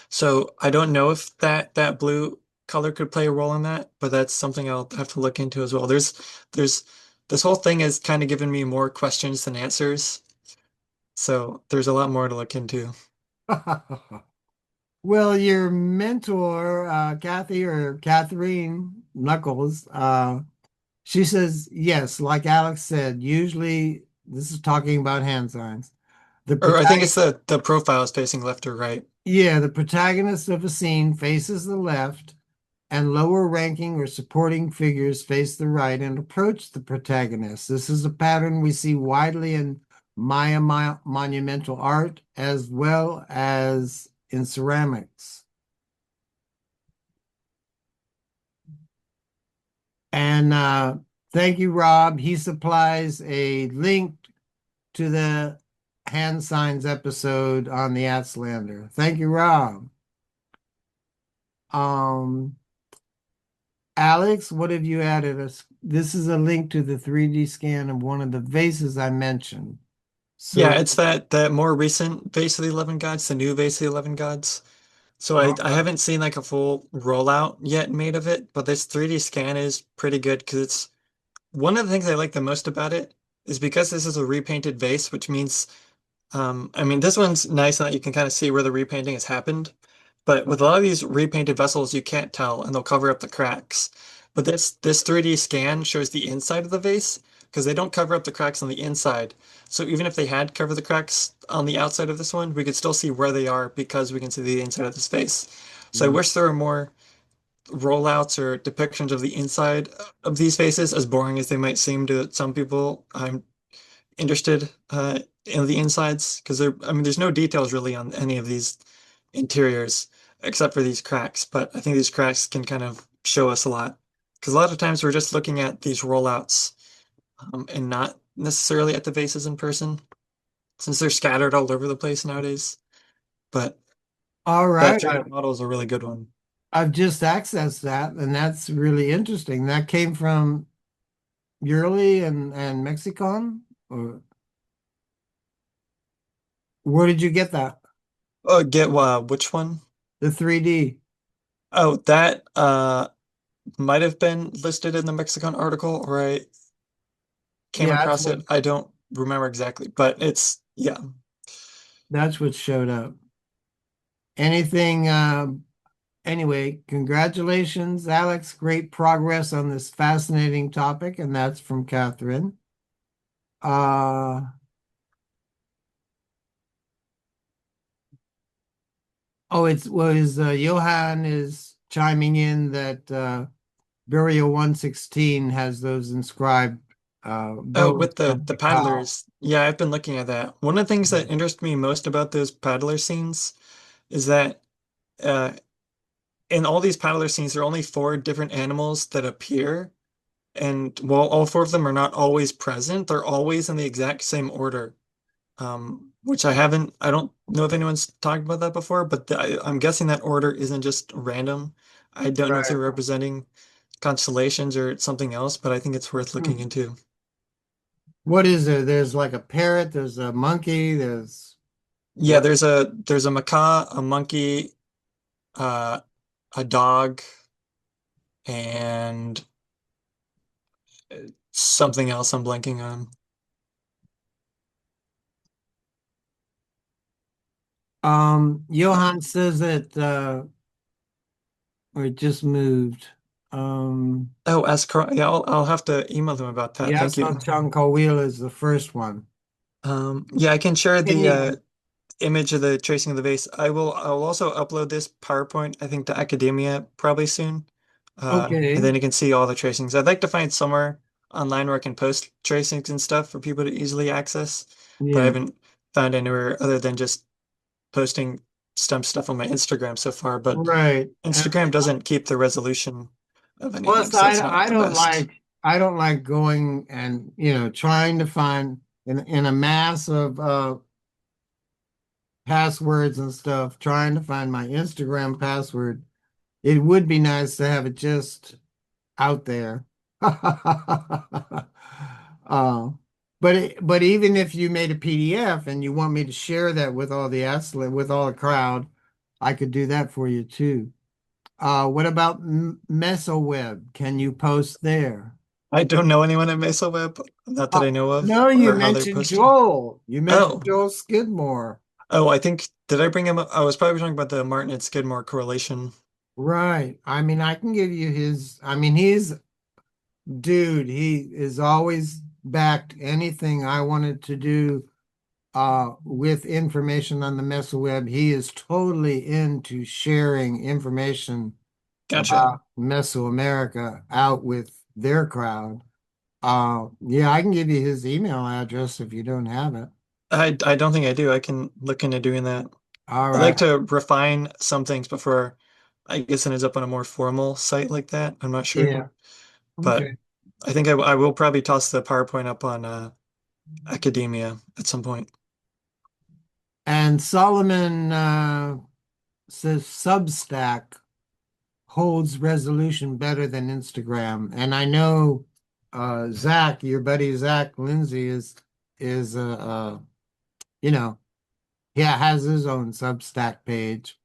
So I don't know if that blue color could play a role in that, but that's something I'll have to look into as well. There's this whole thing has kind of given me more questions than answers. So there's a lot more to look into. Well, your mentor, Kathy or Catherine Knuckles, she says, yes, like Alex said, usually this is talking about hand signs. The Or I think protagonist, it's the profile is facing left or right. yeah, the protagonist of a scene faces the left, and lower ranking or supporting figures face the right and approach the protagonist. This is a pattern we see widely in Maya monumental art as well as in ceramics. And thank you, Rob. He supplies a link to the hand signs episode on the Aztlander. Thank you, Rob. Um, Alex, what have you added us? This is a link to the 3D scan of one of the vases I mentioned. Yeah, So, it's that more recent Base of the 11 Gods, the new Base of the 11 Gods. So all I right. haven't seen like a full rollout yet made of it, but this 3D scan is pretty good because it's one of the things I like the most about it is because this is a repainted vase, which means I mean, this one's nice in that you can kind of see where the repainting has happened. But with a lot of these repainted vessels, you can't tell, and they'll cover up the cracks. But this 3D scan shows the inside of the vase because they don't cover up the cracks on the inside. So even if they had covered the cracks on the outside of this one, we could still see where they are because we can see the inside of this vase. So I wish there were more rollouts or depictions of the inside of these faces, as boring as they might seem to some people. I'm interested in the insides because I mean, there's no details really on any of these interiors except for these cracks. But I think these cracks can kind of show us a lot because a lot of times we're just looking at these rollouts and not necessarily at the vases in person since they're scattered all over the place nowadays. But All that right. 3D model is a really good one. I've just accessed that, and that's really interesting. That came from Yurley and Mexicon? Or where did you get that? Oh, get which one? The 3D. Oh, that might have been listed in the Mexican article, or I came Yeah, across it. I don't remember exactly, but it's yeah. that's what showed up. Anything anyway, congratulations, Alex. Great progress on this fascinating topic, and that's from Catherine. Uh oh, it's was Johan is chiming in that Burial 116 has those inscribed Oh, bones with from the Macau. paddlers. Yeah, I've been looking at that. One of the things that interests me most about those paddler scenes is that uh in all these paddler scenes there are only four different animals that appear, and while all four of them are not always present, they're always in the exact same order. Which I don't know if anyone's talked about that before, but I'm guessing that order isn't just random. I don't know if they're Right. representing constellations or something else, but I think it's worth looking Hmm. into. What is there? There's like a parrot, there's a monkey, there's Yeah, what? there's a macaw, a monkey, uh, a dog, and something else I'm blanking on. Johan says that or it just moved. Um Oh, yeah, I'll have to email them about that. Thank Yaso you. Chankawil is the first one. Yeah, I can share Can the you? image of the tracing of the vase. I'll also upload this PowerPoint, I think, to Academia probably soon. And Okay. then you can see all the tracings. I'd like to find somewhere online where I can post tracings and stuff for people to easily access, but I Yeah. haven't found anywhere other than just posting some stuff on my Instagram so far. But Right. And Instagram doesn't keep the resolution of anything, plus so it's not the best. I don't like going and trying to find in a mass of passwords and stuff, trying to find my Instagram password. It would be nice to have it just out there. Uh, but even if you made a PDF and you want me to share that with all the with all the crowd, I could do that for you too. What about MesoWeb? Can you post there? I don't know anyone at Mesaweb, not that I know of, No, you or how they're mentioned posted. Joel. You mentioned Oh, Joel Skidmore. oh, I think, did I bring him up? I was probably talking about the Martin and Skidmore correlation. Right. I mean, I can give you I mean, dude, he is always backed anything I wanted to do with information on the MesoWeb. He is totally into sharing information Gotcha. about Mesoamerica out with their crowd. Yeah, I can give you his email address if you don't have it. I don't think I do. I can look into doing that. All I'd like right. to refine some things before I guess it ends up on a more formal site like that. I'm not sure. Yeah. but Okay. I think I will probably toss the PowerPoint up on academia at some point. And Solomon says Substack holds resolution better than Instagram. And I know Zach, your buddy Zach Lindsay is you know, yeah, has his own Substack page.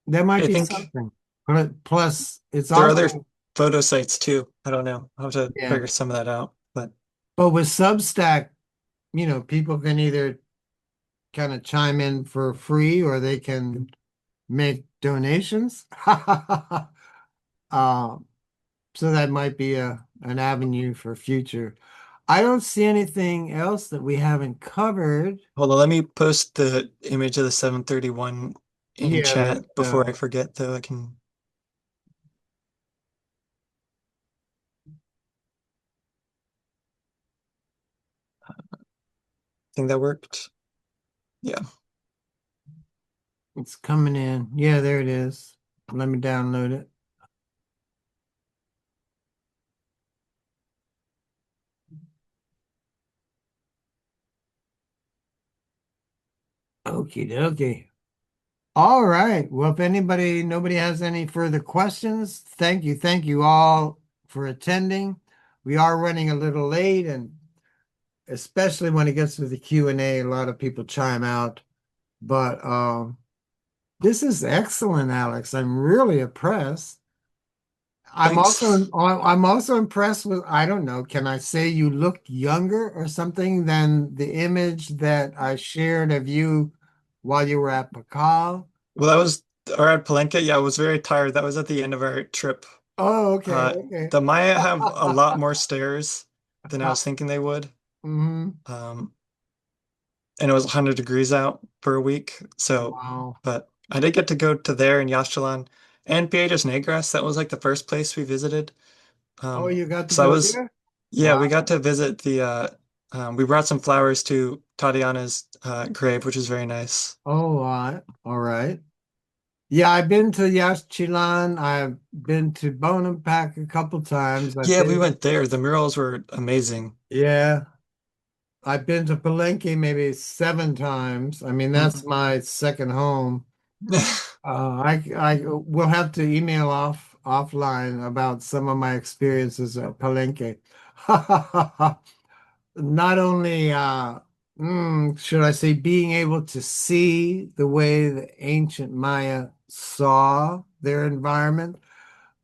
There might I be think something. But plus it's there are other also photo sites too. I don't know. I'll have to yeah. figure some of that out. But But with Substack, people can either kind of chime in for free or they can make donations. Uh, so that might be an avenue for future. I don't see anything else that we haven't covered. hold on, let me post the image of the 731 in Yeah, chat before I forget, though. I think that worked. Yeah. it's coming in. Yeah, there it is. Let me download it. Okie dokie. All right. Well, if nobody has any further questions, thank you. Thank you all for attending. We are running a little late, and especially when it gets to the Q&A, a lot of people chime out. But this is excellent, Alex. I'm really impressed. Thanks. I'm also impressed with, I don't know, can I say you look younger or something than the image that I shared of you while you were at Pakal? Well, that was or at Palenque. Yeah, I was very tired. That was at the end of our trip. Oh, okay, Uh, okay. the Maya have a lot more stairs than I was thinking they would. Hmm. Um, and it was 100 degrees out for a week. So, Wow. but I did get to go to there in Yaxchilan and Piedras Negras. That was like the first place we visited. Oh, you got to So I go was, there? yeah, we got Wow. to visit we brought some flowers to Tatiana's grave, which is very nice. Oh, all right. All right. Yeah, I've been to Yaxchilan. I've been to Bonampak a couple times. I've Yeah, we been, went there. The murals were amazing. yeah, I've been to Palenque maybe 7 times. I mean, that's Mm. my second home. I will have to email offline about some of my experiences at Palenque. Not only should I say being able to see the way the ancient Maya saw their environment,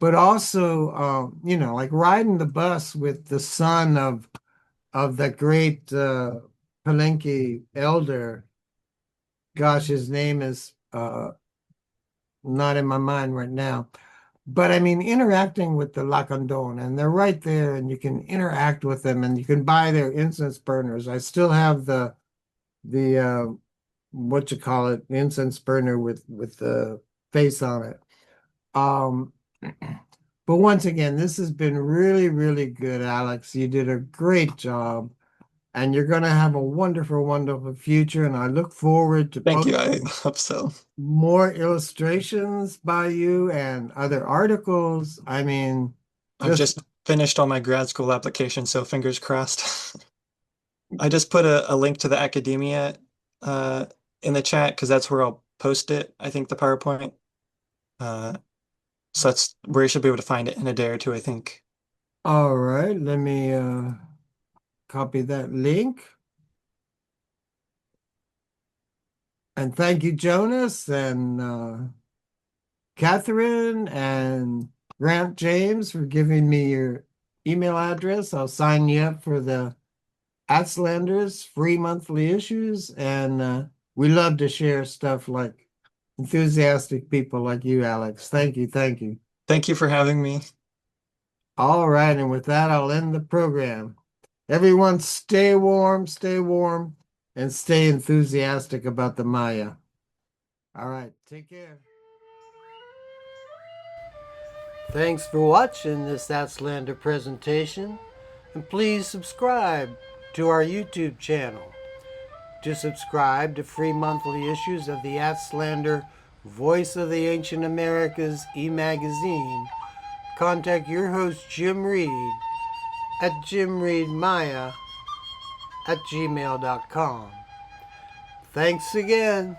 but also like riding the bus with the son of the great Palenque elder. Gosh, his name is not in my mind right now. But I mean, interacting with the Lacandon, and they're right there, and you can interact with them, and you can buy their incense burners. I still have the what you call it, the incense burner with the face on it. Um, but once again, this has been really, really good, Alex. You did a great job, and you're going to have a wonderful, wonderful future. And I look forward to Thank you. posting I hope so. more illustrations by you and other articles. I mean, I've just just finished all my grad school application, so fingers crossed. I just put a link to the academia uh, in the chat because that's where I'll post it. I think the PowerPoint. Uh, so that's where you should be able to find it in a day or two, I think. all right. Let me copy that link. And thank you, Jonas and Catherine and Grant James for giving me your email address. I'll sign you up for the Aztlanders free monthly issues. And we love to share stuff like enthusiastic people like you, Alex. Thank you. Thank you. Thank you for having me. All right. And with that, I'll end the program. Everyone stay warm, and stay enthusiastic about the Maya. All right. Take care. Thanks for watching this Aztlander presentation, and please subscribe to our YouTube channel. To subscribe to free monthly issues of the Aztlander Voice of the Ancient Americas e-magazine, contact your host, Jim Reed, at jimreedmaya@gmail.com. Thanks again.